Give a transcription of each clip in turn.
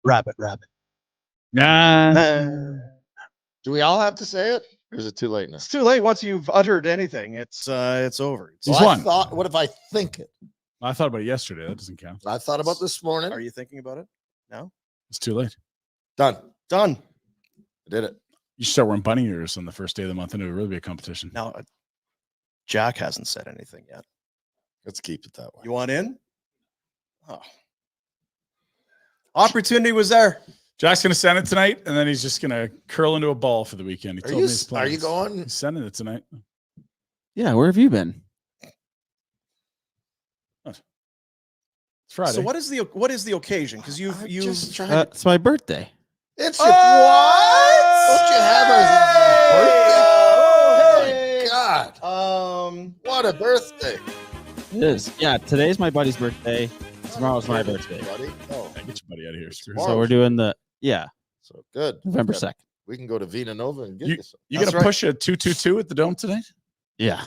Rabbit. Nah. Do we all have to say it? Or is it too late now? It's too late. Once you've uttered anything, it's over. He's Well, won. What if I think it? I thought about it yesterday. That doesn't count. I thought about this morning. Are you thinking about it? No? It's too late. Done? Done. I did it. You should start wearing bunny ears on the first day of the month, and it would really be a competition. Now, Jack hasn't said anything yet. Let's keep it that way. You want in? Oh. Opportunity was there. Jack's going to send it tonight, and then he's just going to curl into a ball for the weekend. He told me his plans. Are you going? He's sending it tonight. Yeah, where have you been? What? It's Friday. So what is the occasion? Because you've just trying to... It's my birthday. It's your what? Don't you have a birthday? Oh my God! What a birthday! It is. Yeah, today's my buddy's birthday. Tomorrow's my birthday. Buddy. Oh, Get your buddy out of here. So we're doing so good. November 2nd. We can go to Vina Nova and get you some. You got to push a 222 at the Dome tonight? Yeah.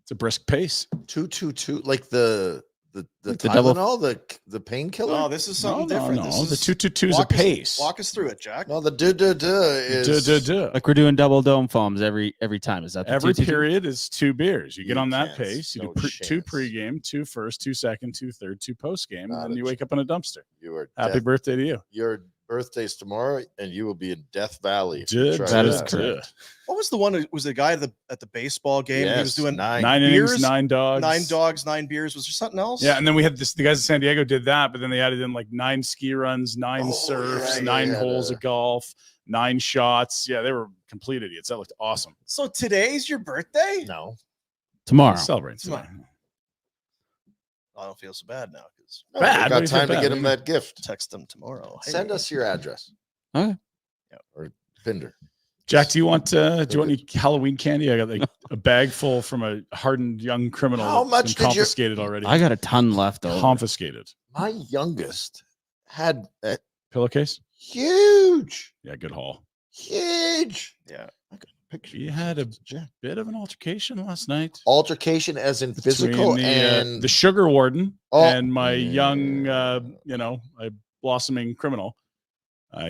It's a brisk pace. 222, like the double- the painkiller. Oh, this is something different. No, This the is, 222 is a pace. Walk us through it, Jack. No, the is Like we're doing double dome foams every time. Is that the Every 222? period is 2 beers. You get You on that can't. pace. You No do 2 chance. pregame, 2 first, 2 second, 2 third, 2 postgame, Not and then a you wake up in a dumpster. You are Happy death. birthday to you. Your birthday's tomorrow, and you will be in Death Valley. if Duh, you try That is that. correct. What was the one? Was the guy at the baseball game? He was Yes, doing 9. 9 beers, innings, 9 dogs. 9 dogs, 9 beers. Was there something else? Yeah, and then we had this. The guys in San Diego did that, but then they added in like 9 ski runs, 9 surfs, yeah, 9 yeah, holes of golf, 9 shots. Yeah, they were complete idiots. That looked awesome. So today's your birthday? No, Tomorrow. Celebrate. Tomorrow. I don't feel so bad now because no, Bad? we What do got you time think to get bad? him that gift. text them tomorrow. Hey. Send us your address. Okay. Yeah. Or Pinder. Jack, do you want any Halloween candy? I got like a bag full from a hardened young criminal. How that's much been did you- confiscated already? I got a ton left over. Confiscated. My youngest had a Pillowcase? huge, Yeah, good haul. huge. Yeah. I got a picture. You had a Jack. bit of an altercation last night. Altercation as in physical Between and the sugar warden Oh. and my young, a blossoming criminal.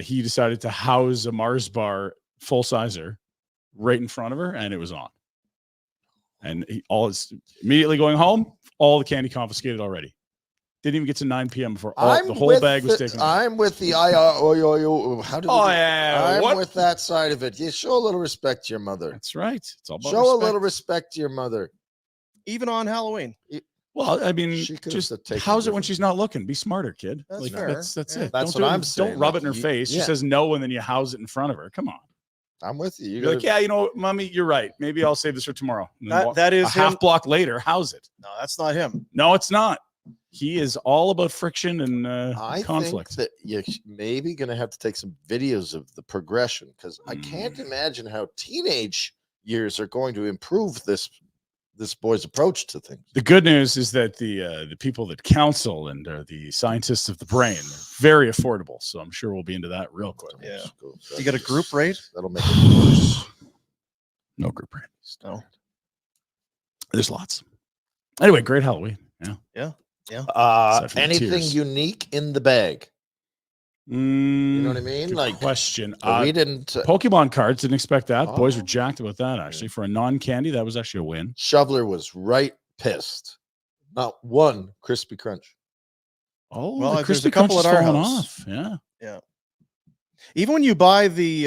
He decided to house a Mars bar full sizer right in front of her, and it was on. And immediately going home, all the candy confiscated already. Didn't even get to 9 p.m. before the whole bag was taken. I'm with the how do Oh, we, yeah. I'm What? with that side of it. You show a little respect to your mother. That's right. It's all about Show respect. a little respect to your mother. Even on Halloween. Well, I mean, She could've just taken house it when different- she's not looking. Be smarter, kid. That's Like, fair. That's Yeah. it. That's Don't what do it- I'm saying. Don't rub it in her Like, face. She yeah. says no, and then you house it in front of her. Come on. I'm with you. You're like, yeah, you know what, Mommy, you're right. Maybe I'll save this for tomorrow. And then That is a half him. block later, house it. No, that's not him. No, it's not. He is all about friction and I conflict. think that you're maybe going to have to take some videos of the progression because I can't Mm. imagine how teenage years are going to improve this boy's approach to things. The good news is that the people that counsel and are the scientists of the brain are very affordable. So I'm sure we'll be into that real quick. Yeah. Cool. You got a group rate? That'll make it worse. No group brain. No. There's lots. Anyway, great Halloween. Yeah. Aside from the Anything tears. unique in the bag? You know what I Mm, mean? good Like question. we didn't. Pokemon cards, didn't expect that. Boys were Oh. jacked about that, actually. For a non-candy, that was actually a win. Shoveler was right pissed. Not one crispy crunch. Oh, Well, the there's crispy a couple crunch at our is falling house. off. Yeah. Even when you buy the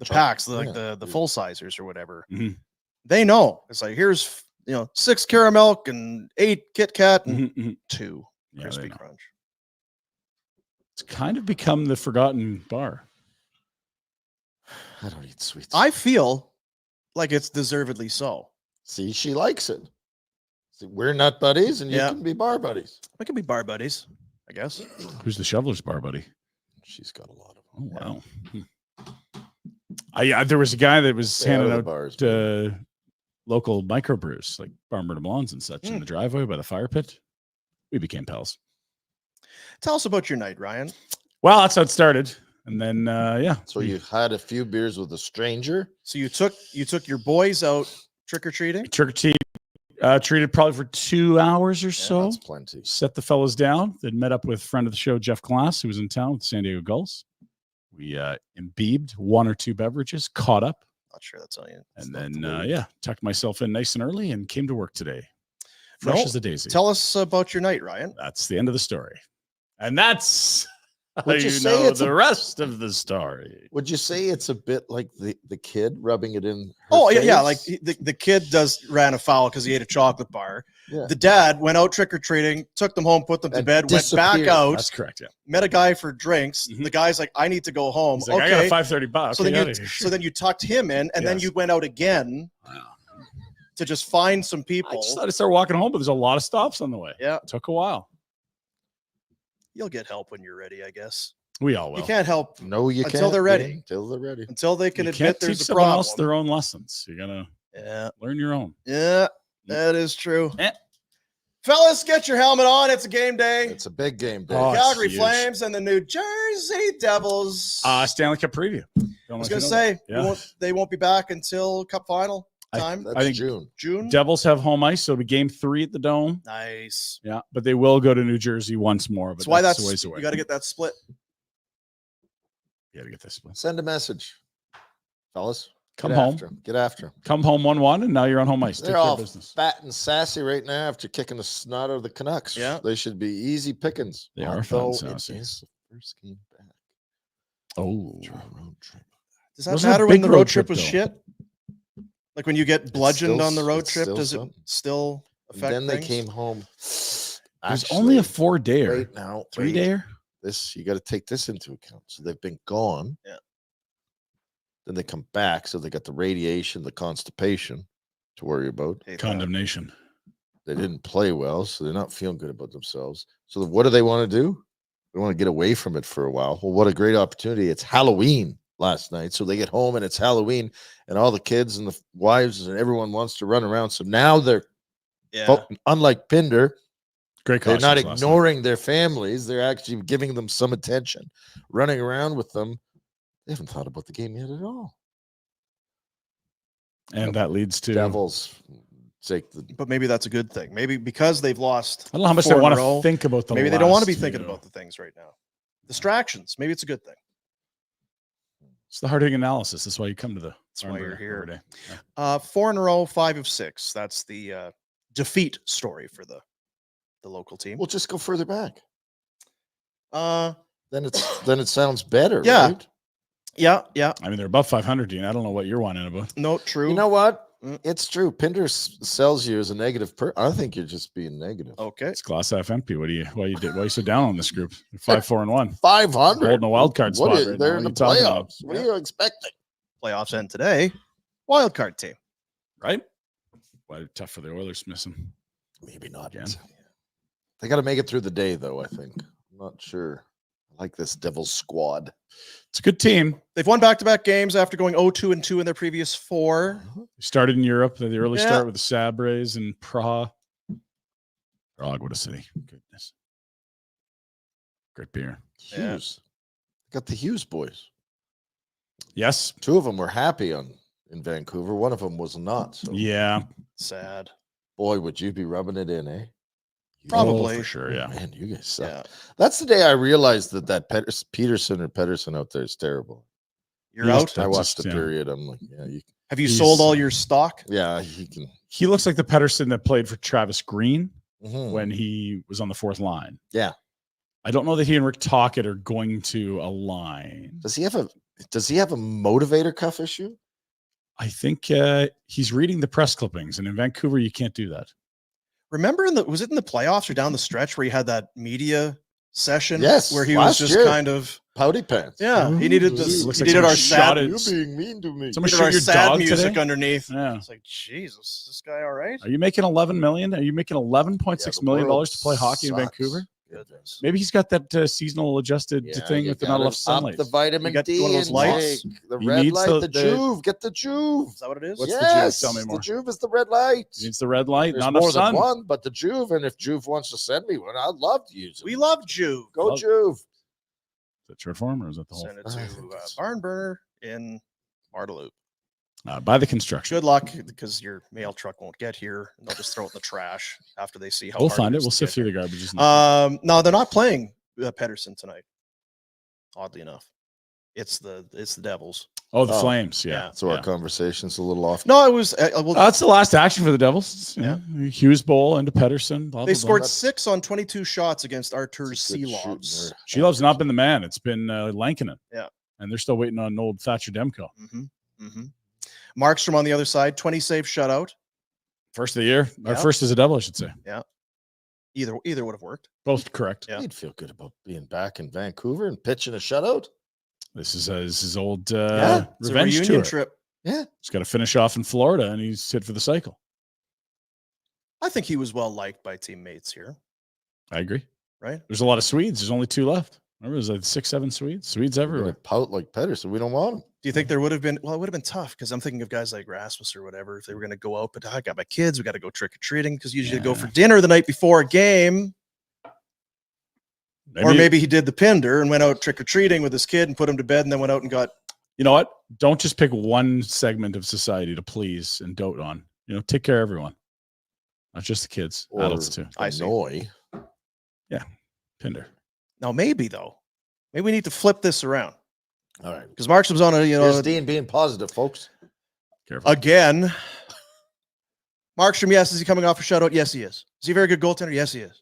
packs, chocolate, like yeah. the full sizers or whatever, Mhm. they know it's like here's 6 caramel and 8 Kit Kat and Mhm, mhm. 2 Yeah, crispy they know. crunch. It's kind of become the forgotten bar. I don't eat sweets. I feel like it's deservedly so. See, she likes it. See, we're not buddies, and you Yeah. can be bar buddies. We can be bar buddies, I guess. Who's the shoveler's bar buddy? She's got a lot of Oh, them. wow. Yeah, there was a guy that was Stay out handing of the out bars. local microbrews like Barber de Blondes and such in the driveway by the fire pit. We became pals. Tell us about your night, Ryan. Well, that's how it started. And then, So you had a few beers with a stranger. So you took your boys out trick or treating. trick or treat Treated probably for 2 hours or so. That's plenty. Set the fellas down. Then met up with friend of the show, Jeff Glass, who was in town with the San Diego Gulls. We imbibed 1 or 2 beverages, caught up. Not sure that's on you. And then, tucked myself in nice and early and came to work today. Fresh as a daisy. Tell us about your night, Ryan. That's the end of the story. And that's Would you say it's the rest of the story. Would you say it's a bit like the kid rubbing it in? Oh, face? yeah. Like the kid ran afoul because he ate a chocolate bar. Yeah. The dad went out trick-or-treating, took them home, put them to And bed, went back disappeared. out, That's correct, yeah. met a guy for drinks. Mhm. The guy's like, I need to go home. He's like, okay. I got a $5.30. So then you tucked him in, and then Yes. you went out again Wow. to just find some I people. just thought I'd start walking home, but there's a lot of stops on the way. Yeah. It took a while. You'll get help when you're ready, I guess. We all will. You can't help No, you Until can't. they're ready. Until they're ready. until they can You admit can't teach there's a someone problem. else their own lessons. You gotta Yeah. learn your own. Yeah, that is true. Eh. Fellas, get your helmet on. It's a game day. It's a big game day. Oh, it's Calgary huge. Flames and the New Jersey Devils. Stanley Cup preview. I was going to say, Yeah. they won't be back until Cup final I- time. That's I think- June. June. Devils have home ice, so it'll be game 3 at the Dome. Nice. Yeah, but they will go to New Jersey once more. But That's why a that's ways away. you got to get that split. You gotta get this split. Send a message, fellas. Come Get home. after 'em. Get after 'em. Come home 1-1, and now you're on home ice. Take They're care all of business. fat and sassy right now after kicking the snot out of the Canucks. Yeah. They should be easy pickings. They are fat and Although it sassy. is the first game back. Oh, Road trip. Does that Wasn't a matter when big the road road trip trip, was though. shit? Like when you get bludgeoned still- on the road it's trip, still does something. it still And affect then they things? came home. there's only a Actually, 4-dayer. wait now. 3-dayer? This you got to take this into account. So they've been gone. Yeah. Then they come back, so they got the radiation, the constipation to worry about. Hate that. Condemnation. They didn't play well, so they're not feeling good about themselves. So what do they want to do? They want to get away from it for a while. Well, what a great opportunity. It's Halloween last night. So they get home and it's Halloween, and all the kids and the wives and everyone wants to run around. So now they're, Yeah. unlike Pinder, Great they're not costumes last night. ignoring their families. They're actually giving them some attention, running around with them. They haven't thought about the game yet at all. And that leads to Devils take the But maybe that's a good thing. Maybe because they've lost. I don't know how much 4 they in want a to row, think about the Maybe they don't want to be last, thinking you know. about the things right now. Distractions. Maybe it's a good thing. It's the hard-hitting analysis. That's why you come to the That's why you're Barnburner here. every day. Yeah. 4 in a row, 5 of 6. That's the defeat story for the local team. we'll just go further back. Uh, Then it sounds better. Yeah. Right? yeah. I mean, they're above 500, Dean. I don't know what you're whining about. No, true. You know what? Mm. It's true. Pinder sells you as a negative I think you're just being negative. Okay. It's glass half empty. Why you so down on this group? You're 5-4-1. 500. Holding a wild card What spot are- right they're now. in What the are you talking about? playoffs. What are you expecting? Playoffs end today. Wild card team. Right? Why tough for the Oilers missing? Maybe not. Again. They got to make it through the day, though, I think. I'm not sure. I like this Devils squad. It's a good team. They've won back-to-back games after going 0-2-2 in their previous 4. Uh-huh. They started in Europe. The early Yeah. start with the Sabres and Prague. Prague, what a city. Goodness. Great beer. Yeah. Hughes. Got the Hughes boys. Yes. 2 of them were happy in Vancouver. 1 of them was not. So, Yeah. Sad. boy, would you be rubbing it in, eh? Probably. Oh, for sure. Yeah. Man, you guys suck. Yeah. That's the day I realized that Petterson out there is terrible. You're He out. just- I That's watched just, the yeah. period. I'm like, Have you He's- sold all your stock? he can. He looks like the Petterson that played for Travis Green Mhm. when he was on the 4th line. Yeah. I don't know that he and Rick Tocchet are going to align. Does he have a motivator cuff issue? I think he's reading the press clippings, and in Vancouver, you can't do that. Remember was it in the playoffs or down the stretch where he had that media session? Yes, Where he was last just year. kind of, Pouty pants. yeah, he needed Ooh, this. looks He like needed someone our shot sad, it. You're being mean to me. Someone needed shoot our your sad dog music today? underneath. Yeah. It's like, Jesus, is this guy all right? Are you making 11 million? Are you making $11.6 million world to play hockey in sucks. Vancouver? Goodness. Maybe he's got that seasonal adjusted thing you with not gotta enough up sunlight. the vitamin You got D one of those lights? intake, the He red needs light, the- the the- Juve. Get the Juve. Is that what it is? What's the Juve? yes, Tell me more. The Juve is the red light. He needs the red light, There's not more enough sun. than one, but the Juve, and if Juve wants to send me one, I'd love to use it. We love Juve. Go Love- Juve. Is that short form or is that the whole? Send it I to think it's- Barn Burner in Marteloup. By the construction. Good luck, because your mail truck won't get here. And they'll just throw it in the trash after they see how We'll hard find it. is We'll to sift get through here. the garbage. No, they're not playing Petterson tonight. Oddly enough, it's the Devils. Oh, the Oh, Flames. Yeah. So our conversation's a little off. No, it was. Well, That's the last action for the Devils. Yeah. Hughes Bowl into Petterson. Blah, they blah, scored blah. 6 on 22 shots against Artur It's a good Seelovs. shooting Shelov's not been the man. It's been Lankinen. Yeah. And they're still waiting on old Thatcher Demko. Markstrom on the other side, 20 save shutout. First of the year. Or Yeah. first as a Devil, I should say. Either would have worked. Both correct. Yeah. He'd feel good about being back in Vancouver and pitching a shutout. This is his old It's a revenge reunion tour. trip. Yeah. He's got to finish off in Florida, and he's hit for the cycle. I think he was well liked by teammates here, I agree. right? There's a lot of Swedes. There's only 2 left. Remember, there's like 6, 7 Swedes. Swedes We're everywhere. gonna pout like Petterson. We don't want him. Do you think there would have been? Well, it would have been tough, because I'm thinking of guys like Rasmus or whatever. If they were going to go out, but I got my kids. We got to go trick or treating, because usually go for dinner the night before a game. Or maybe he did the Pinder and went out trick or treating with his kid and put him to bed, and then went out and got. You know what? Don't just pick one segment of society to please and dote on. Take care of everyone. Not just the kids, Or adults too. I see. annoy. Pinder. Now maybe we need to flip this around, All right. because Markstrom's on a Here's Dean being positive, folks. Careful. again. Markstrom, yes, is he coming off a shutout? Yes, he is. Is he a very good goaltender? Yes, he is.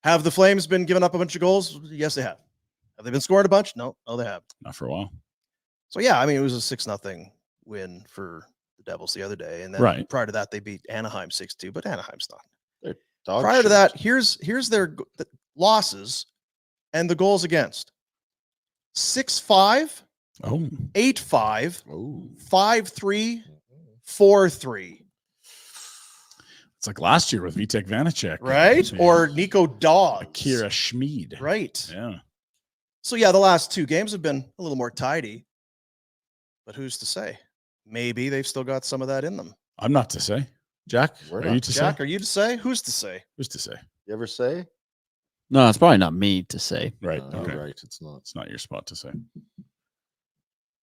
Have the Flames been giving up a bunch of goals? Yes, they have. Have they been scoring a bunch? No, they have. Not for a while. So yeah, I mean, it was a 6-0 win for the Devils the other day, and then Right. prior to that, they beat Anaheim 6-2. But Anaheim's not. Dog Prior to shit. that, here's their losses and the goals against: 6-5, Oh, 8-5, Ooh. 5-3, 4-3. it's like last year with Vitek Vanacek. Right? Yeah. Or Nico Dawes. Akira Schmid. Right. Yeah. So yeah, the last 2 games have been a little more tidy. But who's to say? Maybe they've still got some of that in them. I'm not to say. Jack, We're are not. you to Jack, say? are you to say? Who's to say? Who's to say? You ever say? No, it's probably not me to say. Right. No, Okay. you're right. It's not. It's not your spot to say.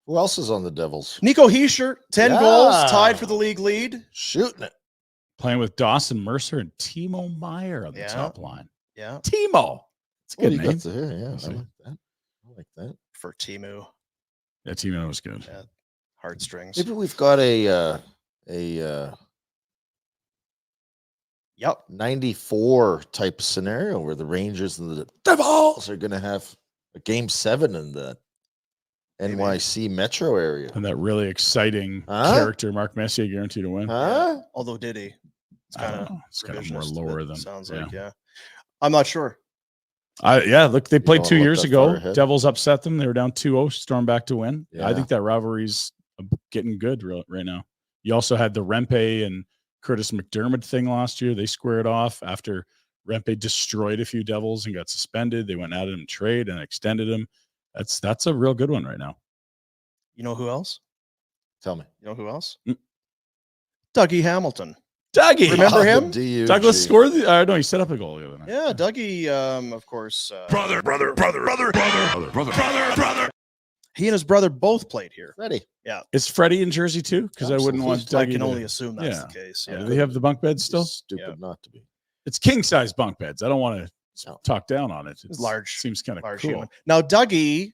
Who else is on the Devils? Nico Hischier, 10 Yeah. goals, tied for the league lead. Shooting it. Playing with Dawson Mercer and Timo Meyer on the Yeah. top line. Yeah, Timo. It's a Oh, good you name. got to hear. Yeah, I See. like that. I like that. for Timu. Yeah, Timo was good. Yeah. Heartstrings. Maybe we've got a Yep. 94 type scenario where the Rangers and the Devils are going to have a game 7 in the Maybe. NYC metro area. And that really exciting Huh? character, Mark Messier, guaranteed to win. Huh? Although did he? It's I don't kind of know. It's kind of more revisionist, but lower than. sounds yeah. like. Yeah. I'm not sure. Look, they played don't 2 look years that far ago. ahead. Devils upset them. They were down 2-0, stormed back to win. I Yeah. think that rivalry's getting good right now. You also had the Rempe and Curtis McDermott thing last year. They squared off after Rempe destroyed a few Devils and got suspended. They went at him trade and extended him. That's a real good one right now. You know who else? Tell me. You know who else? Mm. Dougie Hamilton. Dougie. Remember him? Douglas scored no, he set up a goal the other night. Yeah, Dougie. Of course. Brother. He and his brother both played here. Ready. Is Freddie in Jersey too? Because I wouldn't want Absolutely. Dougie. I can to- only assume that's yeah. the case. Do Yeah. they have the bunk beds still? Stupid Yeah. not to be. It's king size bunk beds. I don't want to No. talk down on it. It's Large- Seems kind of Large cool. human. Now, Dougie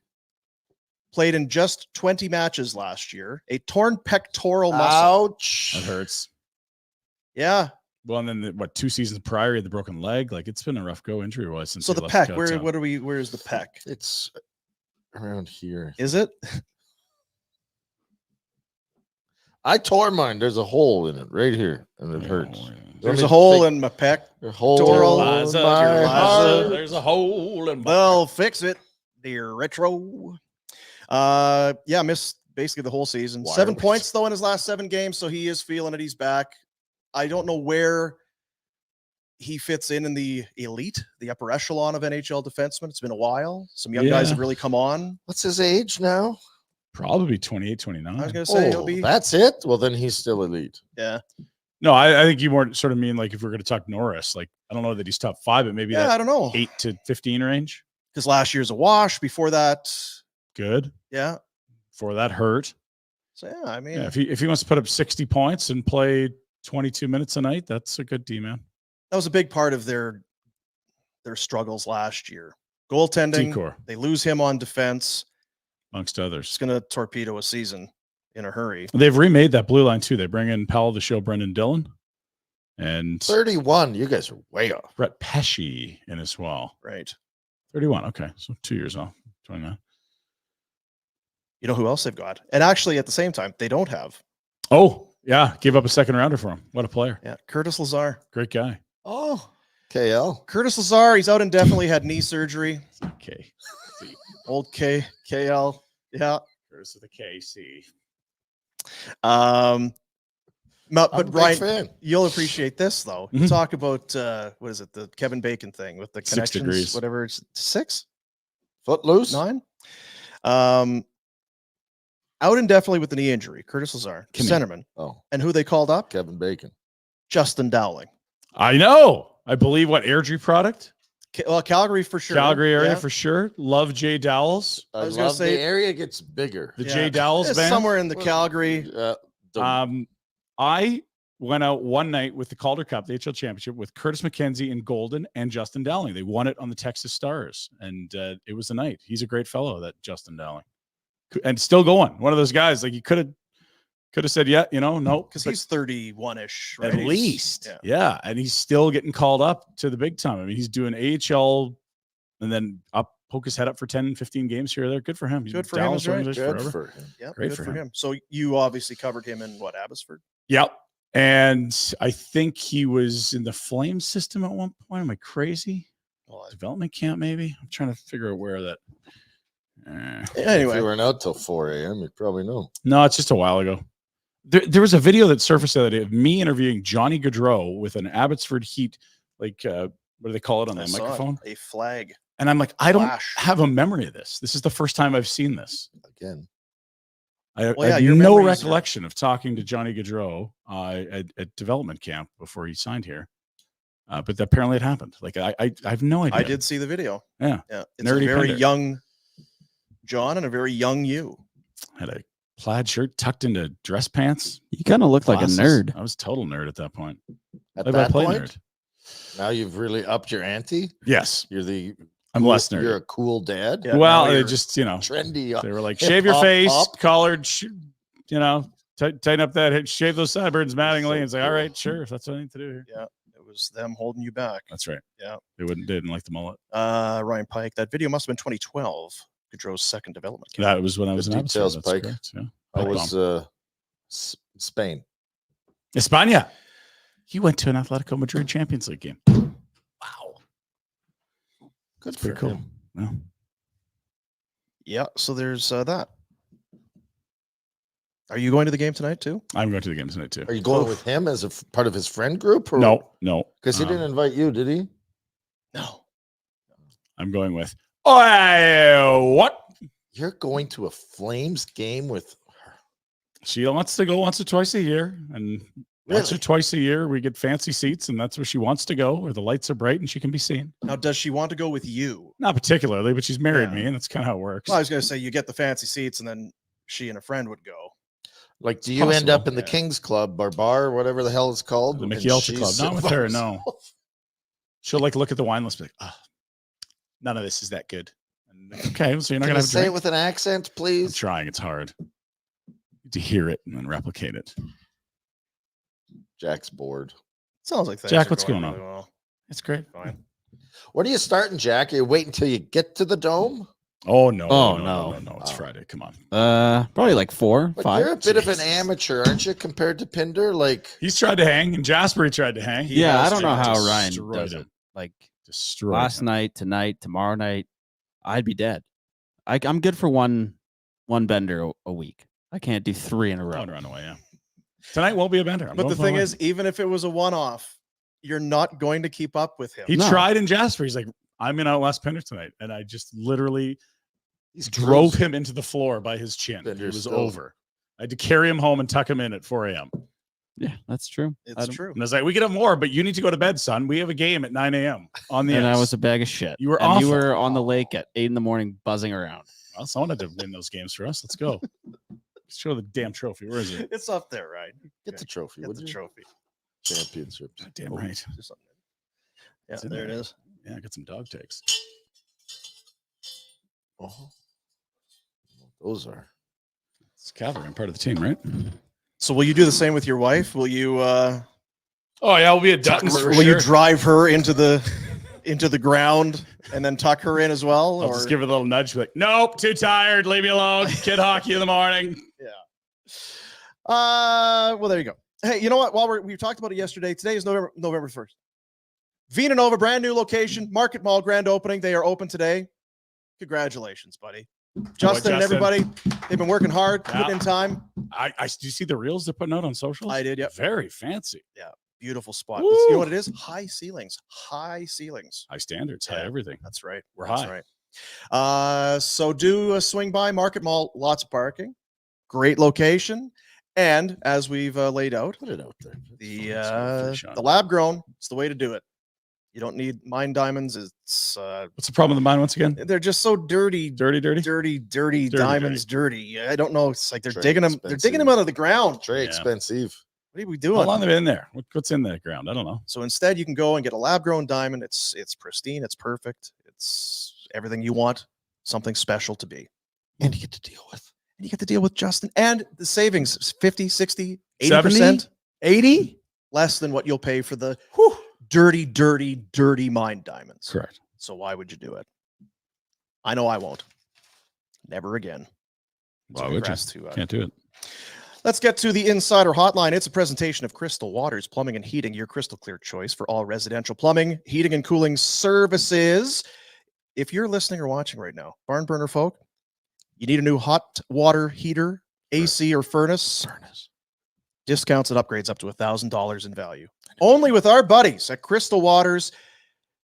played in just 20 matches last year. A torn pectoral muscle. Ouch. That hurts. Yeah. Well, and then 2 seasons prior, he had the broken leg. Like it's been a rough go injury wise since. So he the left peck. Cowtown. Where's the peck? It's around here. Is it? I tore mine. There's a hole in it right here, and it hurts. Oh, There's me a hole think- in my peck. A hole Toral in Liza, my dear Liza, heart. there's a hole in my Well, fix it, dear retro. Missed basically the whole season. 7 Wireless. points though in his last 7 games, so he is feeling it. He's back. I don't know where he fits in the elite, the upper echelon of NHL defensemen. It's been a while. Some young guys Yeah. have really come on. What's his age now? probably 28, 29. I was gonna say he'll Oh, be. that's it. Well, then he's still elite. Yeah, No, I think you more sort of mean like if we're going to talk Norris, like I don't know that he's top 5, but maybe yeah. I that don't know 8 to 15 range. because last year's a wash. Before that, Good. yeah, Before that hurt. So yeah, I mean, Yeah, if he wants to put up 60 points and play 22 minutes a night, that's a good D, man. that was a big part of their struggles last year. Goaltending, Decor, they lose him on defense. amongst It's others. going to torpedo a season in a hurry. They've remade that blue line too. They bring in Powell to show Brendan Dillon and 31. You guys are way off. Brett Pesci in as well. Right. 31. Okay. So 2 years off. 29. You know who else they've got? And actually, at the same time, they don't have. Oh, yeah. Gave up a second rounder for him. What a player. Yeah, Curtis Lazar. Great guy. Oh, KL. Curtis Lazar, he's out indefinitely, had knee surgery. Okay. Old KL. Yeah. Curtis with a KC. I'm a But big Ryan, fan. you'll appreciate this though. You Mhm. talk about what is it, the Kevin Bacon thing with the 6 connections, degrees. whatever it's 6, Footloose. 9. Out indefinitely with the knee injury, Curtis Lazar, Kimmy. centerman. Oh, And who they called up? Kevin Bacon. Justin Dowling. I know. I believe what Airdrie product? Well, Calgary for sure. Calgary area Yeah. for sure. Love Jay Dowles. I was gonna love say- the area gets bigger. The Yeah. Jay Dowles It's band. somewhere in the Well, Calgary. I went out one night with the Calder Cup, the HL Championship, with Curtis McKenzie and Golden and Justin Dowling. They won it on the Texas Stars, and it was the night. He's a great fellow, that Justin Dowling, and still going. One of those guys, like, you could have said, yeah, no, Because but he's 31-ish, right? at He's- least, yeah. yeah, and he's still getting called up to the big time. I mean, he's doing AHL, and then poke his head up for 10, 15 games here or there. Good for him. He's Good been for him, Dallas is right. organization Good forever. for him. Yeah, Great good for for him. him. So you obviously covered him in what, Abbotsford? Yep. And I think he was in the Flames system at one point. Am I crazy? Well, Development camp, maybe. I'm trying to figure out where that. If anyway, you weren't out till 4 a.m., you probably know. No, it's just a while ago. There was a video that surfaced the other day of me interviewing Johnny Gaudreau with an Abbotsford Heat, like what do they call it on I the saw it. microphone? A flag. And I'm like, I don't Flash. have a memory of this. This is the first time I've seen this. Again, I Well, yeah, have your no memories are- recollection of talking to Johnny Gaudreau at development camp before he signed here. But apparently it happened. Like I have no idea. I did see the video. Yeah. Yeah. It's Nerdy a very Pinder. young John and a very young you. Had a plaid shirt tucked into dress pants. You kind of look like a glasses. nerd. I was total nerd at that point. at Play-by-play that point, nerd. now you've really upped your ante. Yes, You're I'm less nerd. You're a cool dad. Yeah, well, now they you're just Trendy. they were like, hip shave your hop face, up. collared, tighten up that head, shave those sideburns mattingly. So And it's like, all cool. right, sure, if that's what I need to do here. Yeah. It was them holding you back. That's right. Yeah. They didn't like the mullet. Ryan Pike. That video must have been 2012. Gaudreau's second development camp. That was when I was in Good Abbotsford. details, That's Pike. correct. Yeah. I Pike was bomb. Spain. España. He went to an Atletico Madrid Champions League game. Wow. Good That's for pretty cool. him. Yeah. Yeah. So there's that. Are you going to the game tonight too? I'm going to the game tonight too. Are you going with him as a part of his friend group? Or? No. Because he didn't invite you, did he? No. I'm going with, what? You're going to a Flames game with her. She wants to go once or twice a year. And once or Really? twice a year, we get fancy seats, and that's where she wants to go, where the lights are bright and she can be seen. Now, does she want to go with you? Not particularly, but she's married Yeah. me, and that's kind of how it works. Well, I was going to say you get the fancy seats, and then she and a friend would go. Like, do you end possible, up in the yeah. King's Club or bar, or whatever the hell it's called? The and Mickey Elsa she's Club. Not sitting with by her, no. herself? She'll like look at the wine list, and be like, none of this is that good. And, okay, so you're not Can gonna you have a say it drink. with an accent, I'm please? trying. It's hard to hear it and then replicate it. Jack's bored. Sounds like things Jack, are what's going on? really well. It's great. Fine. What are you starting, Jack? Are you waiting until you get to the dome? Oh no! Oh, no! no. It's Oh. Friday. Come on. Probably like 4, But 5. you're a bit of an Jesus. amateur, aren't you, compared to Pinder? Like, He's tried to hang, and Jasper tried to hang. He Yeah, has I don't know how Ryan destroyed does him. it. Like Destroyed last him. night, tonight, tomorrow night, I'd be dead. I'm good for one bender a week. I can't do 3 in a row. Going run away. Yeah. Tonight won't be a bender. I'm But going the for my thing win. is, even if it was a one-off, you're not going to keep up with him. he No. tried in Jasper. He's like, I'm in Outlast Pinder tonight, and I just literally he's drove cruising. him into the floor by his chin. It Pinder's was still- over. I had to carry him home and tuck him in at 4 a.m. Yeah, that's true. I It's don't- true. And I was like, we could have more, but you need to go to bed, son. We have a game at 9 a.m. on the And I ice. was a bag of shit. You were and you awful. were on the lake at 8 in the morning buzzing around. Well, someone had to win those games for us. Let's go. Show the damn trophy. Where is it? It's up there, right? Get the trophy. Get would the you? trophy. Championships. God damn right. Just something. Yeah, It's in there it there. is. Yeah, I got some dog takes. Oh, those are. It's Calvary. I'm part of the team, right? So will you do the same with your wife? Will you Oh yeah, we'll be at Dutton's for will you sure. drive her into the ground and then tuck her in as well? I'll just give her a little nudge. Like, nope, too tired. Leave me alone. Kid hockey in the morning. Well, there you go. Hey, you know what? While we talked about it yesterday, today is November 1st. Vina Nova, brand new location, Market Mall grand opening. They are open today. Congratulations, buddy. Justin and everybody, they've been working hard, putting in time. I do you see the reels they're putting out on socials? I did, yep. Very fancy. Yeah, beautiful spot. Woo. You know what it is? High ceilings. High ceilings. High standards, high Yeah. everything. That's right. We're That's high. right. So do a swing by Market Mall. Lots of parking. Great location. And as we've laid out, Put it out there. the lab grown, it's the way to do it. You don't need mine diamonds. It's What's the problem with the mine once again? they're just so dirty, Dirty. dirty diamonds, dirty. I don't know. It's like they're Very digging them. They're digging them out of the ground. Very Yeah. expensive. What are we How doing? long have they been in there? What's in the ground? I don't know. So instead, you can go and get a lab grown diamond. It's pristine. It's perfect. It's everything you want. Something special to be. And you get to deal with. And you get to deal with Justin and the savings is 50, 60, 80%, 70? 80 less than what you'll pay for the dirty mine diamonds. Correct. So why would you do it? I know I won't. Never again. Why So would you? congrats to, Can't do it. Let's get to the Insider Hotline. It's a presentation of Crystal Waters Plumbing and Heating, your crystal clear choice for all residential plumbing, heating, and cooling services. If you're listening or watching right now, barn burner folk, you need a new hot water heater, AC, or furnace. Discounts and upgrades up to $1,000 in value. Only with our buddies at Crystal Waters,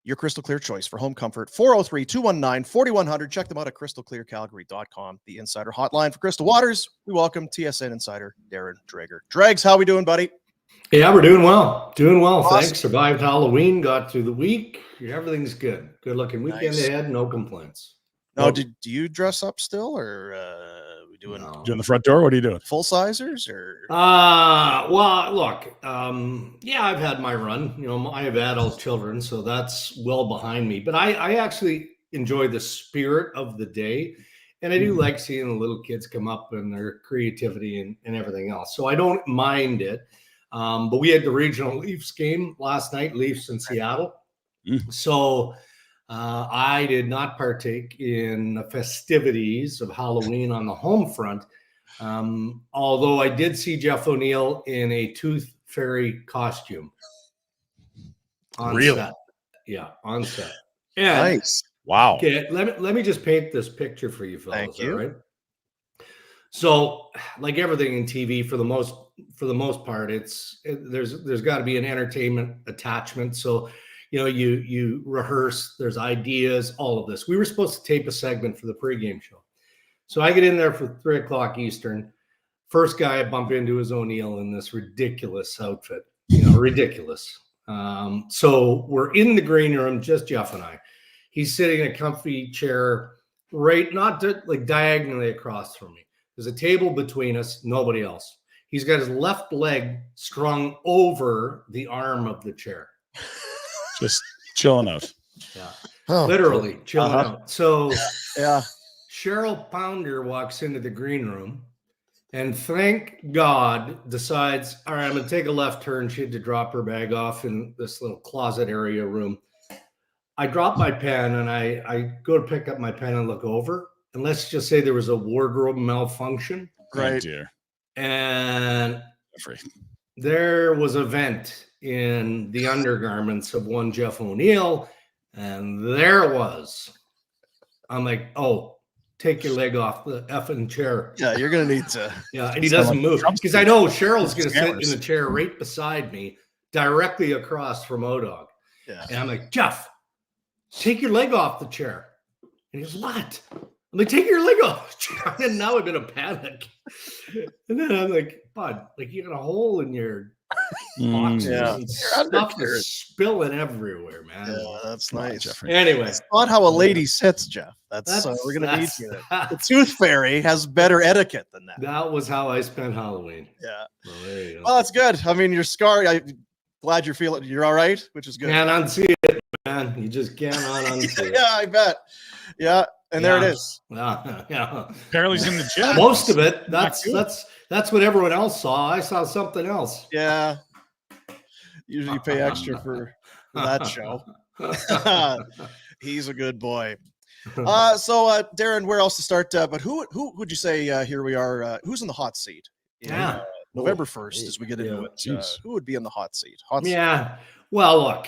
your crystal clear choice for home comfort. 403-219-4100. Check them out at crystalclearcalgary.com. The Insider Hotline for Crystal Waters. We welcome TSN Insider Darren Dreger. Dregs, how we doing, buddy? Yeah, we're doing well. Doing well. Awesome. Thanks. Survived Halloween, got through the week. Everything's good. Good looking weekend Nice. ahead. No complaints. No, Well, do you dress up still, or we doing no. Doing the front door? What are you doing? full sizers, or Well, look, yeah, I've had my run. You know, I have adult children, so that's well behind me. But I actually enjoy the spirit of the day. And I do like seeing the little kids come up and their creativity and everything else. So I don't mind it. But we had the regional Leafs game last night, Leafs in Seattle. So I did not partake in the festivities of Halloween on the home front. Although I did see Jeff O'Neill in a Tooth Fairy costume on Really? set. Yeah, on set. And nice? Wow. okay, let me just paint this picture for you, fellas. Thank you. All right. So, like everything in TV, for the most part, there's got to be an entertainment attachment. So, you know, you rehearse. There's ideas, all of this. We were supposed to tape a segment for the pregame show, so I get in there for 3:00 Eastern. First guy I bump into is O'Neill in this ridiculous outfit. You know, ridiculous. So we're in the green room, just Jeff and I. He's sitting in a comfy chair, right, like diagonally across from me. There's a table between us, nobody else. He's got his left leg strung over the arm of the chair. Just chilling out. Yeah, Oh, literally chilling out. So Yeah. Cheryl Pounder walks into the green room and thank God decides, all right, I'm going to take a left turn. She had to drop her bag off in this little closet area room. I drop my pen and I go to pick up my pen and look over. And let's just say there was a wardrobe malfunction. Oh, Right. dear. And Jeffrey. there was a vent in the undergarments of one Jeff O'Neill. And there it was. I'm like, oh, take your leg off the effing chair. Yeah, you're gonna need to. Yeah, and he doesn't move because I know Cheryl's going to sit in the chair right beside me, directly across from O-Dog. Yeah. And I'm like, Jeff, take your leg off the chair. And he goes, what? I'm like, take your leg off the chair. And now I'm in a panic. And then I'm like, bud, like you got a hole in your boxes Yeah. and Your stuff undercarriage. is spilling everywhere, man. Yeah, that's Come on, nice. Jeffrey. Anyway, That's not how a lady sits, Jeff. That's we're gonna need that's- you. The that's- tooth fairy has better etiquette than that. that was how I spent Halloween. Yeah. Well, there you go. Well, that's good. I mean, you're scarred. I'm glad you're all right, which is good. Can't unsee it, man. You just cannot unsee it. Yeah, I bet. Yeah, and there it Yeah. is. Yeah. Apparently he's in the gym. Most of it. Not That's good. that's what everyone else saw. I saw something else. Yeah. Usually you pay extra for that show. He's a good boy. So Darren, where else to start? But who would you say here we are? Who's in the hot seat? In, Yeah. November 1st, as we get into Yeah. it. Jeez. Who would be in the hot seat? Hot seat. Yeah. Well, look,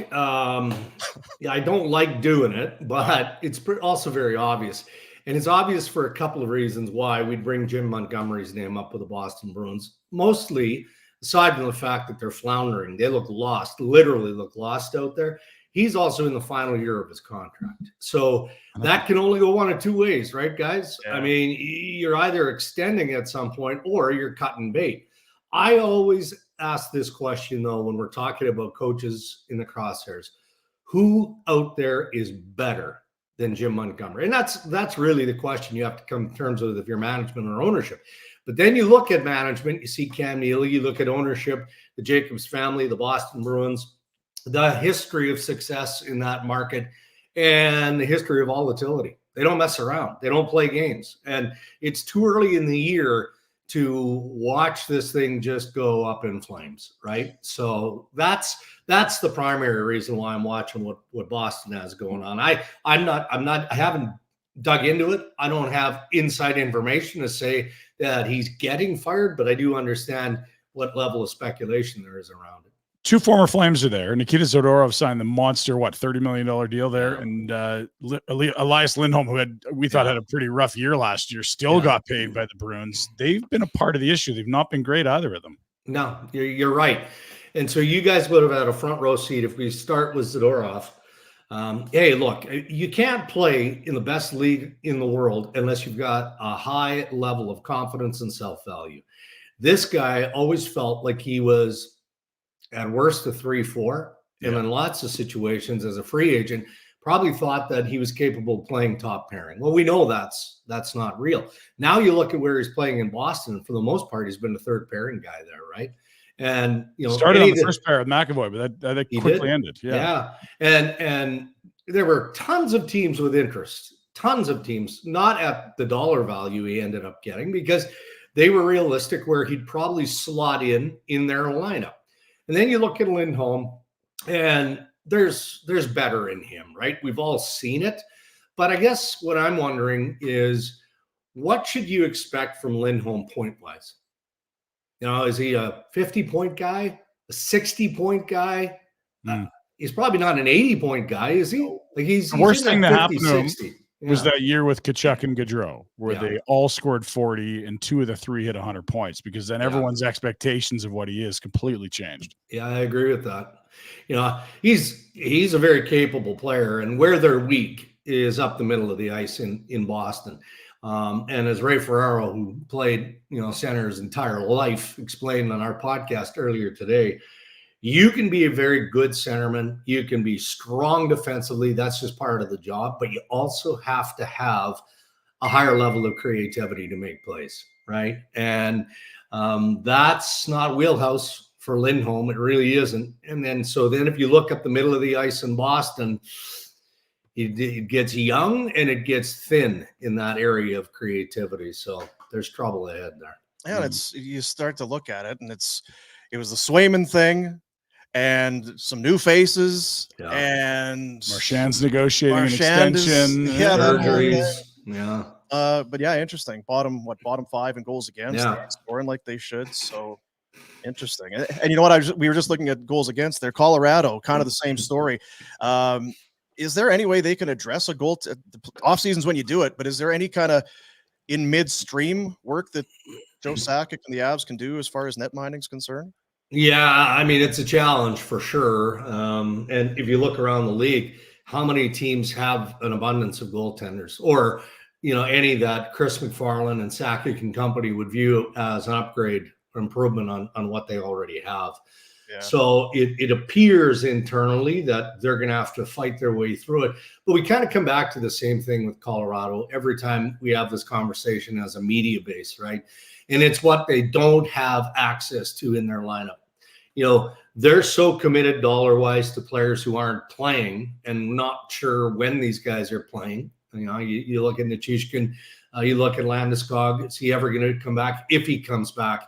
yeah, I don't like doing it, but it's also very obvious. And it's obvious for a couple of reasons why we'd bring Jim Montgomery's name up with the Boston Bruins. Mostly, aside from the fact that they're floundering, they look lost, literally look lost out there. He's also in the final year of his contract. So that can only go one of two ways, right, guys? Yeah. I mean, you're either extending at some point or you're cutting bait. I always ask this question, though, when we're talking about coaches in the crosshairs. Who out there is better than Jim Montgomery? And that's really the question you have to come to terms with if you're management or ownership. But then you look at management, you see Cam Neely, you look at ownership, the Jacobs family, the Boston Bruins, the history of success in that market, and the history of volatility. They don't mess around. They don't play games. And it's too early in the year to watch this thing just go up in flames, right? So that's the primary reason why I'm watching what Boston has going on. I haven't dug into it. I don't have inside information to say that he's getting fired, but I do understand what level of speculation there is around it. Two former Flames are there. Nikita Zadorov signed the monster, $30 million deal there. Yeah. And Elias Lindholm, who we thought had a pretty rough year last year, still got paid by the Bruins. They've been a part of the issue. They've not been great, either of them. No, you're right. And so you guys would have had a front row seat if we start with Zadorov. Hey, look, you can't play in the best league in the world unless you've got a high level of confidence and self-value. This guy always felt like he was at worst a 3-4, and in lots of situations as a free agent, probably thought that he was capable of playing top pairing. Well, we know that's not real. Now you look at where he's playing in Boston, and for the most part, he's been a third pairing guy there, right? And Started on the first pair with McAvoy, but that quickly ended. Yeah. And there were tons of teams with interest, tons of teams, not at the dollar value he ended up getting, because they were realistic where he'd probably slot in their lineup. And then you look at Lindholm, and there's better in him, right? We've all seen it. But I guess what I'm wondering is, what should you expect from Lindholm point-wise? Is he a 50-point guy, a 60-point guy? He's probably not an 80-point guy, is he? Like he's The worst thing that 50, happened to him 60. was that year with Kachuk and Gaudreau, where Yeah. they all scored 40 and two of the three hit 100 points, because then everyone's expectations of what he is completely changed. Yeah, I agree with that. He's a very capable player, and where they're weak is up the middle of the ice in Boston. And as Ray Ferraro, who played center his entire life, explained on our podcast earlier today, you can be a very good centerman. You can be strong defensively. That's just part of the job. But you also have to have a higher level of creativity to make plays, right? And that's not wheelhouse for Lindholm. It really isn't. And then if you look up the middle of the ice in Boston, it gets young and it gets thin in that area of creativity. So there's trouble ahead there. Yeah, it's you start to look at it, and it was the Swayman thing, and some new faces, and Marchand's negotiating an Marchand is- extension. yeah, that whole thing. Surgeries. Yeah. But yeah, interesting. Bottom 5 in goals against. Yeah. They're scoring like they should. So interesting. And you know what? We were just looking at goals against there. Colorado, kind of the same story. Is there any way they can address a goal? The off seasons when you do it, but is there any kind of in midstream work that Joe Sakic and the Avs can do as far as net mining is concerned? Yeah, I mean, it's a challenge for sure. And if you look around the league, how many teams have an abundance of goaltenders, or any that Chris McFarland and Sakic and company would view as an upgrade or improvement on what they already have? Yeah. So it appears internally that they're going to have to fight their way through it. But we kind of come back to the same thing with Colorado every time we have this conversation as a media base, right? And it's what they don't have access to in their lineup. You know, they're so committed dollar-wise to players who aren't playing and not sure when these guys are playing. You know, you look at Nichushkin, you look at Landeskog. Is he ever going to come back? If he comes back,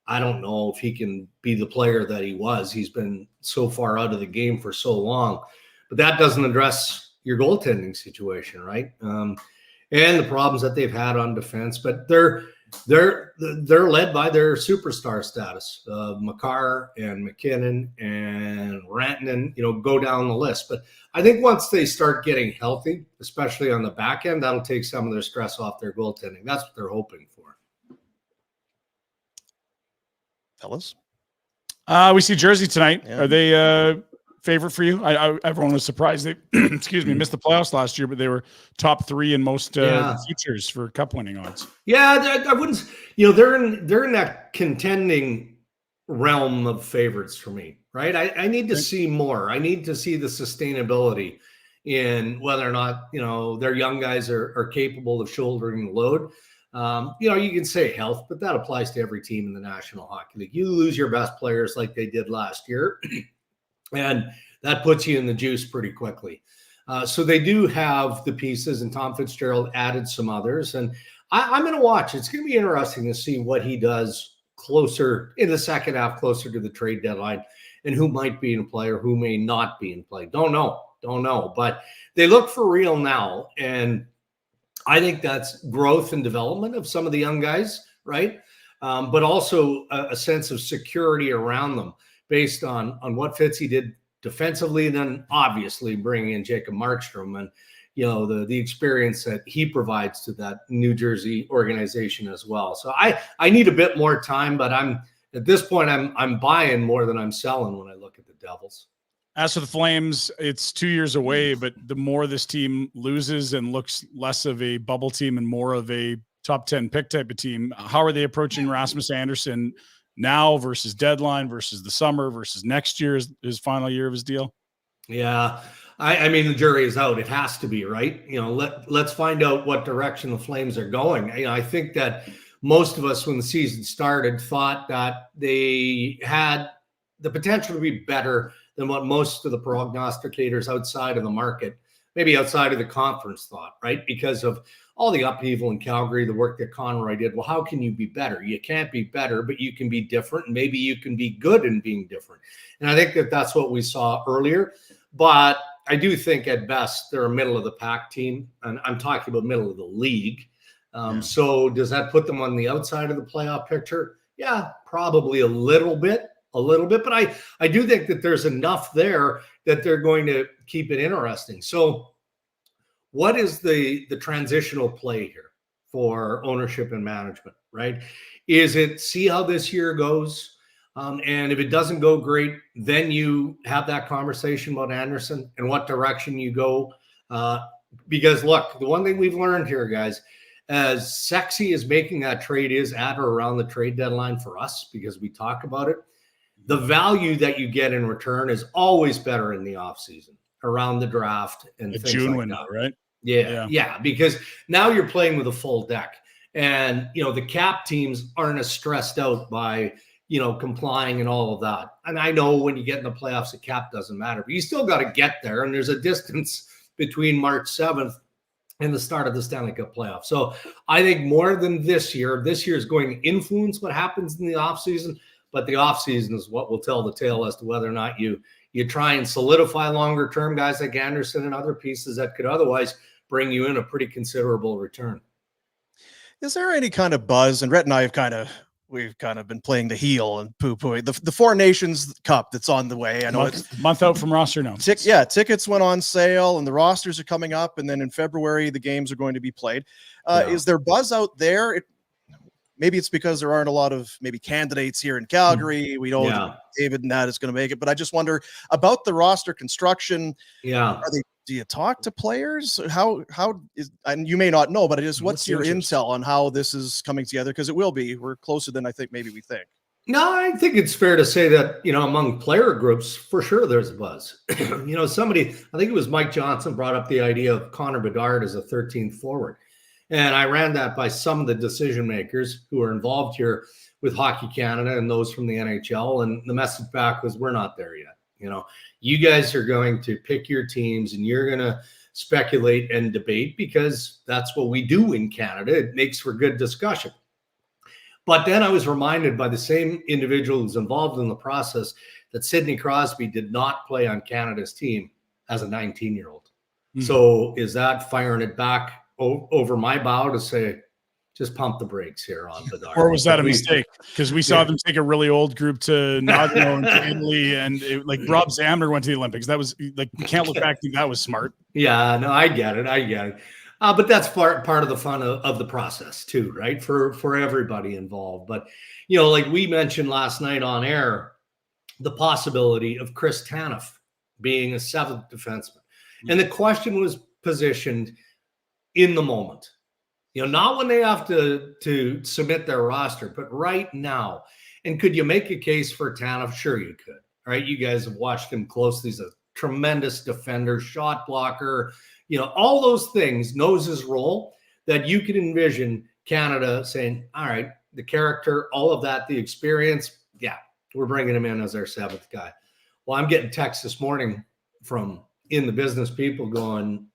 I don't know if he can be the player that he was. He's been so far out of the game for so long. But that doesn't address your goaltending situation, right? And the problems that they've had on defense. But they're led by their superstar status. Makar and McKinnon and Rantanen, you know, go down the list. But I think once they start getting healthy, especially on the back end, that'll take some of their stress off their goaltending. That's what they're hoping for. Fellas? We see Jersey tonight. Yeah. Are they favorite for you? Everyone was surprised they excuse me, missed the playoffs last year, but they were top 3 in most futures for cup winning odds. Yeah, I wouldn't. You know, they're in that contending realm of favorites for me, right? I need to see more. I need to see the sustainability in whether or not, you know, their young guys are capable of shouldering the load. You know, you can say health, but that applies to every team in the National Hockey League. You lose your best players like they did last year, and that puts you in the juice pretty quickly. So they do have the pieces, and Tom Fitzgerald added some others. And I'm going to watch. It's going to be interesting to see what he does closer in the second half, closer to the trade deadline, and who might be in play or who may not be in play. Don't know. But they look for real now, and I think that's growth and development of some of the young guys, right? But also a sense of security around them based on what Fitzy did defensively, and then obviously bringing in Jacob Markstrom and, you know, the experience that he provides to that New Jersey organization as well. So I need a bit more time, but at this point I'm buying more than I'm selling when I look at the Devils. As for the Flames, it's 2 years away, but the more this team loses and looks less of a bubble team and more of a top 10 pick type of team, how are they approaching Rasmus Andersson now versus deadline versus the summer versus next year, his final year of his deal? Yeah. I mean, the jury is out. It has to be, right? You know, let's find out what direction the Flames are going. You know, I think that most of us, when the season started, thought that they had the potential to be better than what most of the prognosticators outside of the market, maybe outside of the conference, thought, right? Because of all the upheaval in Calgary, the work that Conroy did. Well, how can you be better? You can't be better, but you can be different. And maybe you can be good in being different. And I think that that's what we saw earlier. But I do think at best they're a middle of the pack team. And I'm talking about middle of the league. So does that put them on the outside of the playoff picture? Yeah, probably a little bit. But I do think that there's enough there that they're going to keep it interesting. So what is the transitional play here for ownership and management, right? Is it see how this year goes? And if it doesn't go great, then you have that conversation about Andersson and what direction you go. Because look, the one thing we've learned here, guys, as sexy as making that trade is at or around the trade deadline for us, because we talk about it, the value that you get in return is always better in the offseason, around the draft and The things June like window, that. right? Yeah, because now you're playing with a full deck. And, you know, the cap teams aren't as stressed out by, you know, complying and all of that. And I know when you get in the playoffs, the cap doesn't matter, but you still got to get there. And there's a distance between March 7th and the start of the Stanley Cup playoffs. So I think more than this year is going to influence what happens in the offseason. But the offseason is what will tell the tale as to whether or not you try and solidify longer term guys like Andersson and other pieces that could otherwise bring you in a pretty considerable return. Is there any kind of buzz? And Rhett and I have we've kind of been playing the heel and poo-pooing the Four Nations Cup that's on the way. I know it's month out from roster announcements. Tickets went on sale and the rosters are coming up. And then in February, the games are going to be played. Is there buzz out there? Maybe it's because there aren't a lot of maybe candidates here in Calgary. We know David Nat is going to make it, but I just wonder about the roster construction. Yeah. Do you talk to players? How is, and you may not know, but it is, what's your intel on how this is coming together? Because it will be, we're closer than I think maybe we think. No, I think it's fair to say that, among player groups, for sure, there's a buzz. Somebody, I think it was Mike Johnson, brought up the idea of Connor Bedard as a 13th forward. And I ran that by some of the decision makers who are involved here with Hockey Canada and those from the NHL. And the message back was, we're not there yet. You guys are going to pick your teams and you're going to speculate and debate because that's what we do in Canada. It makes for good discussion. But then I was reminded by the same individual who's involved in the process that Sidney Crosby did not play on Canada's team as a 19-year-old. Mm-hmm. So is that firing it back over my bow to say, just pump the brakes here on Bedard? Or was that a mistake? Because we saw them take a really old group to Nagano and to Italy, and Rob Zamner went to the Olympics. That was you can't look back and think that was smart. Yeah, no, I get it. But that's part of the fun of the process too, right? For everybody involved. But, like we mentioned last night on air, the possibility of Chris Tanev being a 7th defenseman. And the question was positioned in the moment. Not when they have to submit their roster, but right now. And could you make a case for Tanev? Sure you could. All right, you guys have watched him closely. He's a tremendous defender, shot blocker, all those things, knows his role, that you can envision Canada saying, all right, the character, all of that, the experience, yeah, we're bringing him in as our 7th guy. Well, I'm getting texts this morning from in the business people going,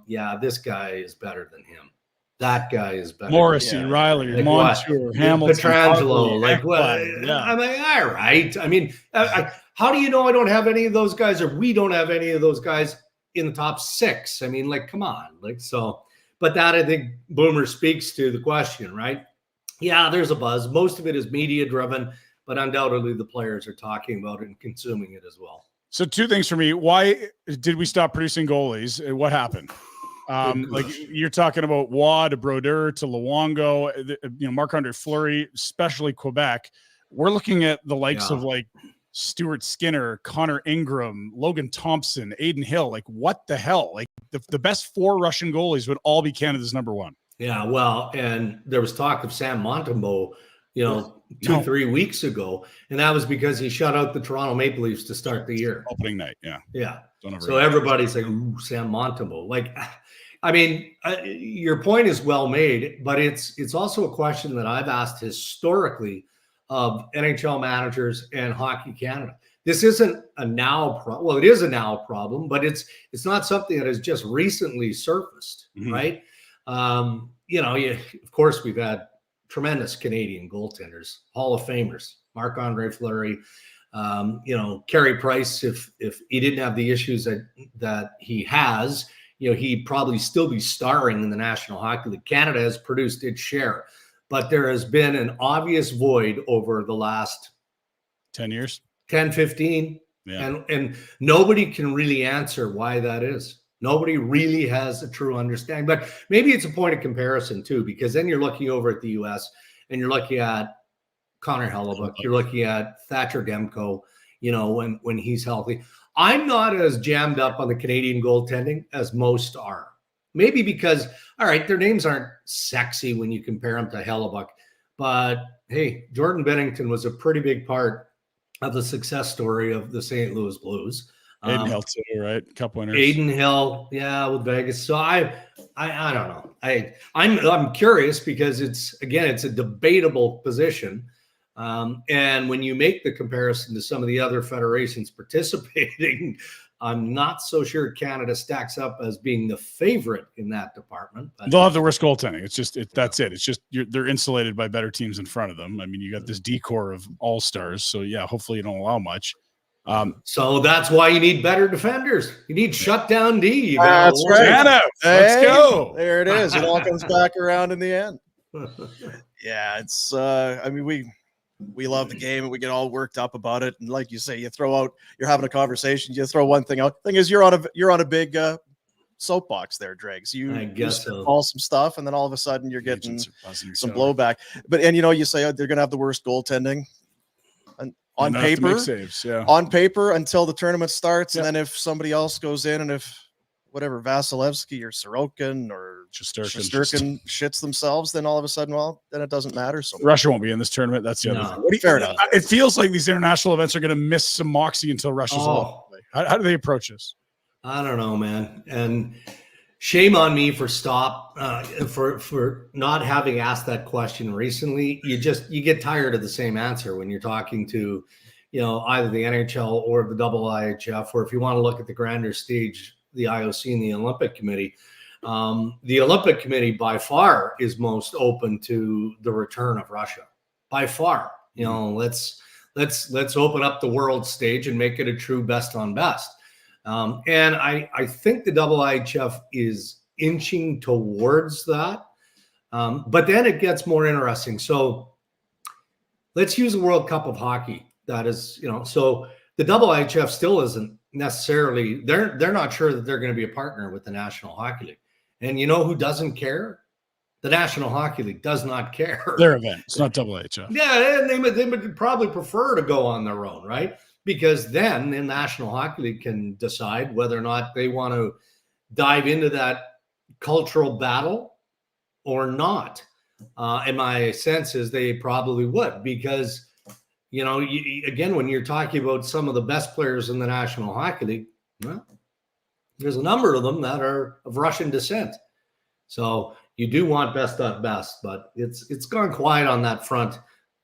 yeah, this guy is better than him. That guy is better. Morrissey, Riley, Montour, Hamilton, Pietrangelo, what? Yeah. I'm like, all right. I mean, how do you know I don't have any of those guys, or we don't have any of those guys in the top 6? I mean, come on. But that, I think, Boomer speaks to the question, right? Yeah, there's a buzz. Most of it is media driven, but undoubtedly the players are talking about it and consuming it as well. So 2 things for me. Why did we stop producing goalies? What happened? You're talking about Waugh to Brodeur to Luongo, Marc-Andre Fleury, especially Quebec. We're looking at the likes of Stuart Skinner, Connor Ingram, Logan Thompson, Aiden Hill. What the hell? The best 4 Russian goalies would all be Canada's number 1. Yeah, well, and there was talk of Sam Montembeault, 2-3 weeks ago, and that was because he shut out the Toronto Maple Leafs to start the year. Opening night, yeah. So everybody's like, ooh, Sam Montembeault. I mean, your point is well made, but it's also a question that I've asked historically of NHL managers and Hockey Canada. This isn't a now problem. Well, it is a now problem, but it's not something that has just recently surfaced, right? Of course, we've had tremendous Canadian goaltenders, Hall of Famers, Marc-Andre Fleury, Carey Price. If he didn't have the issues that he has, he'd probably still be starring in the National Hockey League. Canada has produced its share, but there has been an obvious void over the last 10 years, 10, 15. Yeah. And nobody can really answer why that is. Nobody really has a true understanding, but maybe it's a point of comparison too, because then you're looking over at the US and you're looking at Connor Hellebuyck, you're looking at Thatcher Demko, when he's healthy. I'm not as jammed up on the Canadian goaltending as most are. Maybe because, all right, their names aren't sexy when you compare them to Hellebuyck, but hey, Jordan Bennington was a pretty big part of the success story of the St. Louis Blues. Aiden Hill too, right? Cup winners. Aiden Hill, yeah, with Vegas. So I don't know. I'm curious because it's a debatable position. And when you make the comparison to some of the other federations participating, I'm not so sure Canada stacks up as being the favorite in that department. But they'll have the worst goaltending. That's it. It's just they're insulated by better teams in front of them. I mean, you got this decor of all-stars. So yeah, hopefully you don't allow much. So that's why you need better defenders. You need shutdown D. That's right. Let's go. There it is. It all comes back around in the end. Yeah, it's we love the game and we get all worked up about it. And like you say, you're having a conversation, you throw one thing out. Thing is, you're on a big soapbox there, Dregs. I guess so. All some stuff, and then all of a sudden you're getting some blowback. But you say they're going to have the worst goaltending. On paper, saves, yeah. On paper until the tournament starts, and then if somebody else goes in, and if whatever Vasilevsky or Sorokin or Shesterkin shits themselves, then all of a sudden, well, then it doesn't matter so much. Russia won't be in this tournament. That's the other No. thing. What do you, Fair enough. It feels like these international events are going to miss some moxie until Russia's along. How do they approach this? I don't know, man. And shame on me for for not having asked that question recently. You get tired of the same answer when you're talking to, either the NHL or the IIHF, or if you want to look at the grander stage, the IOC and the Olympic Committee. The Olympic Committee by far is most open to the return of Russia. By far, let's open up the world stage and make it a true best on best. And I think the IIHF is inching towards that. But then it gets more interesting. So let's use the World Cup of Hockey. That is, so the IIHF still isn't necessarily, they're not sure that they're going to be a partner with the National Hockey League. And you know who doesn't care? The National Hockey League does not care. Their event. It's not IIHF. Yeah, and they would probably prefer to go on their own, right? Because then the National Hockey League can decide whether or not they want to dive into that cultural battle or not. And my sense is they probably would, because, again, when you're talking about some of the best players in the National Hockey League, well, there's a number of them that are of Russian descent. So you do want best at best, but it's gone quiet on that front.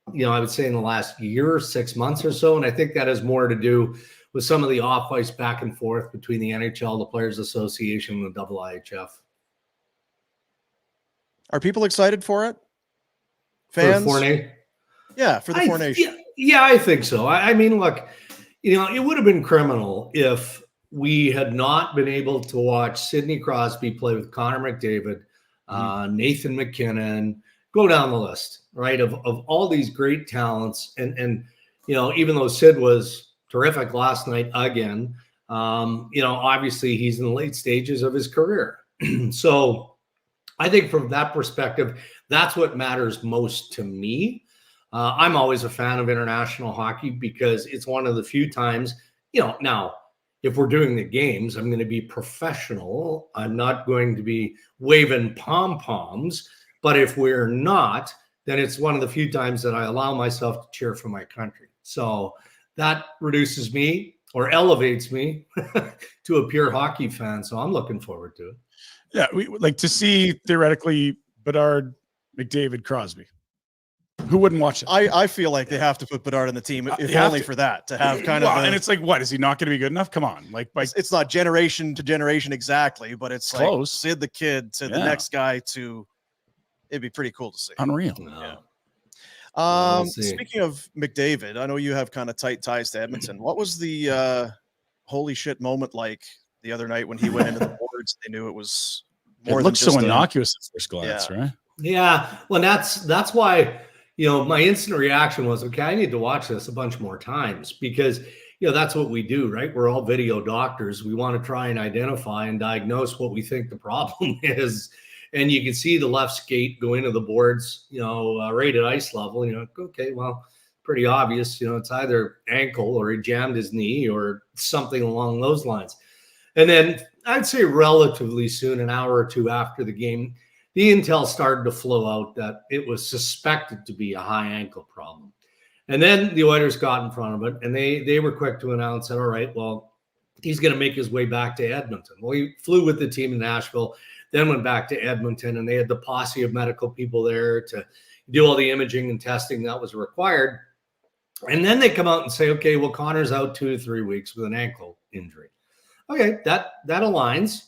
I would say in the last year, 6 months or so. And I think that has more to do with some of the off-ice back and forth between the NHL, the Players Association, and the IIHF. Are people excited for it? Fans? For the for the Four Nation. Yeah, I think so. I mean, look, it would have been criminal if we had not been able to watch Sidney Crosby play with Connor McDavid, Nathan McKinnon, go down the list, right, of all these great talents. And even though Sid was terrific last night again, obviously he's in the late stages of his career. So I think from that perspective, that's what matters most to me. I'm always a fan of international hockey because it's one of the few times, now, if we're doing the games, I'm going to be professional. I'm not going to be waving pom-poms. But if we're not, then it's one of the few times that I allow myself to cheer for my country. So that reduces me or elevates me to a pure hockey fan. So I'm looking forward to it. Yeah, we like to see theoretically Bedard, McDavid, Crosby. Who wouldn't watch it? I feel like they have to put Bedard on the team, if only for that, to have kind of. And it's like, what is he not going to be good enough? Come on, it's not generation to generation exactly, but it's close. Like Sid the kid to the next guy to. It'd be pretty cool to see. Unreal. Yeah. Speaking of McDavid, I know you have kind of tight ties to Edmonton. What was the holy shit moment like the other night when he went into the boards? They knew it was more. It looks so innocuous at first glance, right? Yeah. Well, that's why. My instant reaction was, okay, I need to watch this a bunch more times because, that's what we do, right? We're all video doctors. We want to try and identify and diagnose what we think the problem is. And you can see the left skate go into the boards, right at ice level. Okay, well, pretty obvious. It's either ankle or he jammed his knee or something along those lines. And then I'd say relatively soon, an hour or two after the game, the intel started to flow out that it was suspected to be a high ankle problem. And then the Oilers got in front of it, and they were quick to announce that, all right, well, he's going to make his way back to Edmonton. Well, he flew with the team in Nashville, then went back to Edmonton, and they had the posse of medical people there to do all the imaging and testing that was required. And then they come out and say, okay, well, Connor's out 2 to 3 weeks with an ankle injury. Okay, that aligns.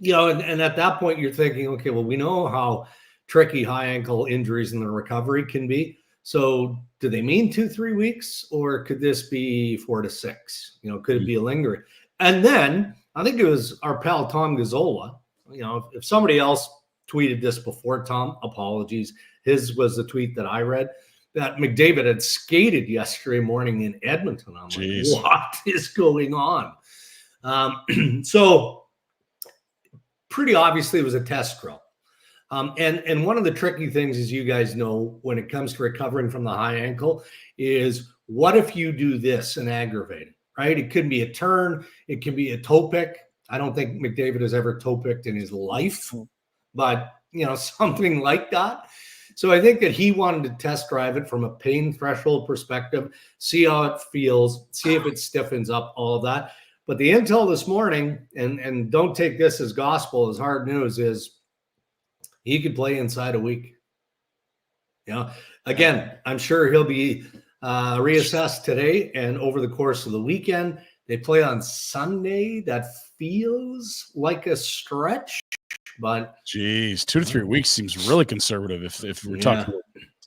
And at that point, you're thinking, okay, well, we know how tricky high ankle injuries and the recovery can be. So do they mean 2-3 weeks, or could this be 4 to 6? Could it be a lingering? And then I think it was our pal Tom Gazzola. If somebody else tweeted this before, Tom, apologies. His was the tweet that I read, that McDavid had skated yesterday morning in Edmonton. I'm like, what is going on? So pretty obviously it was a test drill. And one of the tricky things, as you guys know, when it comes to recovering from the high ankle is, what if you do this and aggravate it, right? It could be a turn. It can be a toe pick. I don't think McDavid has ever toe picked in his life, but something like that. So I think that he wanted to test drive it from a pain threshold perspective, see how it feels, see if it stiffens up, all of that. But the intel this morning, and don't take this as gospel, as hard news, is he could play inside a week. Again, I'm sure he'll be reassessed today and over the course of the weekend. They play on Sunday. That feels like a stretch, but geez, 2 to 3 weeks seems really conservative. If we're talking about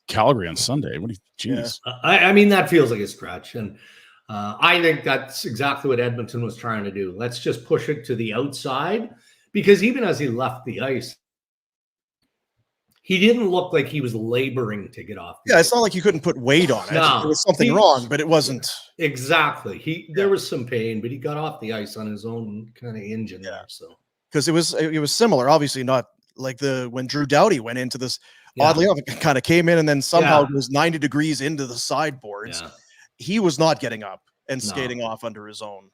Calgary on Sunday, what do you? Geez, I mean that feels like a stretch, and I think that's exactly what Edmonton was trying to do. Let's just push it to the outside, because even as he left the ice, he didn't look like he was laboring to get off. Yeah, it's not like you couldn't put weight on it. No, there was something wrong, but it wasn't. Exactly. There was some pain, but he got off the ice on his own kind of engine there. So because it was similar, obviously not like when Drew Doughty went into this. Oddly enough, it kind of came in and then somehow was 90 degrees into the sideboards. Yeah. He was not getting up and skating off under his own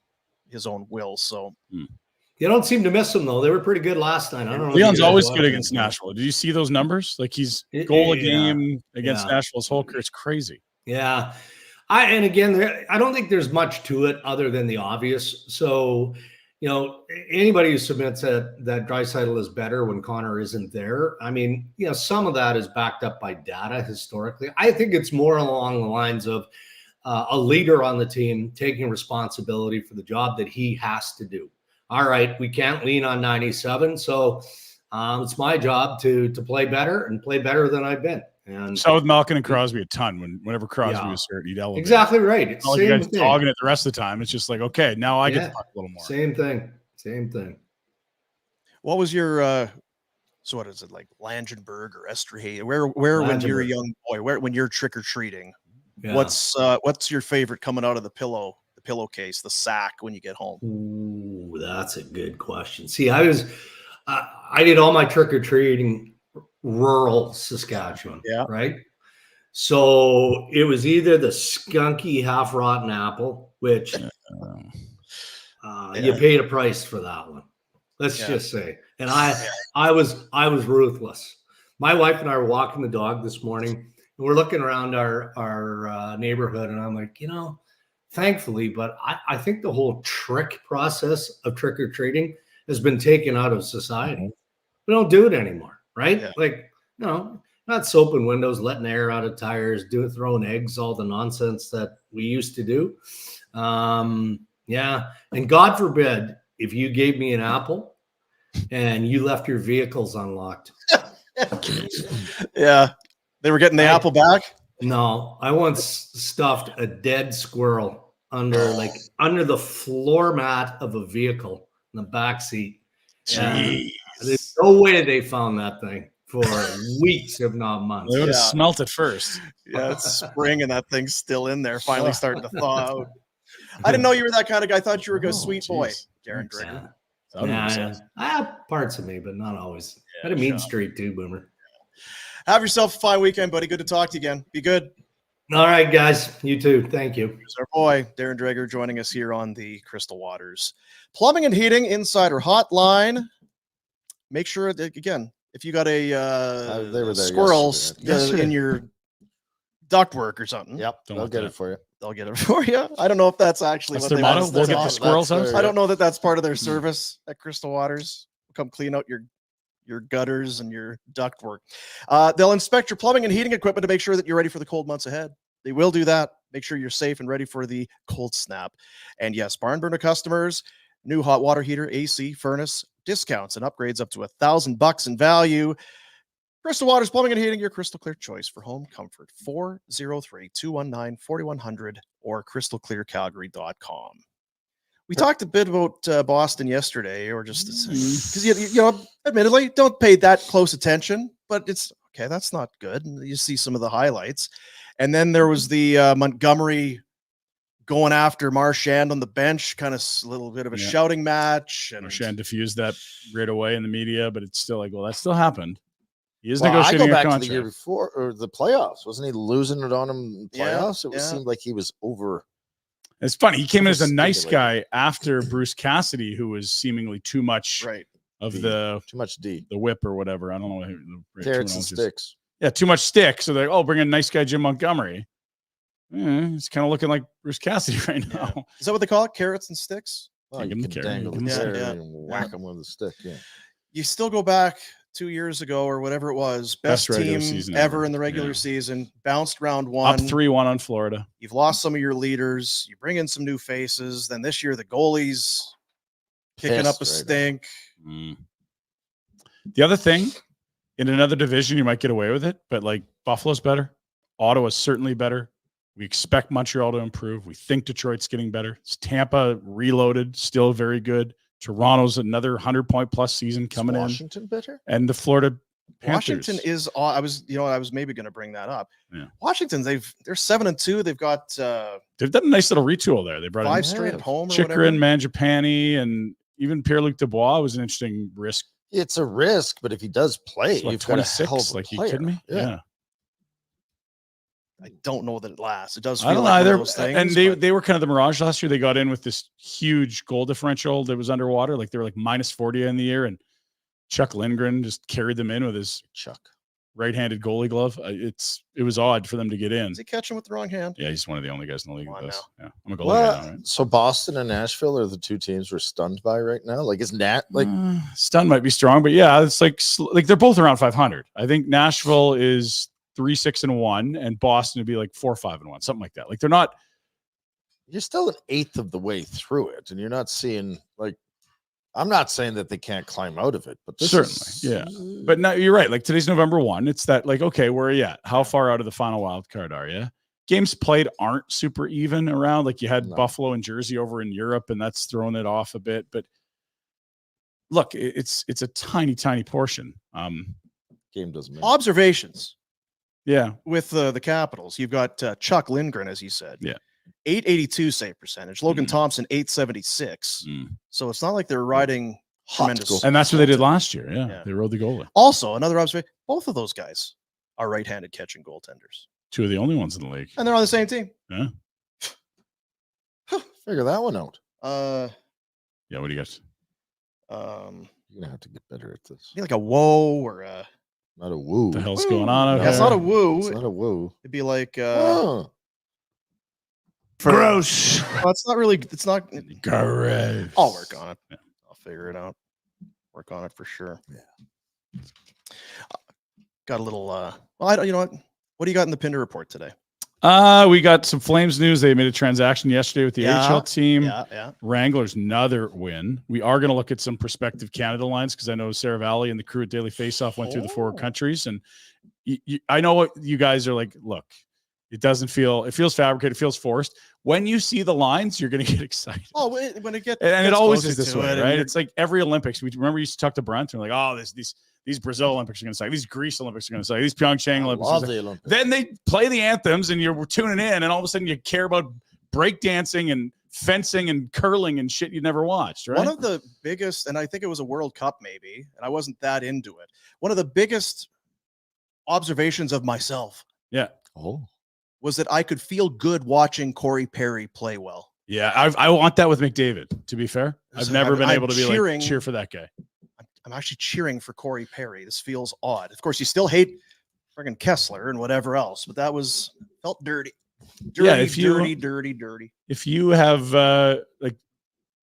will. So you don't seem to miss him though. They were pretty good last night. I don't know. Leon's always good against Nashville. Did you see those numbers? Like he's goal a game against Nashville's whole career. It's crazy. Yeah. And again, I don't think there's much to it other than the obvious. So, anybody who submits that Draisaitl is better when Connor isn't there, I mean, some of that is backed up by data historically. I think it's more along the lines of a leader on the team taking responsibility for the job that he has to do. All right, we can't lean on 97, so it's my job to play better and play better than I've been. And so with Malkin and Crosby a ton. Whenever Crosby was hurt, he'd elevate. Exactly right. It's all you guys dogging it the rest of the time. It's just like, okay, now I get to talk a little more. Same thing. What was your so what is it, like Langenberg or Esterhazy? Where when you're a young boy, when you're trick or treating, what's your favorite coming out of the pillowcase, the sack when you get home? Ooh, that's a good question. See, I did all my trick or treating rural Saskatchewan, right? So it was either the skunky half rotten apple, which you paid a price for that one. Let's just say, and I was ruthless. My wife and I were walking the dog this morning, and we're looking around our neighborhood, and I'm like, thankfully, but I think the whole trick process of trick or treating has been taken out of society. We don't do it anymore, right? Yeah. Like, not soaping windows, letting air out of tires, throwing eggs, all the nonsense that we used to do. And God forbid if you gave me an apple and you left your vehicles unlocked. Yeah, they were getting the apple back. No, I once stuffed a dead squirrel under the floor mat of a vehicle in the back seat. There's no way they found that thing for weeks, if not months. They would have smelt it first. Yeah, it's spring and that thing's still in there, finally starting to thaw out. I didn't know you were that kind of guy. I thought you were a sweet boy, Darren Dreger. I have parts of me, but not always. I had a mean streak too, Boomer. Have yourself a fine weekend, buddy. Good to talk to you again. Be good. All right, guys. You too. Thank you. Here's our boy, Darren Dreger, joining us here on the Crystal Waters Plumbing and Heating Insider Hotline. Make sure that, again, if you got a squirrel in your ductwork or something. Yep, they'll get it for you. They'll get it for you. I don't know if that's actually what their motto. We'll get the squirrels out. I don't know that that's part of their service at Crystal Waters. Come clean out your gutters and your ductwork. They'll inspect your plumbing and heating equipment to make sure that you're ready for the cold months ahead. They will do that. Make sure you're safe and ready for the cold snap. And yes, barn burner customers, new hot water heater, AC, furnace, discounts and upgrades up to $1,000 in value. Crystal Waters Plumbing and Heating, your crystal clear choice for home comfort. 403-219-4100 or crystalclearcalgary.com. We talked a bit about Boston yesterday, or just because admittedly, don't pay that close attention, but it's okay. That's not good. You see some of the highlights, and then there was the Montgomery going after Marchand on the bench, kind of a little bit of a shouting match, and Marchand diffused that right away in the media, but it's still like, well, that still happened. He is I negotiating go back a to contract. the year before or the playoffs. Wasn't he losing it on him in playoffs? It seemed like he was over. It's funny. He came in as a nice Stimulating. guy after Bruce Cassidy, who was seemingly too much Right. of D. the Too much D. whip or whatever. I don't know. What the right Carrots and terminology is. sticks. Yeah, too much stick. So they're like, oh, bring in nice guy Jim Montgomery. It's kind of looking like Bruce Cassidy right now. Is that what they call it? Carrots and sticks? Oh, Give you him can the carrot, dangle give him the the carrot stick. and whack him with a stick. Yeah. You still go back 2 years ago or whatever it was. Best regular team season ever ever. in the regular Yeah. season. Bounced round one. Up 3-1 on Florida. You've lost some of your leaders. You bring in some new faces. Then this year, the goalies kicking up a Pissed right stink. Mm. The other thing, in another division, you might get away with it, but like Buffalo's better. Ottawa's certainly better. We expect Montreal to improve. We think Detroit's getting better. It's Tampa reloaded, still very good. Toronto's another 100-point plus season coming in. Washington better? And the Florida Panthers. Washington is. I was maybe going to bring that up. Yeah. Washington, they're 7-2. They've got They've done a nice little retool there. They brought 5 in straight at home. Or whatever. Chikrin, Mangiapane, and even Pierre-Luc Dubois was an interesting risk. It's a risk, but if he does play, It's, what, you've got a 26? hell of a Like, you player. kidding me? Yeah. I don't know that it lasts. It does feel I don't know like one either. of those things. And they were kind of the mirage last year. They got in with this huge goal differential that was underwater. Like they were like minus 40 in the year, and Chuck Lindgren just carried them in with his Chuck. right-handed goalie glove. It was odd for them to get in. Is he catching with the wrong hand? Yeah, he's one of the only guys in the league Come with on this. now. Yeah, I'm a goalie Well, guy now, right? so Boston and Nashville are the two teams we're stunned by right now. Like, isn't that like Stun might be strong, but yeah, it's like they're both around 500. I think Nashville is 3-6-1, and Boston would be like 4-5-1, something like that. Like they're not. you're still an eighth of the way through it, and you're not seeing like. I'm not saying that they can't climb out of it, but this Certainly, yeah. But no, you're right. Like today's November 1. It's that like, okay, where are you at? How far out of the final wild card are you? Games played aren't super even around. Like you had No. Buffalo and Jersey over in Europe, and that's throwing it off a bit. But look, it's a tiny portion. game doesn't matter. Observations Yeah, with the Capitals. You've got Chuck Lindgren, as you said. Yeah. 882 save percentage. Logan Mhm. Thompson, 876. Mm. So it's not like they're riding Hot tremendous. goal. and that's what they did last year. Yeah, Yeah. they rode the goalie. Also, another observation, both of those guys are right-handed catching goaltenders. Two of the only ones in the league. And they're on the same team. Yeah. Figure that one out. Yeah. What do you got? You're gonna have to get better at this. Be like a whoa or a Not a woo. The hell's woo. going on out No. Yeah, it's here? not a woo. It's not a woo. It'd be like Oh, Gross. well, it's not really Gross. I'll work on it. Yeah. I'll figure it out. Work on it for sure. Yeah. Got a little well, I don't, you know what do you got in the Pinder report today? We got some Flames news. They made a transaction yesterday with the Yeah, AHL team. Yeah. Wranglers, another win. We are going to look at some prospective Canada lines because I know Seravalli and the crew at Daily Faceoff went through the 4 Oh. countries. And I know what you guys are like. Look, it feels fabricated, it feels forced. When you see the lines, you're going to get excited. Oh, when it gets And it gets always closer is this to way, it and right? you're- It's like every Olympics. We remember you used to talk to Brunt and we're like, oh, these Brazil Olympics are going to suck. These Greece Olympics are going to suck. These Pyeongchang I Olympics. Are love gonna suck. the Olympics. Then they play the anthems and you're tuning in, and all of a sudden you care about breakdancing and fencing and curling and shit you never watched, right? One of the biggest, and I think it was a World Cup maybe, and I wasn't that into it. One of the biggest observations of myself yeah. Oh, was that I could feel good watching Corey Perry play well. Yeah, I want that with McDavid, to be fair. I've So never been I'm able to be cheering- like cheer for that guy. I'm actually cheering for Corey Perry. This feels odd. Of course, you still hate friggin' Kessler and whatever else, but that felt dirty. Dirty. If you have like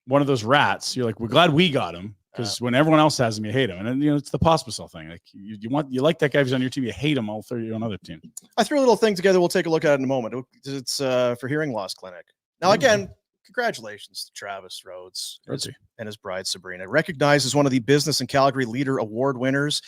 one of those rats, you're like, we're glad we got him, because when everyone else has him, you hate him. And then, it's the Pospisil thing. Like you like that guy who's on your team, you hate him all through your own other team. I threw a little thing together. We'll take a look at it in a moment. It's for Hearing Loss Clinic. Now, again, congratulations to Travis Rhodes and his bride, Sabrina. Recognized as one of the Business and Calgary Leader Award winners.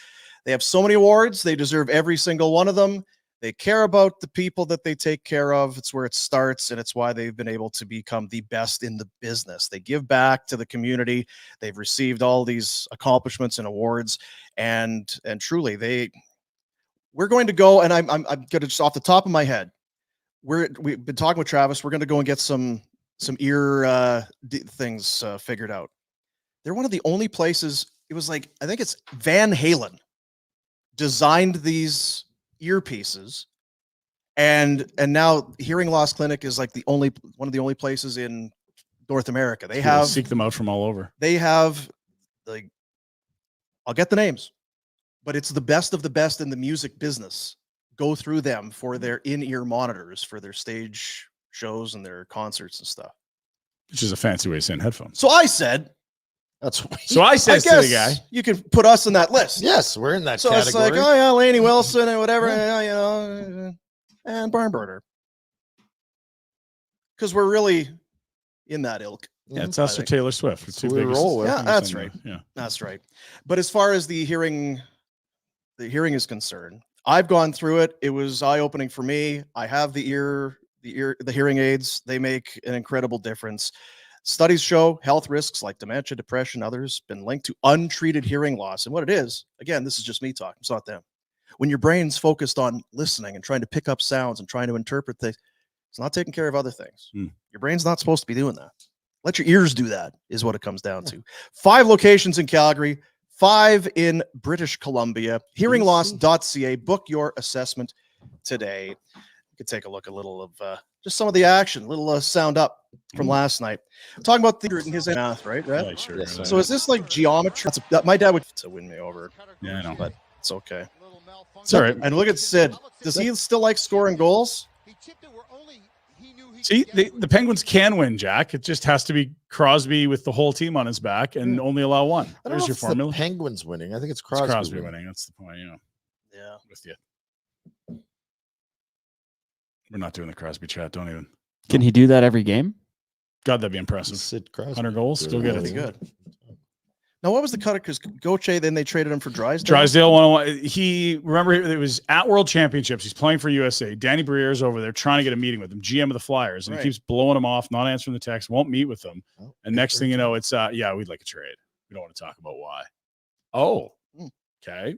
They have so many awards. They deserve every single one of them. They care about the people that they take care of. It's where it starts, and it's why they've been able to become the best in the business. They give back to the community. They've received all these accomplishments and awards, and truly, we're going to go, and I'm going to just off the top of my head, we've been talking with Travis. We're going to go and get some ear things figured out. They're one of the only places. It was like, I think it's Van Halen designed these earpieces, And now Hearing Loss Clinic is like one of the only places in North America. They People have seek them out from all over. They have like, I'll get the names, but it's the best of the best in the music business. Go through them for their in-ear monitors for their stage shows and their concerts and stuff. Which is a fancy way of saying headphones. So I said, So I said to the guy, you can put us in that list. Yes, we're in that So category. it's like, oh yeah, Lainey Wilson and whatever, you know, and Barn Burner. Because we're really in that ilk. yeah, it's us or Taylor Swift. It's That's two who we biggest roll with. Yeah, things that's in the- right. Yeah. That's right. But as far as the hearing is concerned, I've gone through it. It was eye-opening for me. I have the hearing aids. They make an incredible difference. Studies show health risks like dementia, depression, others been linked to untreated hearing loss. And what it is, again, this is just me talking. It's not them. When your brain's focused on listening and trying to pick up sounds and trying to interpret things, it's not taking care of other things. Your brain's not supposed to be doing that. Let your ears do that is what it comes down to. 5 locations in Calgary, 5 in British Columbia. Hearingloss.ca. Book your assessment today. You can take a look a little of just some of the action, little sound up from last night. Talking about the in his math, right? Yeah, sure. Yes, Yeah, So is this like geometry? My dad would to win me over, yeah, I know. but it's okay. It's all right. And look at Sid. Does he still like scoring goals? See, the Penguins can win, Jack. It just has to be Crosby with the whole team on his back and only allow one. I don't There's know your if the formula. Penguins winning. I think it's It's Crosby, Crosby winning. winning. That's the point. Yeah, Yeah. with you. We're not doing the Crosby chat. Don't even. Can he do that every game? God, that'd be impressive. Sid Crosby. 100 goals. Go get That'd it. be good. Now, what was the cut? Because Gauthier, then they traded him for Drysdale. Drysdale 101. Remember, it was at World Championships. He's playing for USA. Danny Briere's over there trying to get a meeting with him, GM of the Flyers, and Right. he keeps blowing him off, not answering the text, won't meet with them. Oh, And next thing you know, it's yeah, we'd like a trade. We don't want to talk about why. Oh, okay.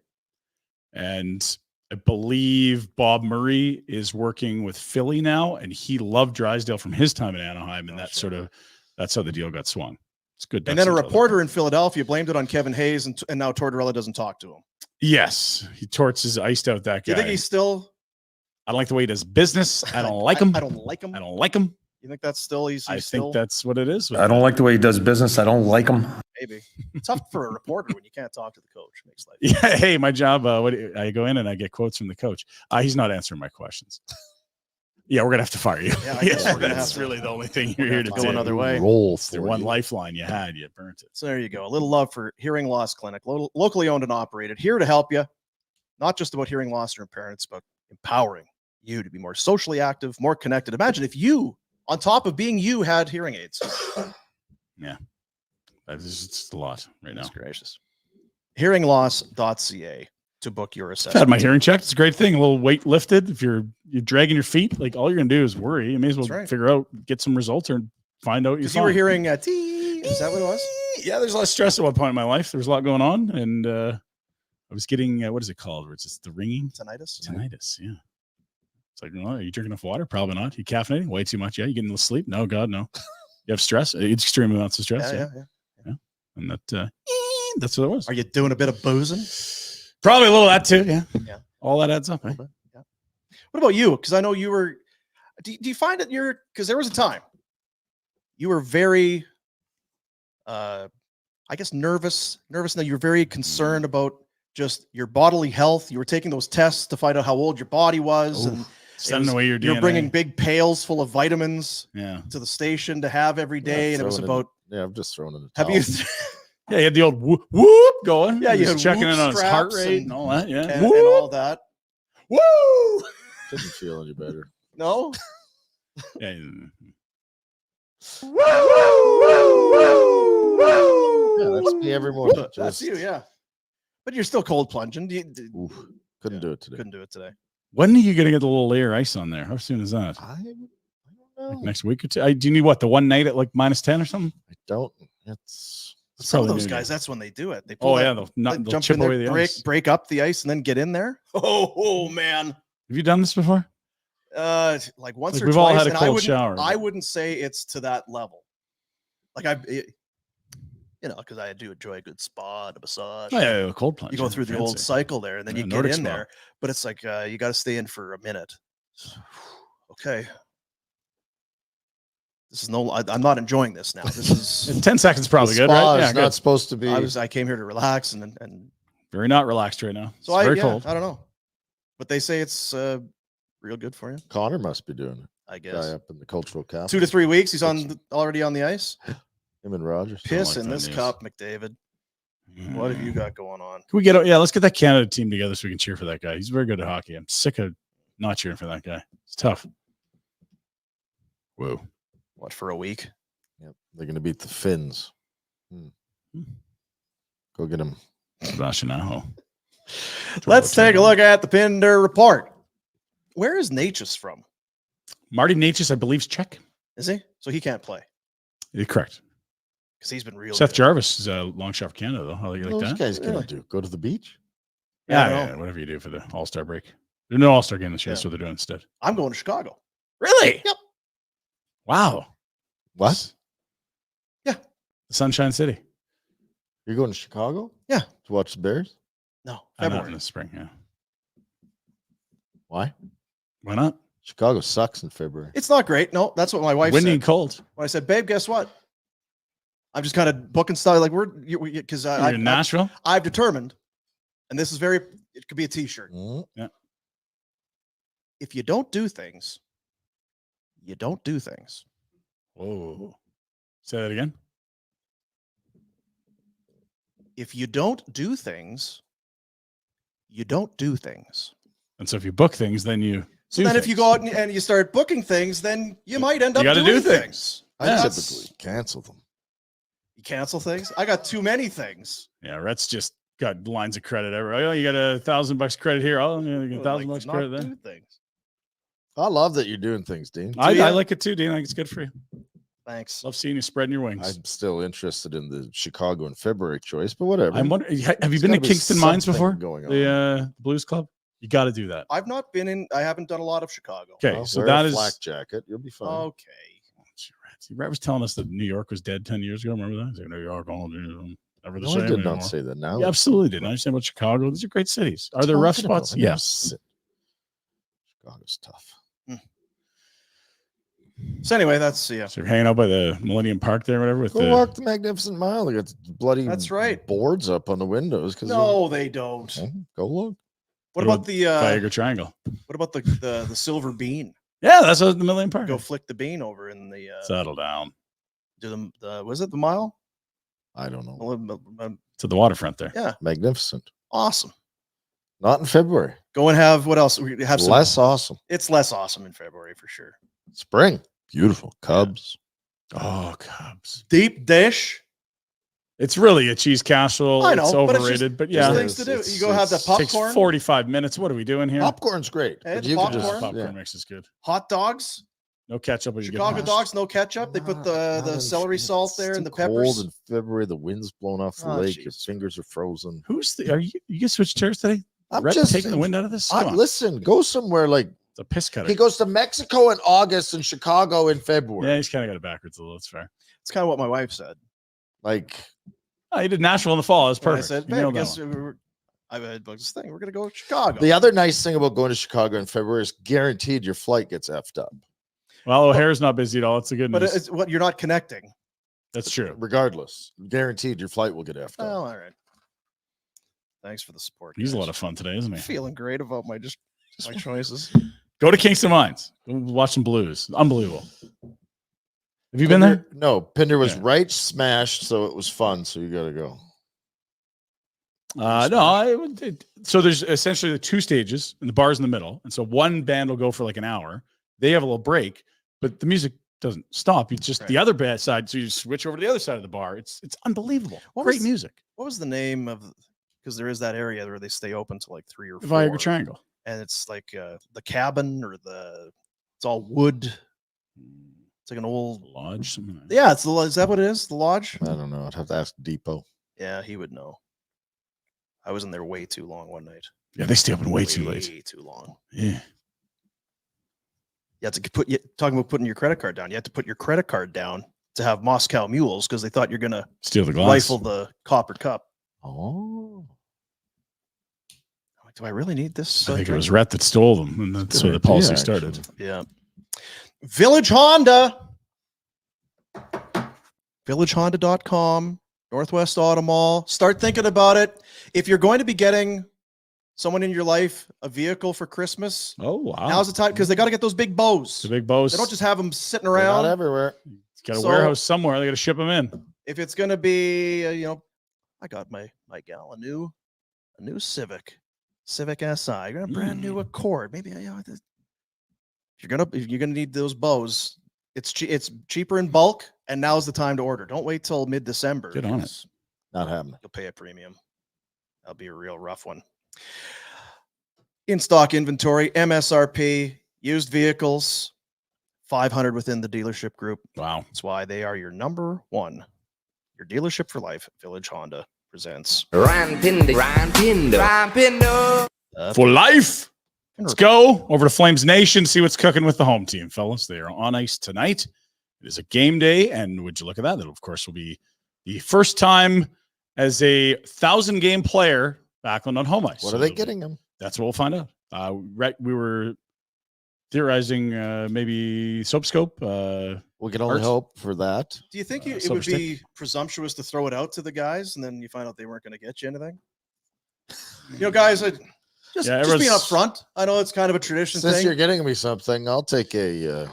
And I believe Bob Murray is working with Philly now, and he loved Drysdale from his time in Anaheim, and that's how the deal got swung. It's good. And then a ducks in reporter in Philadelphia blamed it on Kevin Hayes, and now Tortorella doesn't talk to him. Yes, he torts iced out that Do guy. you think he's still? I don't like the way he does business. I don't like him. I don't like him. I don't like him. You think that's still he's I still think that's what it is. with I don't like the way he does business. I don't like him. maybe tough for a reporter when you can't talk to the coach. Makes life. Yeah, hey, my job. I go in and I get quotes from the coach. He's not answering my questions. Yeah, we're gonna have to fire you. Yeah, I guess we're gonna that's have to- really the only thing we're you're here gonna to have to go do. another way. Roll It's the for one you. lifeline you had. You burnt it. So there you go. A little love for Hearing Loss Clinic, locally owned and operated, here to help you. Not just about hearing loss or impairments, but empowering you to be more socially active, more connected. Imagine if you, on top of being you, had hearing aids. It's just a lot right now. That's gracious. Hearingloss.ca to book your I've assessment. had my hearing checked. It's a great thing. A little weight lifted. If you're dragging your feet, like all you're gonna do is worry. You may as well That's right. figure out, get some results, or find out you're Because you were fine. hearing a T. Is that what it was? Yeah, there's a lot of stress at one point in my life. There was a lot going on, and I was getting what is it called? Where it's just the ringing Tinnitus. tinnitus. Yeah, it's like, well, are you drinking enough water? Probably not. You caffeinating? Way too much. Yeah, you getting enough sleep? No, God, no. You have stress? Extreme amounts of stress. Yeah. And that's what it was. Are you doing a bit of boozing? Probably a little of that too. Yeah, Yeah. All that adds up. A Eh? little bit, yeah. What about you? Because I know you were. Do you find that you're? Because there was a time you were very, I guess, nervous. Now you were very concerned about just your bodily health. You were taking those tests to find out how old your body was, and Sending away your DNA. you're bringing big pails full of vitamins Yeah. to the station to have every day, and it was throwing about. Yeah, I'm just throwing in the Have towel. you? Yeah, you had the old whoop, whoop going. Yeah, you Just had checking whoop in on his heart straps rate and- and all that. Yeah. and Whoop, all that. woo. Didn't feel any better. No. Yeah. Yeah, that's me every morning. That's Just- you, yeah. But you're still cold plunging. Oof, couldn't do it today. Couldn't do it today. When are you going to get the little layer ice on there? How soon is that? I don't Like know. next week or two? Do you need what? The one night at like -10 or something? I don't. It's Some of probably those new guys, day. that's when they do it. They Oh that- yeah, they'll jump chip in there, away the ice. break up the ice, and then get in there. Oh man. Have you done this before? Like once Like, or we've twice. all had a and cold shower. I wouldn't say it's to that level. Like because I do enjoy a good spa and a massage. Oh, yeah, cold plunge. You go through the old fancy. cycle there, and then Yeah, you get Nordic in spa. there. But it's like you got to stay in for a minute. Okay. This is I'm not enjoying this now. This is 10 seconds probably The good, spa right? is Yeah, not good. supposed to be. I came here to relax and Very not relaxed right now. so It's very cold. I don't know. But they say it's real good for you, Connor must be doing it. I Guy guess. up in the cultural capital. 2 to 3 weeks. He's already on the ice. Him and Rogers. Piss like in that this news. cup, McDavid. What have you got going on? Can we let's get that Canada team together so we can cheer for that guy. He's very good at hockey. I'm sick of not cheering for that guy. It's tough. Whoa. What, for a week? Yep. They're going to beat the Finns. Go get him. Sebastian Aho. Let's take a look at the Pinder Report. Where is Natchez from? Marty Natchez, I believe, is Czech. Is he? So he can't play You're correct. because he's been real Seth good. Jarvis is a long shot for Canada, though. How do you What like those that? guys going Really? to do? Go to the beach? Yeah, I Yeah, know. whatever you do for the All-Star break. There's no All-Star game this year. Yeah. That's what they're doing instead. I'm going to Chicago. Really? Yep. Wow. What? Yeah. Sunshine City. You're going to Chicago? Yeah. To watch the Bears? No, I'm not in February. the spring, yeah. Why? Why not? Chicago sucks in February. It's not great. No, that's what my wife Windy said. and cold. When I said, babe, guess what? I'm just kind of booking stuff like because You're in Nashville? I've determined, and this is it could be a t-shirt. Mm. If you don't do things, you don't do things. Whoa. Say that again. If you don't do things, you don't do things. And so if you book things, then you So then if you go out and you start booking things, then you might end You up gotta doing do things. things. I That's- typically cancel them. You cancel things? I got too many things. Yeah, Rhett's just got lines of credit everywhere. Oh, you got $1,000 credredit here. Oh, you get $1,000 Like, credit not there. do things. I love that you're doing things, Dean. I ya? like it too, Dean. I think it's good for you. Thanks. Love seeing you spreading your wings. I'm still interested in the Chicago in February choice, but whatever. I'm wondering, have you There's been to gotta be Kingston Mines something before? going on. The Blues Club? You got to do that. I've not been in. I haven't done a lot of Chicago. Okay, Well, so wear that a is. flak jacket. You'll be fine. Okay. Rhett was telling us that New York was dead 10 years ago. Remember that? He's like, New York, oh, never the No, same I did anymore. not say that. Now, You absolutely didn't. I understand about Chicago. These are great cities. Are there rough spots? Yes. Chicago's tough. So anyway, that's yeah. So you're hanging out by the Millennium Park there, whatever. With Go the walk the Magnificent Mile. They got bloody That's right. boards up on the windows. No, they don't. Go look. What What about the Viagra Triangle. what about the silver bean? Yeah, that's what the Millennium Park. Go flick the bean over in the Settle down do the was it the mile? I don't know. to the waterfront there. Yeah, Magnificent. awesome. Not in February. Go and have what else? We have some. Less awesome. It's less awesome in February for sure. Spring. Beautiful. Cubs. Oh, Cubs. Deep dish. It's really a cheese casserole. I know, it's but it's overrated, but There's yeah, things to do. it's- You go have the it's- takes popcorn, 45 minutes. What are we doing here? Popcorn's great. Hey, but the you can popcorn. Popcorn yeah. mix is good. hot dogs, No ketchup. But you Chicago get dogs, no ketchup. They put Not the in- celery salt it's there and too the peppers. Cold in February, the wind's blowing off the Oh, lake. Your jeez. fingers are frozen. Who's the? Are you get switched chairs today? I'm Rhett just taking the wind out of this. Come on. listen. Go somewhere like It's a piss cutter. he goes to Mexico in August and Chicago in February. Yeah, he's kind of got it backwards a little. That's fair. It's kind of what my wife said. Like Oh, he did Nashville in the fall. That's And I perfect. said, You babe, nailed that guess one. I had this thing. We're gonna go to Chicago. the other nice thing about going to Chicago in February is guaranteed your flight gets effed up. Well, O'Hare's not busy at all. That's a good but news. it's what you're not connecting. That's true. Regardless, guaranteed your flight will get effed Oh, up. all right. Thanks for the support. He's a guys. lot of fun today, isn't he? Feeling great about my my choices. Go to Kingston Mines. Go watch some Blues. Unbelievable. Have you been there? No, Pinder was Yeah. right smashed, so it was fun. So you got to go. No. So there's essentially the two stages, and the bar's in the middle. And so one band will go for like an hour. They have a little break, but the music doesn't stop. It's just the Right. other bad side. So you switch over to the other side of the bar. It's unbelievable. What Great was- music. What was the name of? Because there is that area where they stay open till like 3 or 4. The Viagra Triangle. And it's like the cabin or it's all wood. It's like an old. Lodge. Something like that. Yeah, it's the. Is that what it is? The lodge? I don't know. I'd have to ask Depot. Yeah, he would know. I was in there way too long one night. Yeah, they stay open way too late. Way too long. Yeah. You have to talking about putting your credit card down. You have to put your credit card down to have Moscow mules because they thought you're gonna Steal the glass. rifle the copper cup. Oh, Do I really need this? I think it drink? was Rhett that stole them, and that's where the policy started. Yeah. Village Honda. VillageHonda.com, Northwest Auto Mall. Start thinking about it. If you're going to be getting someone in your life a vehicle for Christmas, Oh, wow. now's the time because they got to get those big bows. The big bows. They don't just have them sitting They're around. not everywhere. It's got a So- warehouse somewhere. They got to ship them in. If it's going to be, I got my gal a new Civic SI. You're gonna brand new Accord. Maybe if you're gonna need those bows. It's cheaper in bulk, and now's the time to order. Don't wait till mid-December. Get on it. because Not happening. You'll pay a premium. That'll be a real rough one. In stock inventory, MSRP, used vehicles, 500 within the dealership group. Wow. That's why they are your number one. Your dealership for life. Village Honda presents Pinder. For life. Let's go over to Flames Nation, see what's cooking with the home team, fellas. They are on ice tonight. It is a game day, and would you look at that? That, of course, will be the first time as a 1,000-game player back on home ice. What are they getting them? That's what we'll find out. We were theorizing maybe Soap Scope. We can only Art? hope for that. Do you think it Silver would be presumptuous to throw it out to the guys and then you find out they weren't going to get you anything? Guys, just being everyone's- upfront. I know it's kind of a tradition Since thing. you're getting me something, I'll take a.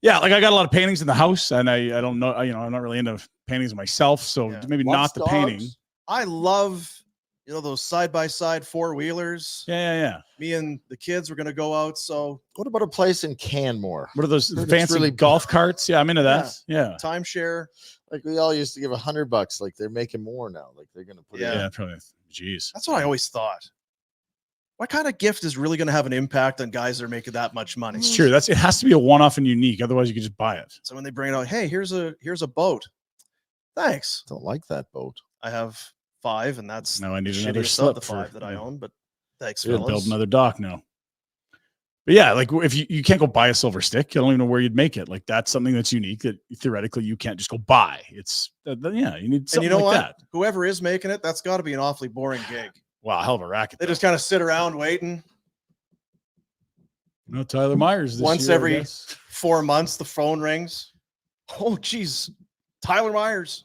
Yeah, like I got a lot of paintings in the house, and I don't know, I'm not really into paintings myself, so Yeah. maybe What's not the dogs? painting. I love, those side-by-side four-wheelers. Yeah. Me and the kids were going to go out, so What about a place in Canmore? What are those Heard it's fancy really- golf carts? Yeah, I'm into that. Yeah. timeshare. Like we all used to give $100. Like they're making more now. Like they're gonna put Yeah. it. Yeah, probably. Jeez. That's what I always thought. What kind of gift is really going to have an impact on guys that are making that much money? It's true. It has to be a one-off and unique. Otherwise, you could just buy it. So when they bring it out, hey, here's a boat. Thanks. Don't like that boat. I have 5, and that's No, I need shitty another it's not slip the for 5 that I own, but thanks, We're gonna fellas. build another dock now. But yeah, like if you can't go buy a silver stick, you don't even know where you'd make it. Like that's something that's unique that theoretically you can't just go buy. It's you need And something you know like what? that. Whoever is making it, that's got to be an awfully boring gig. Wow, hell of a racket. They though. just kind of sit around waiting. No Tyler Myers this Once year, I every guess. 4 months, the phone rings. Oh, geez. Tyler Myers.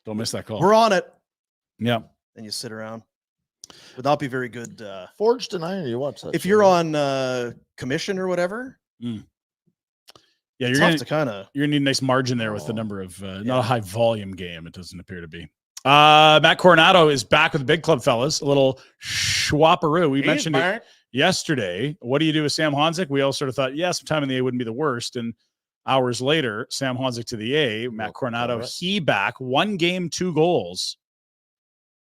Don't miss that call. We're on it. Yeah. And you sit around. Would not be very good. Forged and Iron. You watch that? If show, you're right? on commission or whatever, Yeah, it's you're tough gonna to kind of. you're gonna need a nice margin there with the Oh. number of not a high volume game. It doesn't appear to be. Matt Coronado is back with the big club, fellas. A little schwapperoo. We mentioned it yesterday. What do you do with Sam Honzik? We all sort of thought, yeah, sometime in the A wouldn't be the worst. And hours later, Sam Honzik to the A, Matt Coronado, right. he back, 1 game, 2 goals.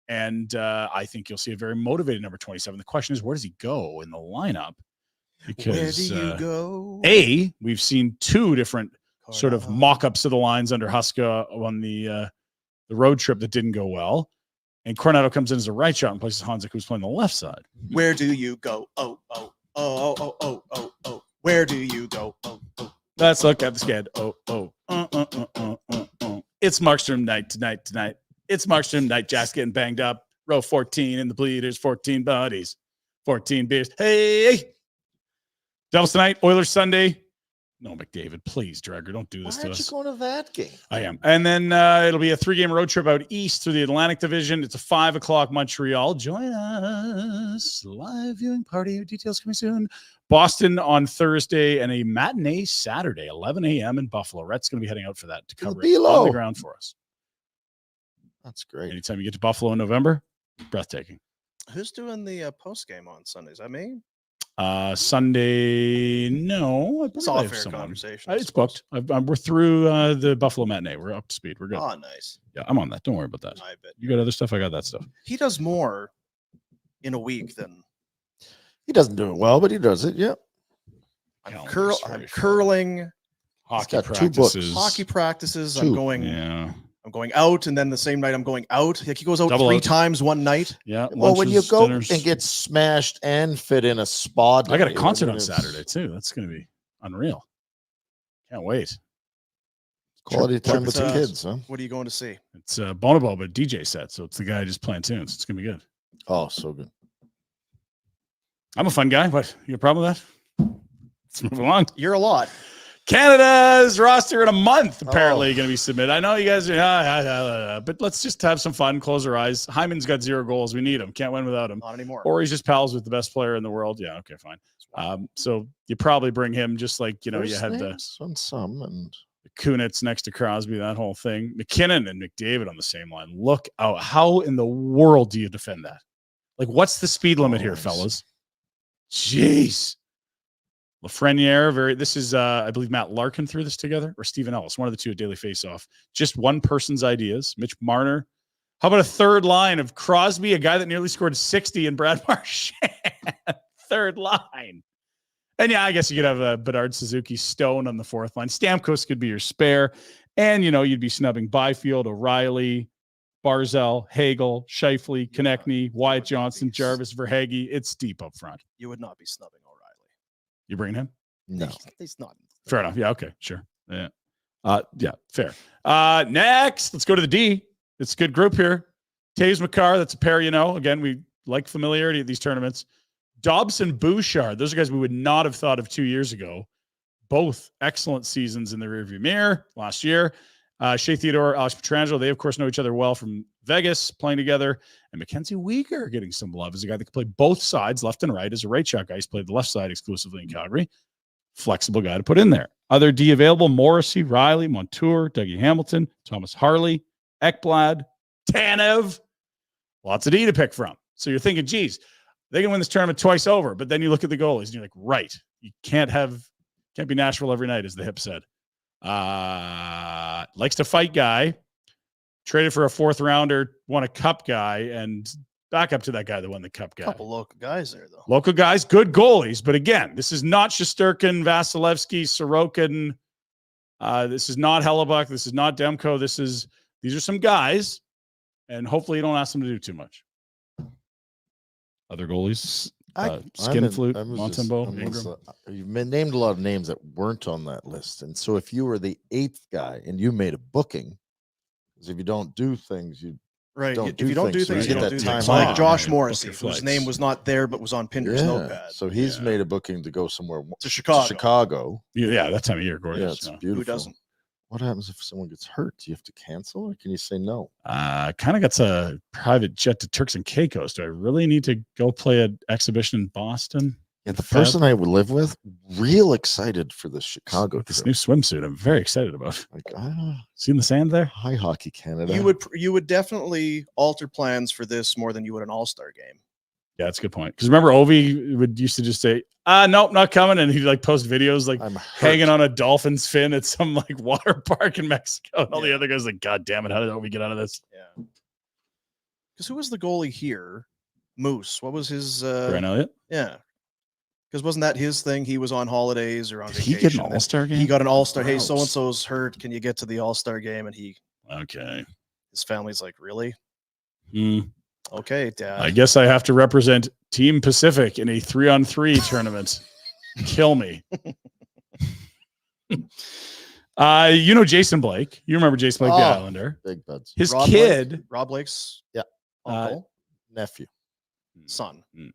And I think you'll see a very motivated number 27. The question is, where does he go in the lineup? Because Where do you go? A, we've seen 2 different sort of Coronado. mock-ups of the lines under Huska on the road trip that didn't go well. And Coronado comes in as a right shot and places Honzik, who's playing the left side. Where do you go? Oh, oh, oh, oh, oh, oh, oh. Where do you go? Oh, oh. Let's look at the sked. It's Markstrom night tonight. It's Markstrom night. Jack's getting banged up. Row 14 in the bleeders. 14 buddies. 14 beers. Hey! Devils tonight. Oilers Sunday. No, McDavid, please, Dreger, don't do Why this to aren't you us. going to that game? I am. And then it'll be a 3-game road trip out east through the Atlantic Division. It's a 5 o'clock Montreal. Join us. Live viewing party. Details coming soon. Boston on Thursday and a matinee Saturday, 11 a.m. in Buffalo. Rhett's going to be heading out for that to To the cover it on Below. the ground for us. That's great. Anytime you get to Buffalo in November, breathtaking. Who's doing the post game on Sundays? I mean, Sunday, no. I it's believe all I a have fair someone. conversation. I It's suppose. booked. We're through the Buffalo matinee. We're up to speed. We're good. Oh, nice. Yeah, I'm on that. Don't worry about that. I bet You got other stuff? I got that stuff. he does more in a week than He doesn't do it well, but he does it. Yeah. I'm Calendar's very full. curling, Hockey got 2 books. practices. hockey practices. 2. Yeah. I'm going out, and then the same night I'm going out. Like he goes out Double 3 out. times one night. Yeah. Well, when you lunches, go dinners. and get smashed and fit in a spa, I got a day, concert I on mean, it's Saturday too. That's going to be unreal. Can't wait. Quality time with the What's, kids, huh? What are you going to see? It's Bonobo, but DJ set. So it's the guy just playing tunes. It's going to be good. Oh, so good. I'm a fun guy. What? You have a problem with that? Let's move along. You're a lot. Canada's roster in a month apparently Oh. going to be submitted. I know you guys are, but let's just have some fun. Close our eyes. Hyman's got 0 goals. We need him. Can't win without him. Not anymore. Or he's just pals with the best player in the world. Yeah, okay, fine. So you probably bring him just like, you There's had the names on some, and Kunitz next to Crosby, that whole thing. McKinnon and McDavid on the same line. Look out. How in the world do you defend that? Like, what's the speed limit here, fellas? Jeez. Lafreniere, this is, I believe Matt Larkin threw this together, or Stephen Ellis, one of the two at Daily Faceoff. Just one person's ideas. Mitch Marner. How about a third line of Crosby, a guy that nearly scored 60, and Brad Marchand? Third line. And yeah, I guess you could have Bedard, Suzuki, Stone on the fourth line. Stamkos could be your spare. And, you'd be snubbing Byfield, O'Reilly, Barzell, Hagel, Scheifele, Konechny, Wyatt Johnson, Jarvis, Verhaeghe. It's deep up front. You would not be snubbing O'Reilly. You bring him? no. He's not. Fair enough. Yeah. Okay. Sure. Yeah. Yeah. Fair. Next, let's go to the D. It's a good group here. Taves McCarr. That's a pair. Again, we like familiarity at these tournaments. Dobson Bouchard. Those are guys we would not have thought of 2 years ago. Both excellent seasons in the rearview mirror last year. Shea Theodore, Alex Pietrangelo. They of course know each other well from Vegas, playing together. And Mackenzie Weegar getting some love as a guy that can play both sides, left and right. As a right shot guy, he's played the left side exclusively in Calgary. Flexible guy to put in there. Other D available: Morrissey, Riley, Montour, Dougie Hamilton, Thomas Harley, Ekblad, Tanev. Lots of D to pick from. So you're thinking, geez, they can win this tournament twice over. But then you look at the goalies and you're like, right, you can't be Nashville every night, as the hip said. Likes to fight guy. Traded for a 4th rounder, won a cup guy, and back up to that guy that won the cup guy. Couple local guys there, though. Local guys, good goalies. But again, this is not Shesterkin, Vasilevsky, Sorokin. This is not Hellebuck. This is not Demko. These are some guys, and hopefully you don't ask them to do too much. Other goalies, Skinflute, Montembeau, Ingram. You've named a lot of names that weren't on that list. And so if you were the 8th guy and you made a booking, because if you don't do things, you Right. don't If do you don't do things, so things, you you get don't that do time things. off. Like Josh Yeah, Morrissey, book whose your flights. name was not there but was on Pinder's notepad. So he's Yeah. made a booking to go somewhere To Chicago. Chicago. Yeah, that time of year, Yeah, gorgeous. it's Yeah. beautiful. Who doesn't? What happens if someone gets hurt? Do you have to cancel, or can you say no? Kind of got a private jet to Turks and Caicos. Do I really need to go play an exhibition in Boston? Yeah, the person I would live with, real excited for the Chicago This trip. new swimsuit, I'm very excited about. Like, Seeing the sand there? hi, Hockey Canada. You would definitely alter plans for this more than you would an All-Star game. Yeah, that's a good point. Because remember, Ovi used to just say, nope, not coming. And he'd like post videos like I'm hanging on a dolphin's fin at some like water park in Mexico. And all the other guys like, God damn it, how did Ovi get out of this? Yeah. Because who was the goalie here? Moose. What was his? Brian Elliott? Yeah. Because wasn't that his thing? He was on holidays or on Did vacation. he get an and All-Star game? He got an All-Star. Hey, Gross. so and so's hurt. Can you get to the All-Star game? And Okay. his family's like, really? Hmm. Okay, Dad. I guess I have to represent Team Pacific in a 3-on-3 tournament. Kill me. Jason Blake. You remember Jason Blake, the Oh. Islander. big buds. His Rob kid. Blake, Rob Blake's Yeah. uncle, Nephew. son, Mm.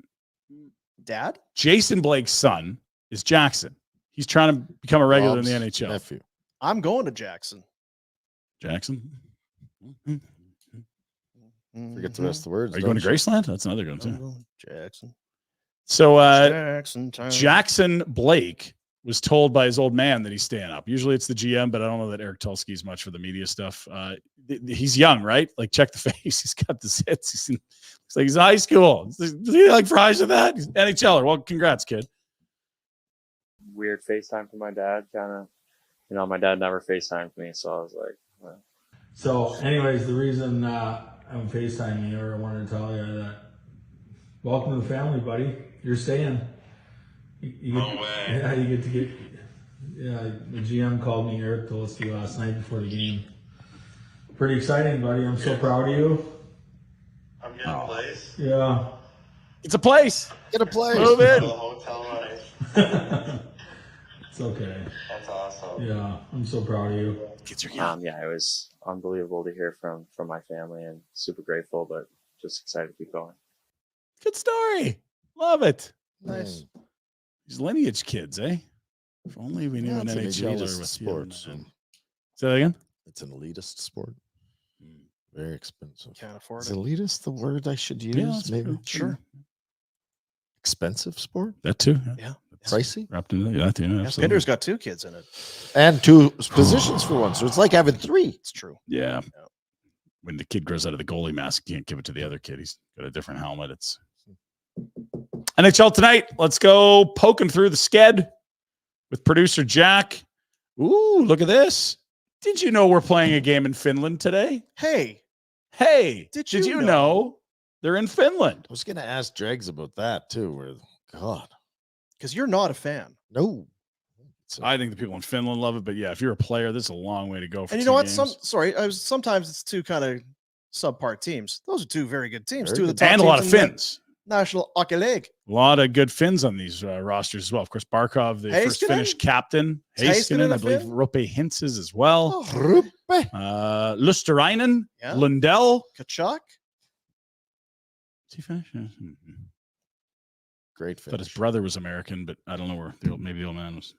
dad. Jason Blake's son is Jackson. He's trying to become a regular Rob's in the NHL. Nephew. I'm going to Jackson. Jackson. Forget the rest of the words. Are you going to don't Graceland? That's another good one I'm too. going to Jackson. So Jackson time. Jackson Blake was told by his old man that he's staying up. Usually it's the GM, but I don't know that Eric Tulsky's much for the media stuff. He's young, right? Like, check the face. He's got the zits. Looks like he's in high school. Does he like fries with that? He's NHLer. Well, congrats, kid. Weird FaceTime from my dad. Kind of, my dad never FaceTimed me, so I was like, well. So, anyways, the reason I'm FaceTiming you, or I wanted to tell you that welcome to the family, buddy. You're staying. No way. Yeah, you get to get. Yeah, the GM called me, Eric Tulsky, last night before the game. Pretty exciting, buddy. I'm so proud of you. I'm getting a place. Yeah. It's a place. Get a place. Move in. The hotel life. It's okay. That's awesome. Yeah, I'm so proud of you. Kids are young. Yeah, it was unbelievable to hear from my family, and super grateful, but just excited to keep going. Good story. Love it. Nice. These lineage kids, eh? If only we knew an it's an NHLer elitist with sport. sport. So Say that again. it's an elitist sport. Very expensive. Can't afford Is it. elitist the word I should use? Yeah, that's Maybe. true. Sure. Expensive sport? That too. Yeah. Pricey? Wrapped into that too. Yeah, Absolutely. Pinder's got 2 kids in it. And 2 positions for one. So it's like having 3. It's true. Yeah. When the kid grows out of the goalie mask, you can't give it to the other kid. He's got a different helmet. It's NHL tonight. Let's go poking through the sked with producer Jack. Ooh, look at this. Did you know we're playing a game in Finland today? Hey, Did you know they're in Finland? I was going to ask Dregs about that too. Where, God, because you're not a fan. no. I think the people in Finland love it, but yeah, if you're a player, this is a long way to go. For And you know what? games. Sometimes it's 2 kind of subpar teams. Those are 2 very good teams. Very 2 of the good. top and a lot of teams in the Finns. National Hockey League. A lot of good Finns on these rosters as well. Of course, Barkov, the first Heiskanen? Finnish captain. Is Heiskanen Heiskanen, a I believe Finn? Rope Hintz is as well. Oh, Lusterainen, Yeah. Lundell. Kachuk. Is he Finnish? Yeah. Great Thought his finish. brother was American, but I don't know where. Maybe the old man was.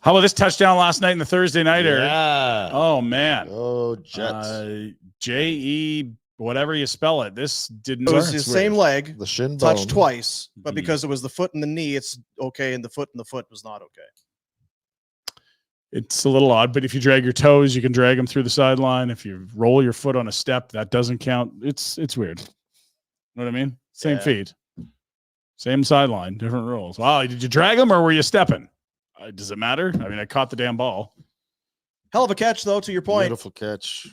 How about this touchdown last night in the Thursday nighter? Yeah. Oh, man. Oh, Jets. J-E, whatever you spell it. This didn't It was work. his It's same weird. leg, The shin touched bone. twice, but Mhm. because it was the foot and the knee, it's okay, and the foot was not okay. It's a little odd, but if you drag your toes, you can drag them through the sideline. If you roll your foot on a step, that doesn't count. It's weird. You know what I mean? Same Yeah. feet, same sideline, different rules. Wow, did you drag them or were you stepping? Does it matter? I mean, I caught the damn ball. Hell of a catch, though, to your point. Beautiful catch.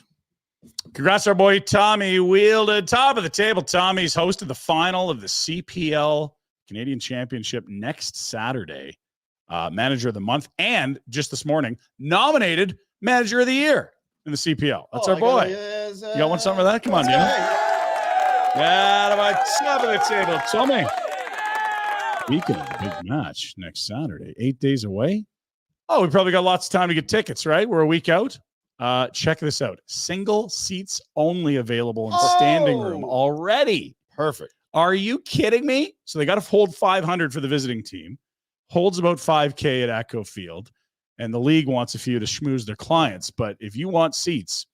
Congrats to our boy Tommy Wielded. Top of the table. Tommy's hosted the final of the CPL Canadian Championship next Saturday. Manager of the month, and just this morning, nominated Manager of the Year in the CPL. That's our boy. You got one something for that? Come on, dude. Yeah, about top of the table, Tommy. Speaking of the big match next Saturday, 8 days away. Oh, we probably got lots of time to get tickets, right? We're a week out. Check this out. Single seats only available in standing room already. Perfect. Are you kidding me? So they got to hold 500 for the visiting team. Holds about 5K at Echo Field, and the league wants a few to schmooze their clients. But if you want seats,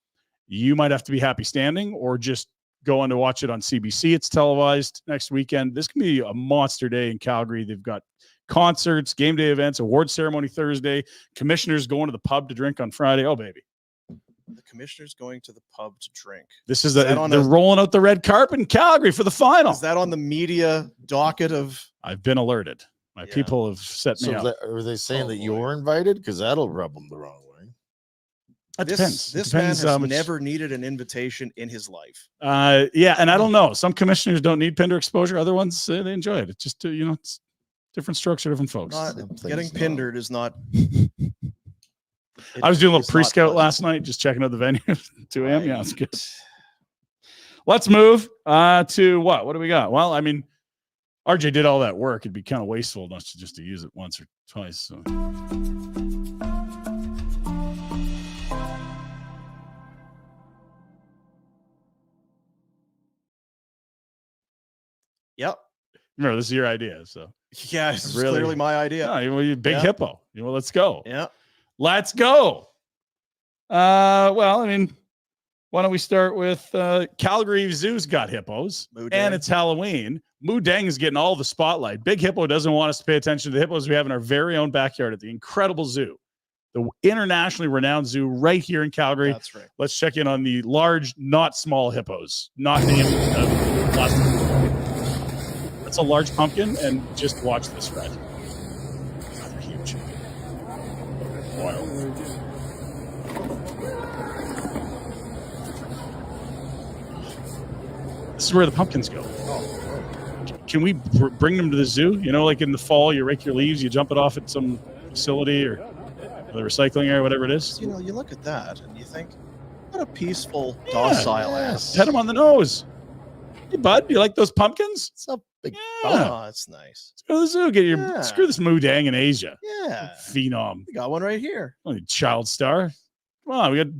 you might have to be happy standing or just go on to watch it on CBC. It's televised next weekend. This can be a monster day in Calgary. They've got concerts, game day events, award ceremony Thursday, commissioners going to the pub to drink on Friday. Oh, baby. The commissioner's going to the pub to drink. This is that on they're a- rolling out the red carpet in Calgary for the final. Is that on the media docket of? I've been alerted. My Yeah. people have set me So up. are they saying Oh, that boy. you're invited? Because that'll rub them the wrong way. It depends. This It man depends has how much- never needed an invitation in his life. Yeah, and I don't know. Some commissioners don't need Pinder exposure. Other ones, they enjoy it. It's just, it's different strokes for different folks. Not, Some getting things, no. pindered is not. I was doing a little it's not pre-scout pleasant. last night, just checking out the venue. 2 a.m. Yeah, it's good. Let's move to what? What do we got? Well, I mean, RJ did all that work. It'd be kind of wasteful not to just to use it once or twice. So. Yep. Remember, this is your idea. So, Yeah, it's Really? clearly my idea. no, you big Yeah. hippo. Let's go. Yeah. Let's go. Well, I mean, why don't we start with Calgary Zoo's got hippos, Moo and Dang. it's Halloween. Moo Dang is getting all the spotlight. Big Hippo doesn't want us to pay attention to the hippos we have in our very own backyard at the incredible zoo, the internationally renowned zoo right here in Calgary. That's right. Let's check in on the large, not small hippos, not named plastic. That's a large pumpkin, and just watch this red. They're huge. Wow. This is where the pumpkins go. Can we bring them to the zoo? Like in the fall, you rake your leaves, you jump it off at some facility or the recycling area, whatever it is. You look at that and you think, what a peaceful, docile ass. Pet them on the nose. Hey, bud, you like those pumpkins? It's a big Yeah. Oh, it's nice. Let's go to the zoo. Get your Yeah. screw this Moo Dang in Asia. Yeah. Phenom. We got one right here. Only child star. Come on, we got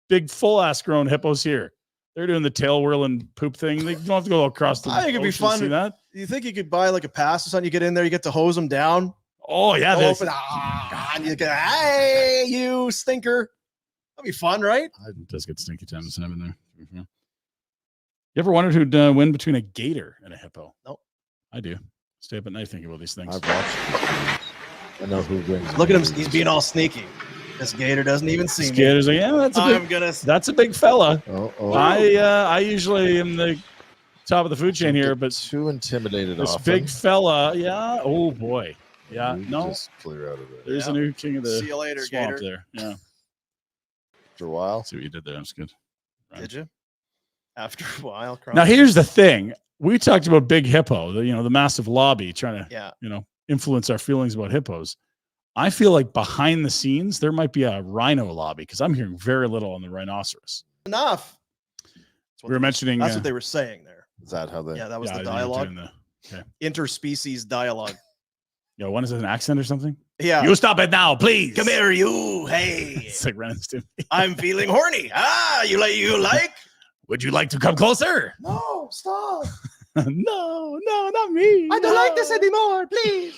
big full ass grown hippos here. They're doing the tail whirling poop thing. They don't have to go across the I think it'd be ocean to fun. see that. You think you could buy like a pass or something? You get in there, you get to hose them down. Oh, yeah. Open, and you go, hey, you stinker. That'd be fun, right? It does get stinky time to have in there. You ever wondered who'd win between a gator and a hippo? Nope. I do. Stay up at night thinking about these things. I've watched it. I know who wins. Look at him. He's being all sneaky. This gator doesn't even see This me. gator's like, yeah, that's a big fella. I usually am the top of the food chain here, but too intimidated. This often. big fella, yeah. Oh boy, yeah. You No, just clear out of there. there's a new king of the See you later, swamp gator. there. Yeah. After a while. See what you did there. That's good. Right. Did you? After a while. Now here's the thing. We talked about Big Hippo, the massive lobby trying to influence our feelings about hippos. I feel like behind the scenes there might be a rhino lobby because I'm hearing very little on the rhinoceros. Enough. We were mentioning That's what they were saying there. Is that how they? Yeah, that was the they're dialogue. doing okay. Interspecies dialogue. Yo, one is it an accent or something? Yeah. You stop it now, please. Come here, you. Hey. It's like Ren and Stimpy. I'm feeling horny. You like? Would you like to come closer? No, stop. No, not me. I don't like this anymore. Please.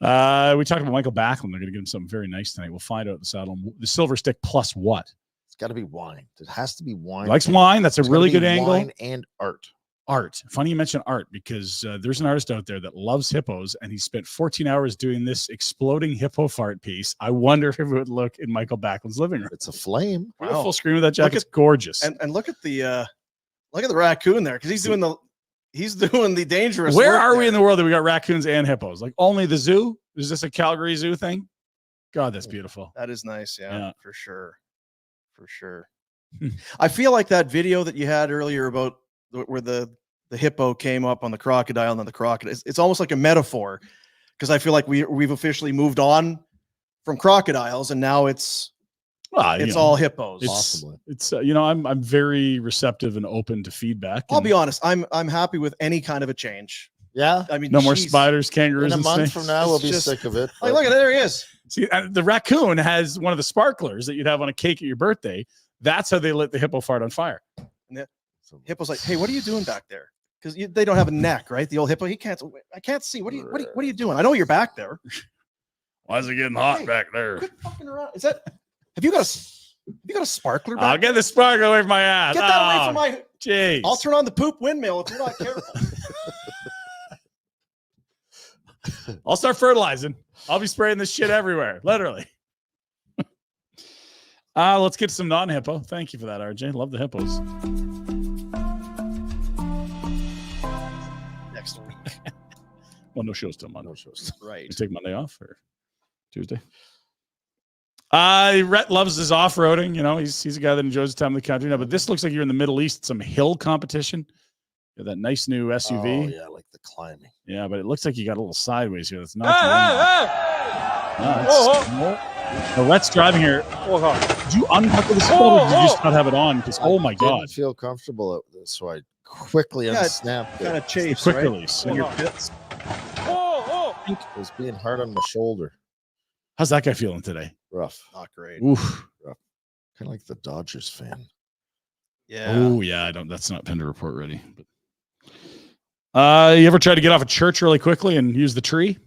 We talked about Michael Backlund. They're going to give him something very nice tonight. We'll find out at the saddle. The silver stick plus what? It's got to be wine. It has to be wine. He likes wine. That's a It's really gotta good be angle. Wine and art. Art. Funny you mention art because there's an artist out there that loves hippos and he spent 14 hours doing this exploding hippo fart piece. I wonder if it would look in Michael Backlund's living room. It's a flame. We have full screen with that jacket. It's gorgeous. And look at the raccoon there because he's doing the dangerous. Where work are we there. in the world that we got raccoons and hippos? Like only the zoo? Is this a Calgary Zoo thing? God, that's beautiful. That is nice. Yeah, Yeah. for sure. I feel like that video that you had earlier about where the hippo came up on the crocodile and then the crocodile. It's almost like a metaphor because I feel like we've officially moved on from crocodiles and now it's all hippos. It's I'm very receptive and open to feedback. I'll be honest. I'm happy with any kind of a change. Yeah. I mean, no more geez. spiders, kangaroos, In a and month snakes. from now, we'll be just- sick of it. Like, look at there he is. See, the raccoon has one of the sparklers that you'd have on a cake at your birthday. That's how they lit the hippo fart on fire. Hippo's like, hey, what are you doing back there? Because they don't have a neck, right? The old hippo, I can't see. What are you doing? I know you're back there. Why is it getting hot Hey, back there? Quit fucking around. Have you got a sparkler back? I'll get the sparkler away from my ass. Get that away from my. Jeez. I'll turn on the poop windmill if you're not careful. I'll start fertilizing. I'll be spraying this shit everywhere, literally. Let's get some non-hippo. Thank you for that, RJ. Love the hippos. Next week. Well, no shows till Monday. No shows. Right. You take Monday off or Tuesday? Rhett loves his off-roading. He's a guy that enjoys the time in the country now. But this looks like you're in the Middle East, some hill competition. You have that nice new SUV. Oh, yeah, I like the climbing. Yeah, but it looks like you got a little sideways here. That's not. Rhett's driving here. Did you unbuckle the seatbelt or did you just not have it on? Because oh my I god, didn't feel comfortable at this, so I quickly unsnapped Kind it. of chafes, quick right? release. When your pits. It was being hard on my shoulder. How's that guy feeling today? Rough. Not great. Oof. Kind of like the Dodgers fan. Yeah. Oh yeah, I don't. That's not Pinder Report ready. But you ever tried to get off a church really quickly and use the tree?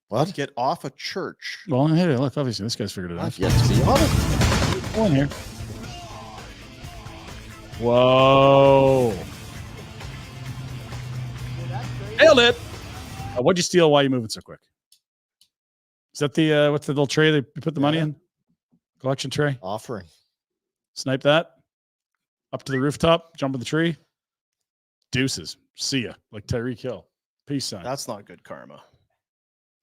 What? Get off a church. Well, hey, look. Obviously, this guy's figured it out. I've yet to be honest. Go in here. Whoa. Nailed it. What'd you steal? Why are you moving so quick? Is that the what's the little tray they put the money in? Collection tray. Offering. Snipe that. Up to the rooftop. Jump in the tree. Deuces. See ya. Like Tyreek Hill. Peace sign. That's not good karma.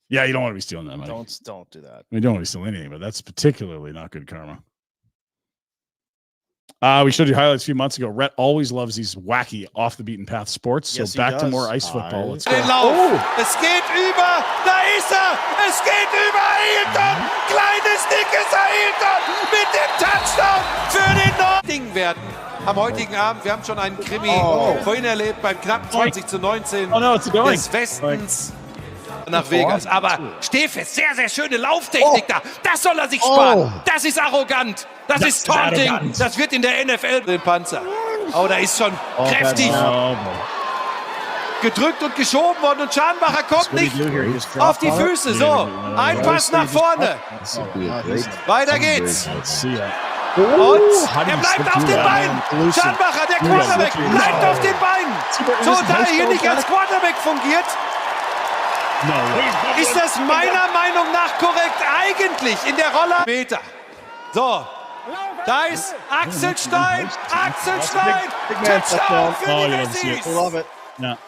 Yeah, you don't want to be stealing that money. Don't do that. We don't want to steal anything, but that's particularly not good karma. We showed you highlights a few months ago. Rhett always loves these wacky, off the beaten path sports. Yes, So he back to does. more ice football. Let's go. Den Lauf. Es geht über. Da ist er. Es geht über Ailton. Kleines, dickes Ailton mit dem Touchdown für den Ding werden. Am heutigen Abend, wir haben schon einen Krimi vorhin erlebt beim knapp 20:19 des Westens nach Vegas. Aber Stefes, sehr, sehr schöne Lauftechnik da. Das soll er sich sparen. Das ist arrogant. Das ist Taunting. Das wird in der NFL den Panzer. Oh, da ist schon kräftig gedrückt und geschoben worden und Scharnbacher kommt nicht auf die Füße. So, ein Pass nach vorne. Weiter geht's. Und er bleibt auf den Beinen. Scharnbacher, der Quarterback, bleibt auf den Beinen. So, da er hier nicht als Quarterback fungiert, ist das meiner Meinung nach korrekt. Eigentlich in der Rolle. Meter. So, da ist Axel Stein. Touchdown für die Wessis. Love it. Yeah.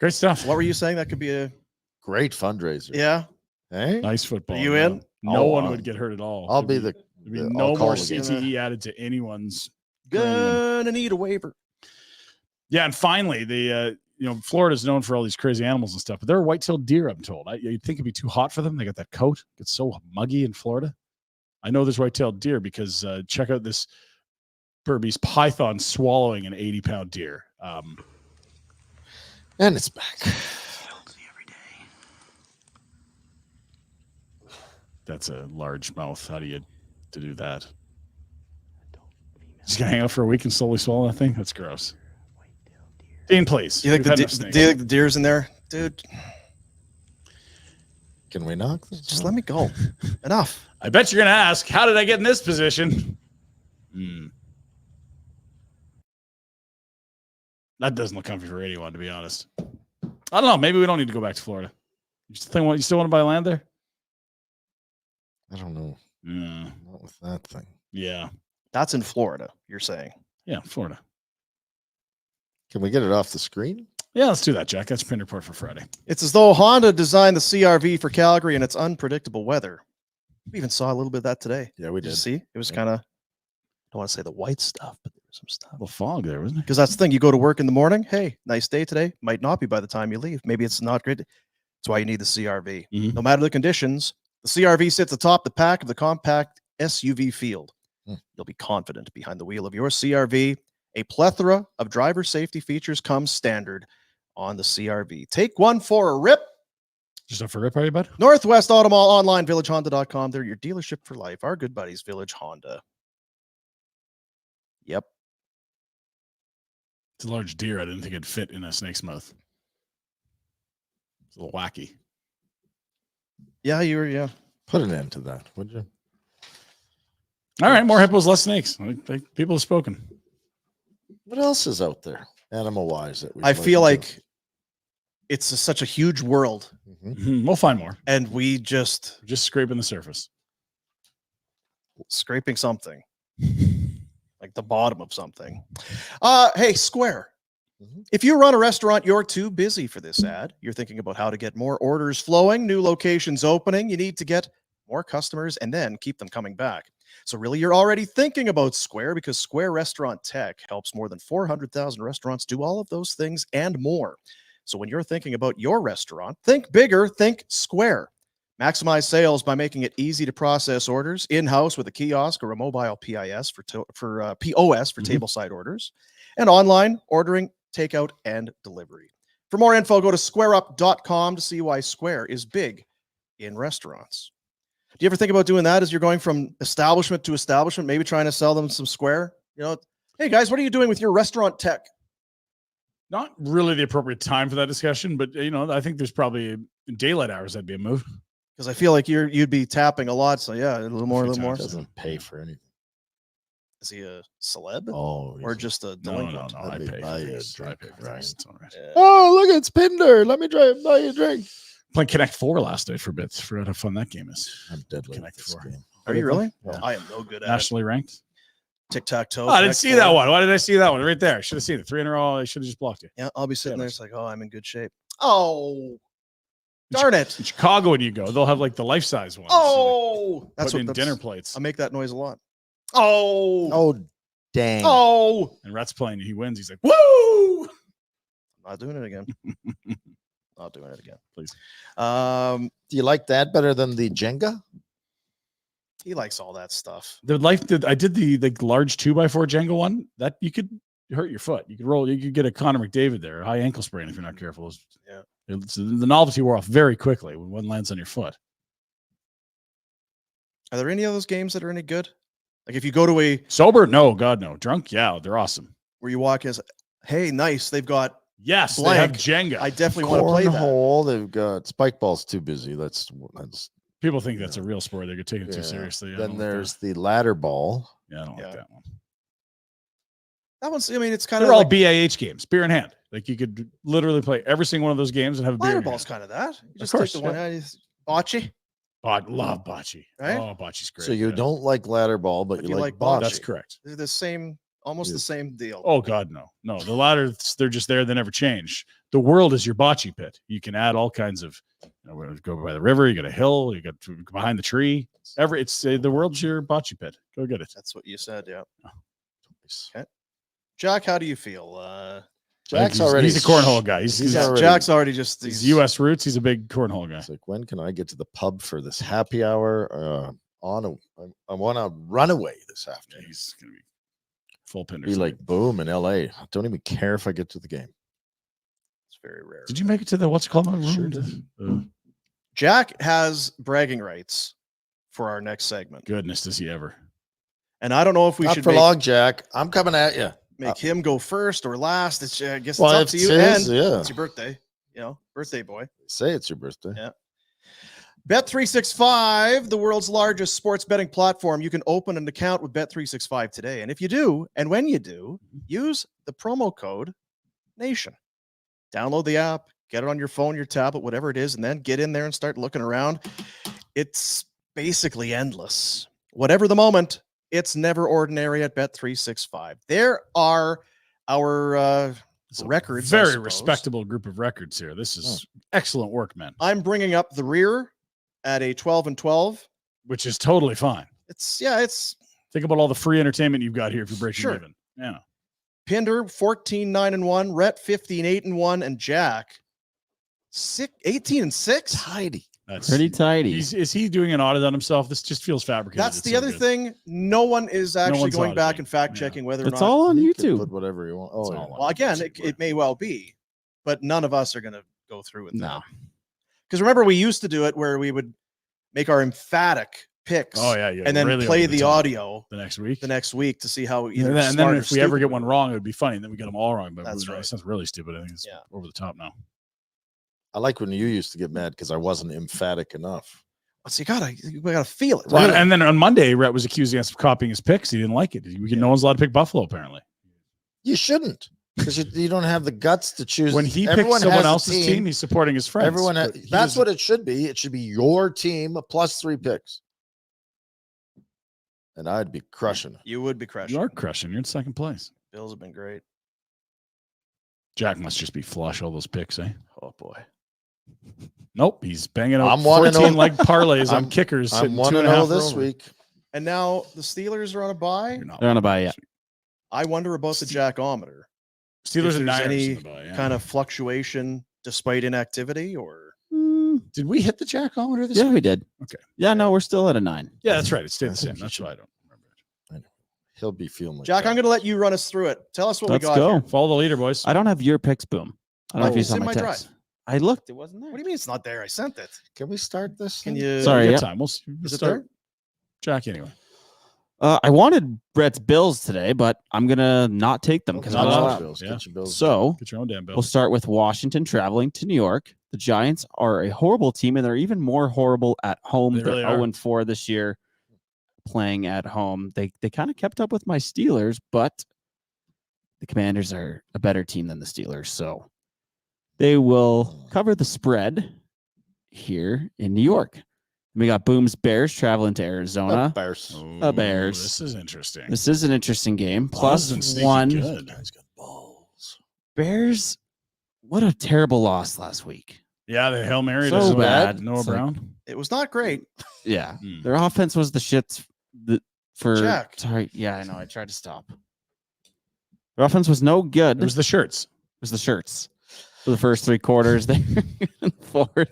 Great stuff. What were you saying? That could be a Great fundraiser. yeah. Hey? Nice football. Are you in? No one would get hurt at all. I'll be There'd be I'll no call more the game. CTE added to anyone's. Gonna need a waiver. Yeah, and finally, the Florida's known for all these crazy animals and stuff, but there are white-tailed deer. I'm told. You'd think it'd be too hot for them. They got that coat. It's so muggy in Florida. I know there's white-tailed deer because check out this Burmese python swallowing an 80-pound deer. And it's back. That's a large mouth. How do you do that? Just gonna hang out for a week and slowly swallow that thing? That's gross. Dean, please. You think the deer's in there, dude? Can we knock this? Just let me go. Enough. I bet you're gonna ask, how did I get in this position? That doesn't look comfy for anyone, to be honest. I don't know. Maybe we don't need to go back to Florida. You still want to buy land there? I don't know. Yeah. Not with that thing. Yeah. That's in Florida, you're saying. Yeah, Florida. Can we get it off the screen? Yeah, let's do that, Jack. That's Pinder Report for Friday. It's as though Honda designed the CRV for Calgary and its unpredictable weather. We even saw a little bit of that today. Yeah, we Did did. you see? It was kind of, I don't want to say the white stuff, but there was some stuff. A little fog there, wasn't it? Because that's the thing. You go to work in the morning. Hey, nice day today. Might not be by the time you leave. Maybe it's not great. That's why you need the CRV. Mhm. No matter the conditions, the CRV sits atop the pack of the compact SUV field. You'll be confident behind the wheel of your CRV. A plethora of driver safety features come standard on the CRV. Take one for a rip. Just up for a rip, are you, bud? Northwest Auto Mall online, villagehonda.com. They're your dealership for life. Our good buddies, Village Honda. Yep. It's a large deer. I didn't think it'd fit in a snake's mouth. It's a little wacky. Yeah, you were, yeah. Put an end to that, would you? All right, more hippos, less snakes. People have spoken. What else is out there, animal-wise? That I feel like it's such a huge world. We'll find more. And we just scraping the surface. Scraping something. Like the bottom of something. Hey, Square. If you run a restaurant, you're too busy for this ad. You're thinking about how to get more orders flowing, new locations opening. You need to get more customers and then keep them coming back. So really, you're already thinking about Square because Square Restaurant Tech helps more than 400,000 restaurants do all of those things and more. So when you're thinking about your restaurant, think bigger, think Square. Maximize sales by making it easy to process orders in-house with a kiosk or a mobile POS for tableside orders, and online ordering, takeout, and delivery. For more info, go to squareup.com to see why Square is big in restaurants. Do you ever think about doing that as you're going from establishment to establishment, maybe trying to sell them some Square? You know, hey guys, what are you doing with your restaurant tech? Not really the appropriate time for that discussion, but I think there's probably in daylight hours that'd be a move. Because I feel like you'd be tapping a lot. So yeah, a little more. Doesn't pay for anything. Is he a celeb? Oh, or just a delinquent? No. I pay for these. I pay for these. It's all right. Oh, look, it's Pinder. Let me buy you a drink. Playing Connect 4 last night for bits. Forgot how fun that game is. I'm deadly. Connect 4. Game. Are you really? Yeah. I am no good at Nationally ranked. Tic-tac-toe. Oh, I didn't see that one. Why did I see that one? Right there. I should have seen it. 3 in a row. I should have just blocked you. Yeah, I'll be sitting there. It's like, oh, I'm in good shape. Oh, darn it. In Chicago, when you go, they'll have like the life-size ones. Oh, that's what dinner plates. I make that noise a lot. Oh, dang. Oh, and Rhett's playing. He wins. He's like, woo! Not doing it again. Not doing it again. Please. Do you like that better than the Jenga? He likes all that stuff. I did the large 2x4 Jenga one that you could hurt your foot. You could roll. You could get a Connor McDavid there, a high ankle sprain if you're not careful. Yeah. The novelty wore off very quickly when one lands on your foot. Are there any of those games that are any good? Like if you go to a Sober? No, God, no. Drunk? Yeah, they're awesome. where you walk as, hey, nice, they've got Yes, blank. they have Jenga. I definitely want to play that. Cornhole, they've got spike balls too busy. That's People think that's a real sport. They could take it too seriously. I Then don't like there's the ladder ball. that. Yeah, I don't like that one. That one's, I mean, it's kind of They're all like BAH games, beer in hand. Like you could literally play every single one of those games and have a beer ladder in ball's hand. kind of that. You just course, take the one out, bocce. Love bocce. Right? Oh, bocce's great. So you don't like ladder ball, but you like bocce. That's correct. They're the same, almost the same deal. Oh God, no. The ladders, they're just there. They never change. The world is your bocce pit. You can add all kinds of, go by the river. You got a hill. You got behind the tree. The world's your bocce pit. Go get it. That's what you said. Yeah. Okay. Jack, how do you feel? Jack's already. He's a cornhole guy. Jack's already just these U.S. roots. He's a big cornhole guy. It's like, when can I get to the pub for this happy hour? I want to run away this afternoon. He's gonna be full Pinder. Be like boom in L.A. I don't even care if I get to the game. It's very rare. Did you make it to the what's it called? Sure Room? Jack has bragging rights for our next segment. Goodness, does he ever? And I don't know if we Not should for long, Jack. I'm coming at you. make him go first or last. It's, I guess Well, it's up to you. it's his, And yeah. it's your birthday. Birthday boy. Say it's your birthday. Yeah. Bet365, the world's largest sports betting platform. You can open an account with Bet365 today. And if you do, and when you do, use the promo code NATION. Download the app, get it on your phone, your tablet, whatever it is, and then get in there and start looking around. It's basically endless. Whatever the moment, it's never ordinary at Bet365. There are our records. Very respectable group of records here. This is excellent work, man. I'm bringing up the rear at a 12-12, which is totally fine. It's think about all the free entertainment you've got here if you're breaking even. Yeah. Pinder 14-9-1, Rhett 15-8-1, and Jack 18-6. Tidy. That's pretty tidy. Is he doing an audit on himself? This just feels fabricated. That's the other thing. No one is actually going back and fact checking whether or It's not all on You can YouTube. put whatever you want. Oh, yeah. Well, again, it may well be, but none of us are going to go through with that. No. Because remember, we used to do it where we would make our emphatic picks. Oh yeah, and then really play over the top audio the next week to see how and either. then if we ever get one wrong, it would be funny. And then we get them all wrong. But That's right. It sounds really stupid. I think it's over the top now. I like when you used to get mad because I wasn't emphatic enough. So you gotta feel it. Well, and then on Monday, Rhett was accusing us of copying his picks. He didn't like it. No one's allowed to pick Buffalo, apparently. You shouldn't, because you don't have the guts to choose. When he picks Everyone someone has a else's team, he's supporting his friends. Everyone But that's what it should be. It should be your team plus 3 picks. And I'd be crushing it. You would be crushing. You are crushing. You're in second place. Bills have been great. Jack must just be flush all those picks, eh? Oh boy. Nope, he's banging out I'm 14 leg parlays on kickers. I'm sitting 1-0 this over. week. And now the Steelers are on a bye. They're on a bye, yeah. I wonder about the Jackometer. Steelers If and there's Niners any in the bye, yeah. kind of fluctuation despite inactivity, or Did we hit the Jackometer this Yeah, week? we did. Okay. Yeah, no, we're still at a 9. Yeah, that's right. It stayed the I same. think he That's should- why I don't remember it. I know. He'll be feeling like Jack, that. I'm going to let you run us through it. Tell us what Let's we got go. here. Follow the leader, boys. I don't have your picks, Boom. I don't know if you it's saw in my my text. drive. I looked. It wasn't there. What do you mean it's not there? I sent it. Can we start this? Can thing? you? Sorry, Good yeah. time. We'll Is it start. there? Jack, anyway. I wanted Brett's Bills today, but I'm gonna not take them because Not I'm allowed. allowed. Bills. Yeah. Get your bills. So Get your own damn bill. we'll start with Washington traveling to New York. The Giants are a horrible team, and they're even more horrible at home. They They're really are. 0-4 this year, playing at home. They kind of kept up with my Steelers, but the Commanders are a better team than the Steelers, so they will cover the spread here in New York. We got Boom's Bears traveling to Arizona. Bears. Ooh, Bears. This is interesting. This is an interesting game. Ball's been Plus sneaky 1. good. Guy's got balls. Bears, what a terrible loss last week. Yeah, the Hail Mary So doesn't bad. Noah It's like- Brown. It was not great. Yeah. Hmm. Their offense was the shits for Jack. Sorry. Yeah, I know. I tried to stop. Their offense was no good. It was the shirts. the shirts for the first 3 quarters. They forward.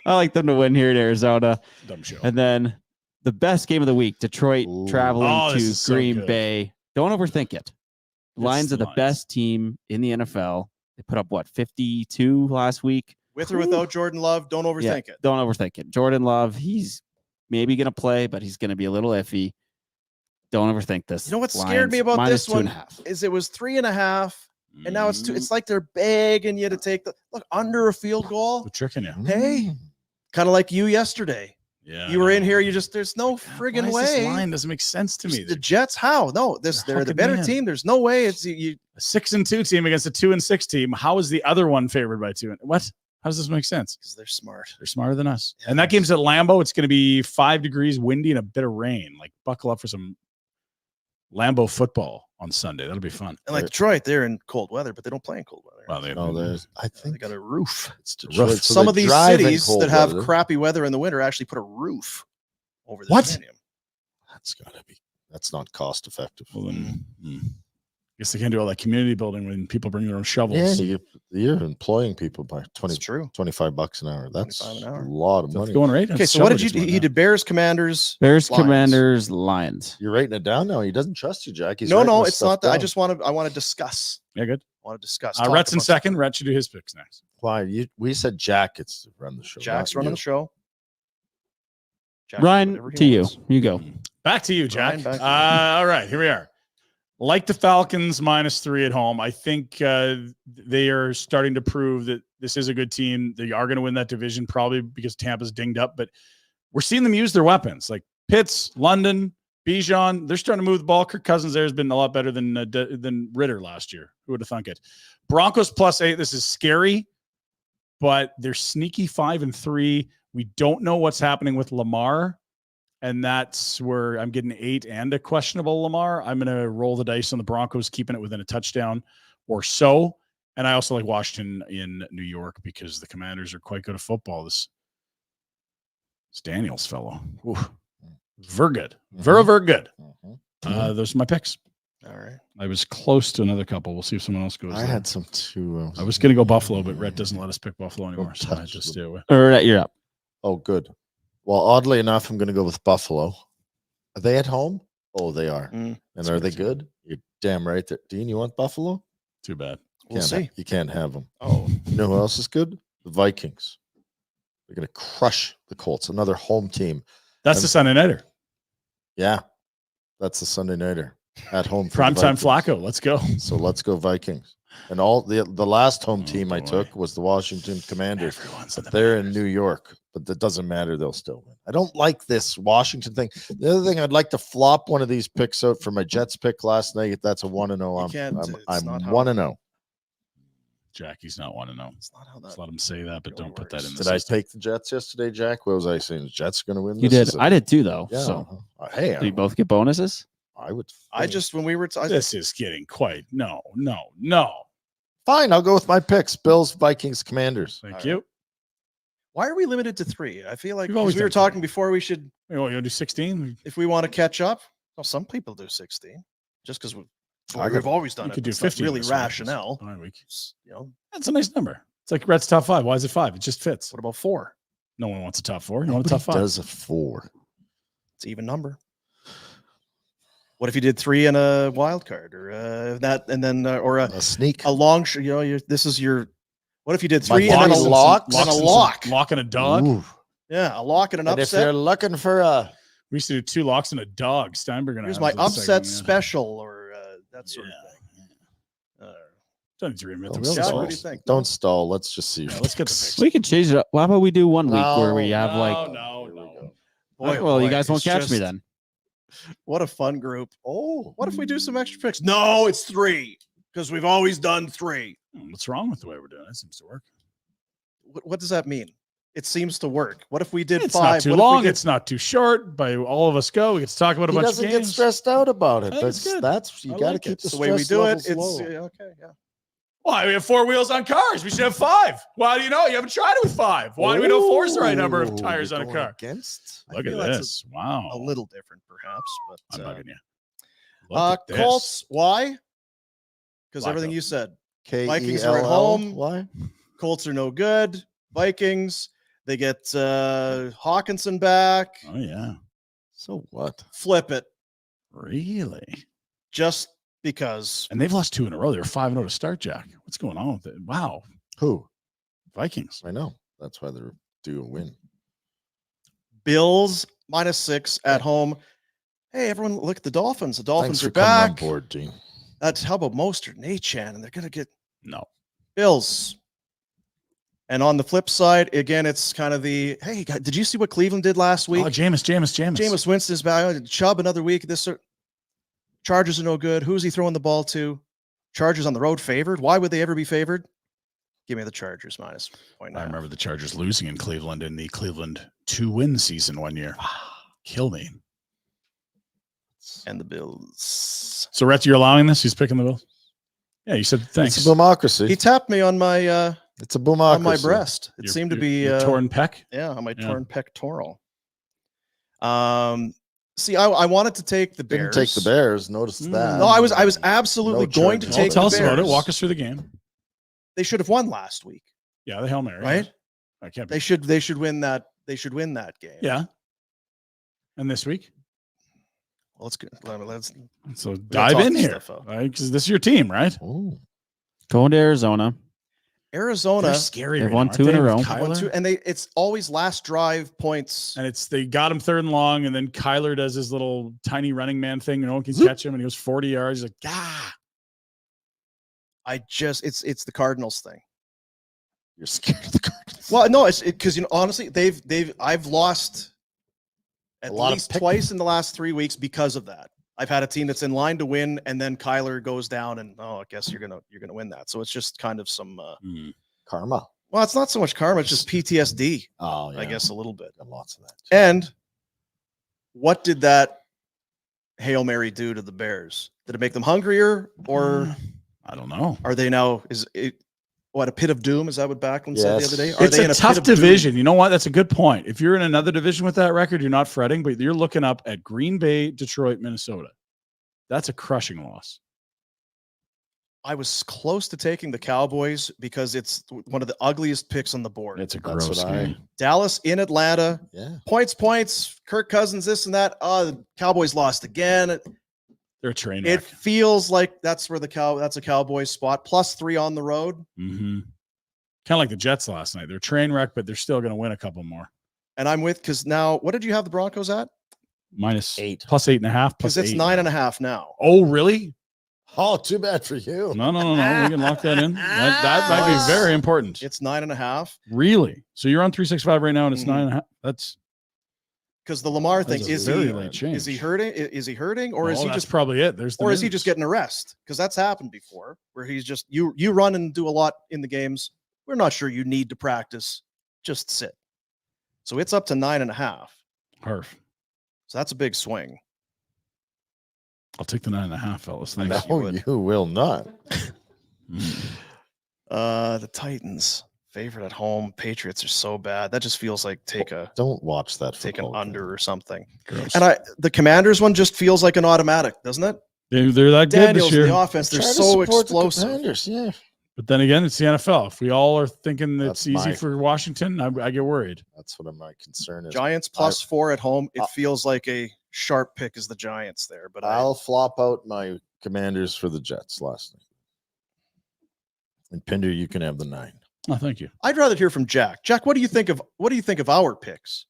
I like them to win here in Arizona. Dumb show. And then the best game of the week, Detroit Ooh. traveling Oh, this to is so Green good. Bay. Don't overthink it. Lions the are the Lions. best team in the NFL. They put up, 52 last week? With or without Jordan Love, don't overthink it. Don't overthink it. Jordan Love, he's maybe going to play, but he's going to be a little iffy. Don't overthink this. You know what scared me about Lions this one -2.5. is it was 3.5, and now it's 2. It's like they're begging you to take the look under a field goal. They're tricking you. Hey, kind of like you yesterday. Yeah, You were in here. There's no friggin' Why is this way. line doesn't make sense to me. The Jets, how? No, they're the hucking better me in. team. There's no way. It's you. A 6-2 team against a 2-6 team. How is the other one favored by 2? What? How does this make sense? Because they're smart. They're smarter than us. And that game's at Lambeau. It's going to be 5 degrees, windy, and a bit of rain. Like, buckle up for some Lambeau football on Sunday. That'll be fun. And like Detroit, they're in cold weather, but they don't play in cold weather. Well, they I think they got a roof. it's Detroit. So Some they of these drive in cities cold that have weather. crappy weather in the winter actually put a roof over the What? stadium. That's gotta be. That's not cost effective. Well, then, guess they can't do all that community building when people bring their own shovels. Yeah, you're employing people by That's true. $25 an hour. That's 25 an hour. a lot of So money. it's going right. Okay, so what did you? He did Bears, Commanders, Bears, Lions. Commanders, Lions. You're writing it down now. He doesn't trust you, Jack. He's No, writing no, this it's stuff not that. I down. just want to. I want to discuss. Yeah, good. I want to discuss. Rhett's in second. Rhett should do his picks next. Why? We said Jack gets to run the show. Jack's not running you. the show. Jack, Ryan, whatever he to you. wants. You go. Back to you, Jack. Ryan, back to you. All right, here we are. Like the Falcons, -3 at home. I think they are starting to prove that this is a good team. They are going to win that division, probably because Tampa's dinged up. But we're seeing them use their weapons, like Pitts, London, Bijan. They're starting to move the ball. Kirk Cousins there has been a lot better than Ritter last year. Who would have thunk it? Broncos +8. This is scary, but they're sneaky 5-3. We don't know what's happening with Lamar. And that's where I'm getting 8 and a questionable Lamar. I'm going to roll the dice on the Broncos, keeping it within a touchdown or so. And I also like Washington in New York because the Commanders are quite good at football. This Daniels fellow. Ooh, very good. Very, very good. Those are my picks. All right. I was close to another couple. We'll see if someone else goes. I there. had some too. I was going to go Buffalo, but Rhett doesn't let us pick Buffalo anymore. So I just stay away. All right, you're up. Oh, good. Well, oddly enough, I'm going to go with Buffalo. Are they at home? Oh, they are. And are they good? You're damn right. Dean, you want Buffalo? Too bad. We'll see. You can't have them. Oh, You know who else is good? The Vikings. They're going to crush the Colts. Another home team. That's the Sunday nighter. Yeah, that's the Sunday nighter at home. for the Primetime Vikings. Flacco. Let's go. So let's go Vikings. And all the last home team I boy. took was the Washington Commanders. Everyone's in the They're in New York, but that doesn't matter. They'll still win. I don't like this Washington thing. The other thing, I'd like to flop one of these picks out for my Jets pick last night. That's a 1-0. can't, I'm not how- 1-0. Jackie's not 1-0. it's not how that. Just let him say that, but really don't put that in the Did I system. take the Jets yesterday, Jack? What was I saying? The Jets going to win? You this? did. I did too, though. Yeah. So Hey, do you both get bonuses? I would. I just when we were. This is getting quite no. Fine. I'll go with my picks: Bills, Vikings, Commanders. Thank All you. Why are we limited to 3? I feel like We've 'cause always we were done talking before. We should, You want to do 16? if we want to catch up. Well, some people do 16, just because we've always done You it. could do It's not 15. really this week. rationale. Bye week. You know, That's a nice number. It's like Rhett's top 5. Why is it 5? It just fits. what about 4? No one wants a top 4. You want a top 5? Does a 4? It's an even number. What if you did 3 and a wild card, or that, and then or A sneak. a long? This is your. What if you did My 3 and then a box lock? and And a some- lock. Lock and a dog. Ooh. Yeah, a lock and an And if upset. you're looking for a We used to do 2 locks and a dog. Steinberg and Here's I my was the upset second, special, or that sort of thing. Don't need to reinvent the Don't wheel. Jack, That's what all. do you think? Don't stall. Let's just see. Yeah, let's get the picks. We can change it up. How about we do one week where we have like? No. Boy, Well, you boy, guys won't it's catch me just- then. What a fun group. Oh, what if we do some extra picks? No, it's 3 because we've always done 3. What's wrong with the way we're doing it? It seems to work. What does that mean? It seems to work. What if we did It's 5? not too What if we long. did- It's not too short. By all of us go, we get to talk about a He bunch of doesn't games. get stressed out about it. I think it's good. That's you I got to like keep it. the It's the way we stress do it. levels It's low. okay. Yeah. Why? We have 4 wheels on cars. We should have 5. Why do you know? You haven't tried it with 5. Why do we know 4's the right number of Ooh, tires you're on a going car? Against. Look at feel that's this. Wow. A little different, perhaps, I'm but bugging you. Look at this. Colts. Why? Because Blackout. everything you said. K-E-L-L. Vikings are at home. Why? Colts are no good. Vikings. They get Hawkinson back. Oh, yeah. So what? Flip it Really? just because. And they've lost 2 in a row. They were 5-0 to start, Jack. What's going on with it? Wow. Who? Vikings. I know. That's why they're due a win. Bills -6 at home. Hey, everyone, look at the Dolphins. The Thanks Dolphins for are coming on back. board, Dean. That's how about Mostert and Achan, and they're going to get No. Bills. And on the flip side, again, it's kind of the, hey, did you see what Cleveland did last week? Oh, Jameis. Jameis Winston's back. Chubb another week. Chargers are no good. Who's he throwing the ball to? Chargers on the road favored. Why would they ever be favored? Give me the Chargers -0.9. I remember the Chargers losing in Cleveland in the Cleveland 2-win season one year. Kill me. And the Bills. So, Rhett, you're allowing this? He's picking the Bills? Yeah, you said thanks. It's a boomocracy. He tapped me on my it's a boomocracy. on my breast. It seemed to be your torn pec. Yeah, on my torn pectoral. See, I wanted to take the Bears. Didn't take the Bears. Notice that. No, I was absolutely going to Chargers. take Tell the us about it. Bears. Walk us through the game. They should have won last week, Yeah, the Hail Mary. right? I can't be. They should win that. They should win that game. Yeah. And this week? Well, let's go. Let's So dive talk in this here. stuff out. Right? Because this is your team, right? Ooh. Going to Arizona. Arizona. They're scary. They've right won now, 2 aren't in a they, row. with They won Kyler? two, and it's always last drive points. And they got him 3rd and long, and then Kyler does his little tiny running man thing, and no one can catch him, and he goes 40 yards. He's like, It's the Cardinals thing. You're scared of the Cardinals. Well, no, it's because honestly, I've lost at A lot of least pick- twice in the last 3 weeks because of that. I've had a team that's in line to win, and then Kyler goes down, and I guess you're gonna win that. So it's just kind of some. Karma. Well, it's not so much karma; it's just PTSD. Oh, yeah. I guess a little bit. Got lots of that. And what did that Hail Mary do to the Bears? Did it make them hungrier, or I don't know. are they now? Is it a pit of doom? Is that what Backlund said the Yes. other day? Are It's they in a pit tough of doom? division. You know what? That's a good point. If you're in another division with that record, you're not fretting, but you're looking up at Green Bay, Detroit, Minnesota. That's a crushing loss. I was close to taking the Cowboys because it's one of the ugliest picks on the board. It's a That's gross what I- game. Dallas in Atlanta, Yeah. points, Kirk Cousins, this and that. The Cowboys lost again. They're a train It wreck. feels like that's where that's a Cowboys spot. +3 on the road. Mm-hmm. Kind of like the Jets last night. They're a train wreck, but they're still going to win a couple more. And I'm with, because now, what did you have the Broncos at? -8. +8.5. Because it's 8. 9.5 now. Oh, really? Oh, too bad for you. No. We can lock that in. That might be very important. It's 9.5. Really? So you're on 365 right now, and it's Mhm. 9.5. That's Because the Lamar thing, That's a is very he late change. is he hurting? Is he hurting, or is no, he that's just probably it? There's the or is he news. just getting a rest? Because that's happened before, where he's just you run and do a lot in the games. We're not sure you need to practice. Just sit. So it's up to 9.5. Harf. So that's a big swing. I'll take the 9.5, fellas. Thanks. No, you will not. The Titans favorite at home. Patriots are so bad. That just feels like Don't watch that. take an football game. under or something. Gross. And the Commanders one just feels like an automatic, doesn't it? They're that good Daniels this in year. the offense, they're Try to so support the explosive. Commanders, yeah. But then again, it's the NFL. If we all are thinking That's it's easy my- for Washington, I get worried. That's what my concern is. Giants +4 at home. It feels like a sharp pick as the Giants there, but I'll flop out my Commanders for the Jets last night. And Pinder, you can have the 9. Oh, thank you. I'd rather hear from Jack. Jack, what do you think of our picks?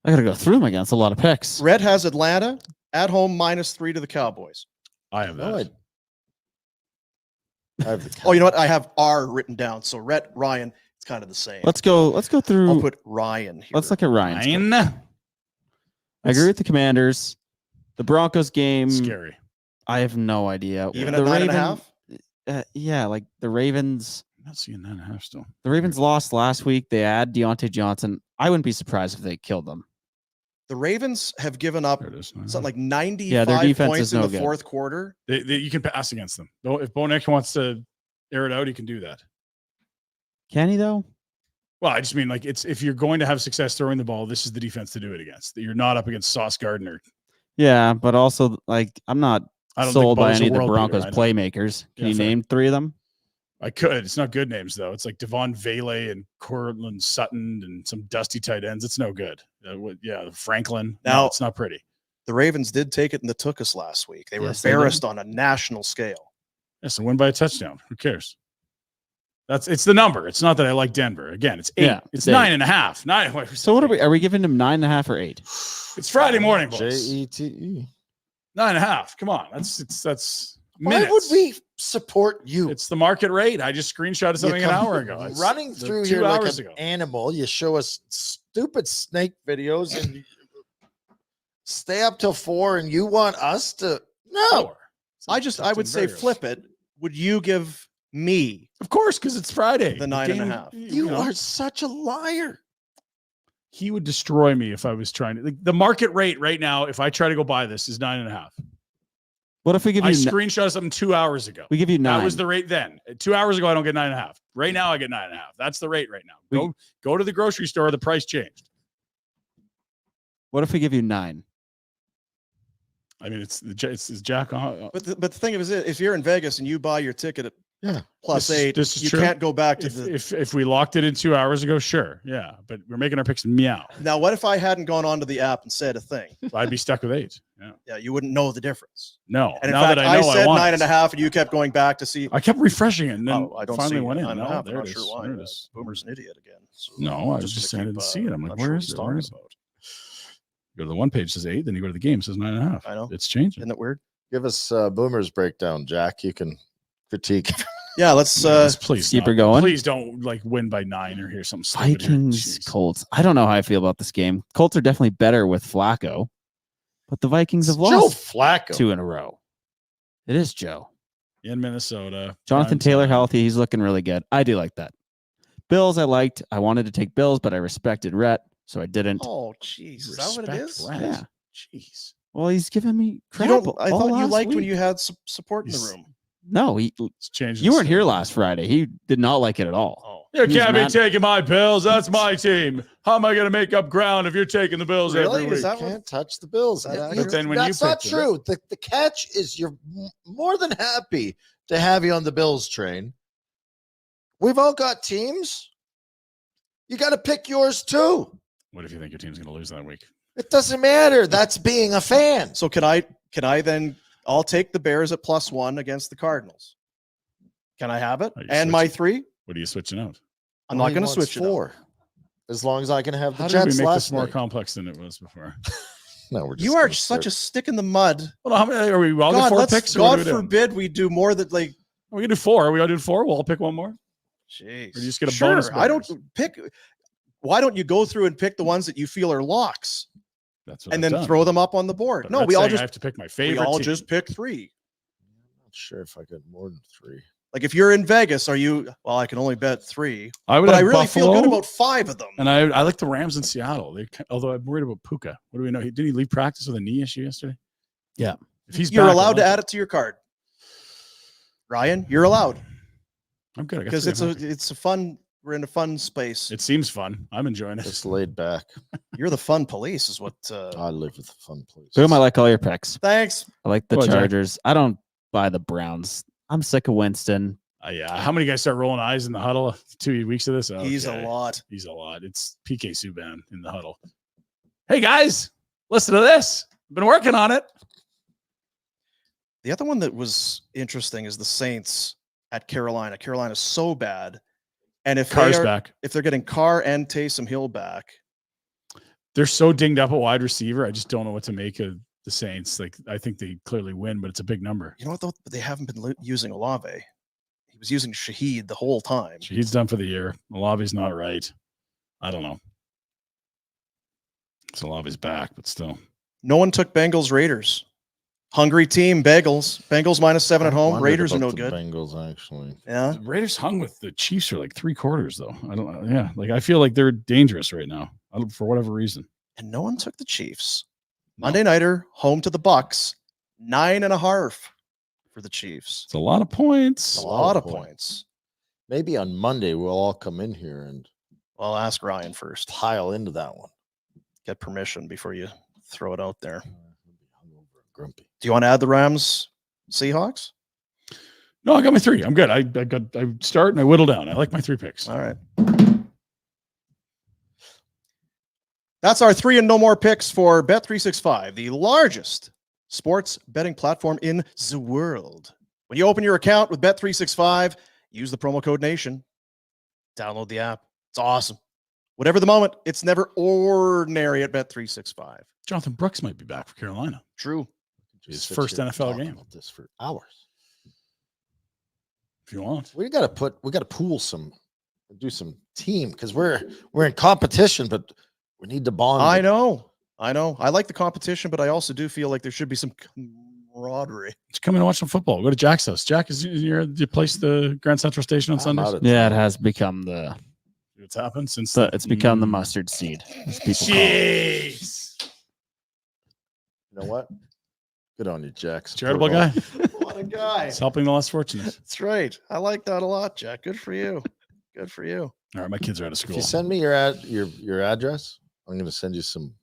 I got to go through them again. It's a lot of picks. Red has Atlanta at home -3 to the Cowboys. I have that. No, I have the Oh, you know what? I have R written down. So Rhett, Ryan, it's kind of the same. Let's go through. I'll put Ryan here. Let's look at Ryan's. Nine. I agree with the Commanders. The Broncos game. Scary. I have no idea. Even the at 9.5? Yeah, like the Ravens. I'm not seeing 9.5 still. The Ravens lost last week. They add Deontay Johnson. I wouldn't be surprised if they killed them. The Ravens have given up There it is. something like 95 Yeah, their defense points is in no the good. fourth quarter. You can pass against them. Though if Bonek wants to air it out, he can do that. Can he though? Well, I just mean like if you're going to have success throwing the ball, this is the defense to do it against. You're not up against Sauce Gardner. Yeah, but also like I'm not I don't sold think by Bo's a any of the world beater, Broncos I know. playmakers. Can Yeah, you fair. name 3 of them? I could. It's not good names though. It's like Devon Vele and Cortland Sutton and some dusty tight ends. It's no good. Franklin. Now- No, it's not pretty. The Ravens did take it and took us last week. They were Yes, they did. embarrassed on a national scale. Yeah, so win by a touchdown. Who cares? It's the number. It's not that I like Denver. Again, it's 8. Yeah, it's it's 9.5. 9. So what are we giving him 9.5 or 8? It's Friday morning, boys. JETE. 9.5. Come on. That's Why minutes. would we support you? It's the market rate. I just screenshotted something an hour ago. It's running through 2 here like hours an ago. animal. You show us stupid snake videos and you stay up till 4, and you want us to no. I would say flip it. Would you give me, of course, because it's Friday, the 9.5? You are such a liar. He would destroy me if I was trying to. The market rate right now, if I try to go buy this, is 9.5. What if we give you? I screenshot something 2 hours ago. We give you 9. That was the rate then. 2 hours ago, I don't get 9.5. Right now, I get 9.5. That's the rate right now. Go to the grocery store. The price changed. What if we give you 9? I mean, it's Jack on. But the thing is, if you're in Vegas and you buy your ticket at plus 8, this is you true. can't go back to if we locked it in 2 hours ago, sure, yeah. But we're making our picks meow. Now, what if I hadn't gone onto the app and said a thing? I'd be stuck with 8. Yeah, you wouldn't know the difference. No. And in now fact, that I know, said want 9.5, and you kept going back to see. I kept refreshing it, and then I don't finally see went in. 9.5. No, I'm there not it sure is. why. There it is. Boomer's an idiot again. So no, I was just saying I didn't see it. I'm like, where is it? Where is it? Go to the one page, says 8, then you go to the game, it says 9.5. I know. It's changing. Isn't it weird? Give us Boomer's breakdown, Jack. You can critique. Yeah, let's please keep her going. Please don't win by 9 or hear something stupid. Vikings, Colts. I don't know how I feel about this game. Colts are definitely better with Flacco, but the Vikings have lost Joe Flacco 2 in a row. It is Joe. In Minnesota. Jonathan Taylor healthy. He's looking really good. I do like that. Bills I liked. I wanted to take Bills, but I respected Rhett, so I didn't. Oh, jeez. Is that what it is? Rhett. Yeah. Jeez. Well, he's giving me crap. I all thought you last liked when week. you had support in the room. No, It's changed. you weren't here last Friday. He did not like it at all. Oh. You He was can't be mad. taking my Bills. That's my team. How am I going to make up ground if you're taking the Bills Really? every Is week? that can't touch the Bills? But then when That's you not picked them- true. The catch is you're more than happy to have you on the Bills train. We've all got teams. You got to pick yours too. What if you think your team's going to lose that week? It doesn't matter. That's being a fan. So can I then? I'll take the Bears at +1 against the Cardinals. Can I have it? Are you And my switching? 3? What are you switching out? I'm Well, not he going to wants switch it. 4. As long as I can have the How did we Jets make last this more night. complex than it was before? No, we're just You are gonna such a start- stick in the mud. Well, how many are we? All get 4 picks. Or what God are we doing? forbid we do more than like. We can do 4. Are we all do 4? We'll all pick one more. Jeez. Or you just get a Sure, bonus. I don't bonus? pick. Why don't you go through and pick the ones that you feel are locks That's what and I've then done. throw them up on the board? But No, that's we all saying I just have to pick my we favorite. all team. just pick 3. I'm not sure if I got more than 3. Like if you're in Vegas, are you? Well, I can only bet 3, I would but I have really feel good Buffalo, about 5 of them. And I like the Rams in Seattle. Although I'm worried about Puka. What do we know? Didn't he leave practice with a knee issue yesterday? Yeah. If he's You're back, I allowed to like add it to your card, Ryan. You're allowed I'm good. I got because 3. it's a fun. We're in a fun space. It seems fun. I'm enjoying it. Just laid back. You're the fun police, is what. I live with the fun place. Boom, I like all your picks. Thanks. I like the Go ahead, Jack. Chargers. I don't buy the Browns. I'm sick of Winston. Yeah. How many guys start rolling eyes in the huddle 2 weeks of this? He's a Okay. lot. He's a lot. It's PK Subban in the huddle. Hey guys, listen to this. I've been working on it. The other one that was interesting is the Saints at Carolina. Carolina's so bad, and if Carr's they are, back. if they're getting Carr and Taysom Hill back, They're so dinged up at wide receiver. I just don't know what to make of the Saints. Like I think they clearly win, but it's a big number. you know what though? They haven't been using Olave. He was using Shaheed the whole time. He's done for the year. Olave's not right. I don't know. So Olave's back, but still. No one took Bengals Raiders. Hungry team, Bengals. Bengals -7 at I home. wondered Raiders are about no the good. Bengals, actually. Yeah. The Raiders hung with the Chiefs for like 3/4 though. I don't know. Yeah, like I feel like they're dangerous right now for whatever reason. And no one took the Chiefs. No. Monday nighter, home to the Bucks. 9.5 for the Chiefs. It's a lot of points. A lot of points. Maybe on Monday we'll all come in here and I'll ask Ryan first. pile into that one. Get permission before you throw it out there. Grumpy. Do you want to add the Rams Seahawks? No, I got my 3. I'm good. I start and I whittle down. I like my 3 picks. All right. That's our 3 and no more picks for Bet365, the largest sports betting platform in the world. When you open your account with Bet365, use the promo code NATION. Download the app. It's awesome. Whatever the moment, it's never ordinary at Bet365. Jonathan Brooks might be back for Carolina. True. His first NFL game. About this for hours. If you want. We got to pool some, do some team because we're in competition, but we need to bond. I know. I like the competition, but I also do feel like there should be some camaraderie. Just come in and watch some football. Go to Jack's house. Jack, do you place the Grand Central Station on Sundays? Yeah, it has become the. What's happened since? It's become the mustard seed. As people call it. Jeez. You know what? Good on you, Jack. Charitable guy. What a guy. It's helping the less fortunate. That's right. I like that a lot, Jack. Good for you. Good for you. All right, my kids are out of If school. you send me your address, I'm going to send you some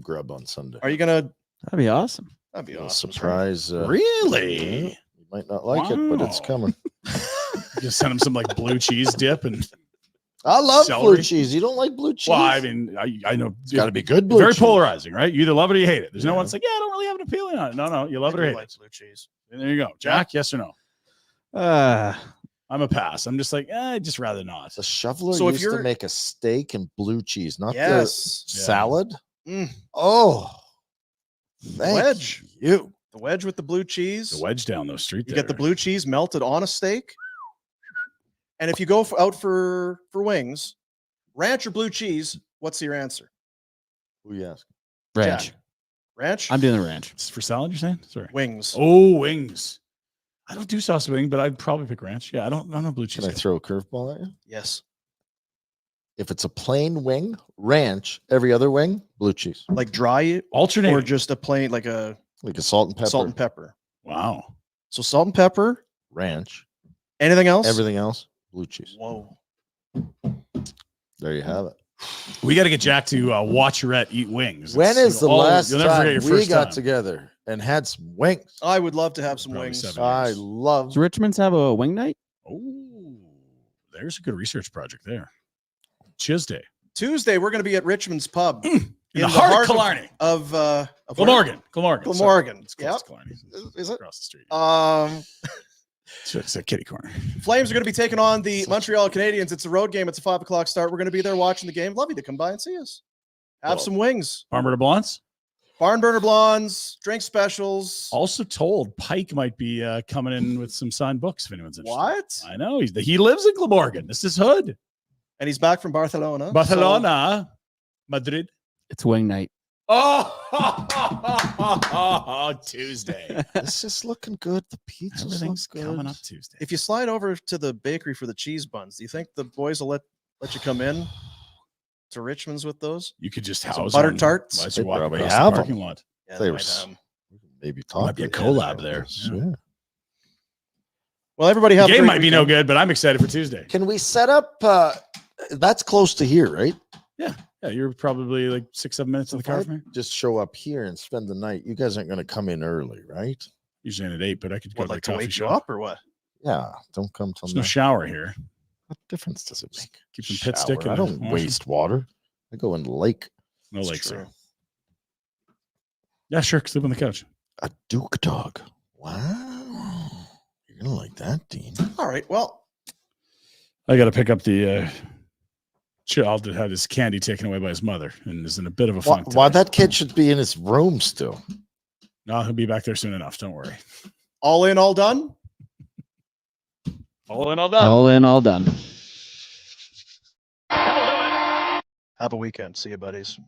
grub on Sunday. Are you gonna? That'd be awesome. That'd be A awesome. surprise. Really? You might not like it, but it's Wow. coming. Just send them some like blue cheese dip and. I love Celery. blue cheese. You don't like blue cheese? Well, I mean, I know It's got to be good blue very cheese. polarizing, right? You either love it or you hate it. There's no Yeah. one that's like, yeah, I don't really have an opinion on it. No, you love it or I hate do like it. blue cheese. And there you go. Jack, yes or no? I'm a pass. I'm just like, I'd just rather not. The shoveler So if used to you're- make a steak and blue cheese, not Yes. the Yeah. salad. Mm. Oh, thank Wedge. you. The wedge with the blue cheese. The wedge down those street. You get the blue cheese melted on a steak. And if you go out for wings, ranch or blue cheese, what's your answer? Who you ask? Ranch. Jack. Ranch? I'm doing the ranch. It's for salad, you're saying? Sorry. Wings. Oh, wings. I don't do sauce wing, but I'd probably pick ranch. Yeah, I'm not blue cheese. Can I guy. throw a curveball at you? Yes. If it's a plain wing, ranch. Every other wing, blue cheese, Like dry Alternate. or just a plain, like a like a salt and pepper. salt and pepper. Wow. So salt and pepper. ranch. Anything else? Everything else, blue cheese. Whoa. There you have it. We got to get Jack to watch Rhett eat wings. When is the last you'll never forget time your we first got time. together and had some wings? I would love to have some Probably wings. 7 I years. love. Does Richmond's have a wing night? Oh, there's a good research project there. Tuesday. Tuesday, we're going to be at Richmond's Pub In the heart of Killarney. of where? Glamorgan. Glamorgan. It's close Yep. to Killarney. Is it? Across the street. It's a kitty corner. Flames are going to be taking on the Montreal Canadiens. It's a road game. It's a 5 o'clock start. We're going to be there watching the game. Love you to come by and see us. Have some wings. Farmer de Blondes. Barn burner blondes, drink specials. Also told Pike might be coming in with some signed books if anyone's interested. What? I know. He lives in Glamorgan. This is hood. And he's back from Barcelona. Barcelona. Madrid. It's wing night. Oh, Tuesday. This is looking good. The pizza's Everything's good. coming up Tuesday. If you slide over to the bakery for the cheese buns, do you think the boys will let you come in to Richmond's with those? You could just Some house butter them tarts? Why don't They you walk probably across have the 'em. parking lot? Yeah, They they were might have 'em. Maybe talk. Might be a collab there. Yeah. Well, everybody The have a game great might be no weekend. good, but I'm excited for Tuesday. Can we set up? That's close to here, right? Yeah, you're probably like 6-7 minutes in the If car I from me. just show up here and spend the night. You guys aren't going to come in early, right? Usually in at 8, but I could go What, to the like to coffee wake you shop. up or what? Yeah. Don't come till There's no night. shower here. What difference does it make? Keep some pit Shower. stick in I the don't washroom. waste water. I go in the lake. No It's lakes true. there. Yeah, sure. Sleep on the couch. A Duke dog. Wow. You're gonna like that, Dean. All right. Well, I got to pick up the child that had his candy taken away by his mother and is in a bit of a Why, funk. why today. that kid should be in his room still? No, he'll be back there soon enough. Don't worry. all in, all done. All in, all done. All in, all done. Have a weekend. See you, buddies.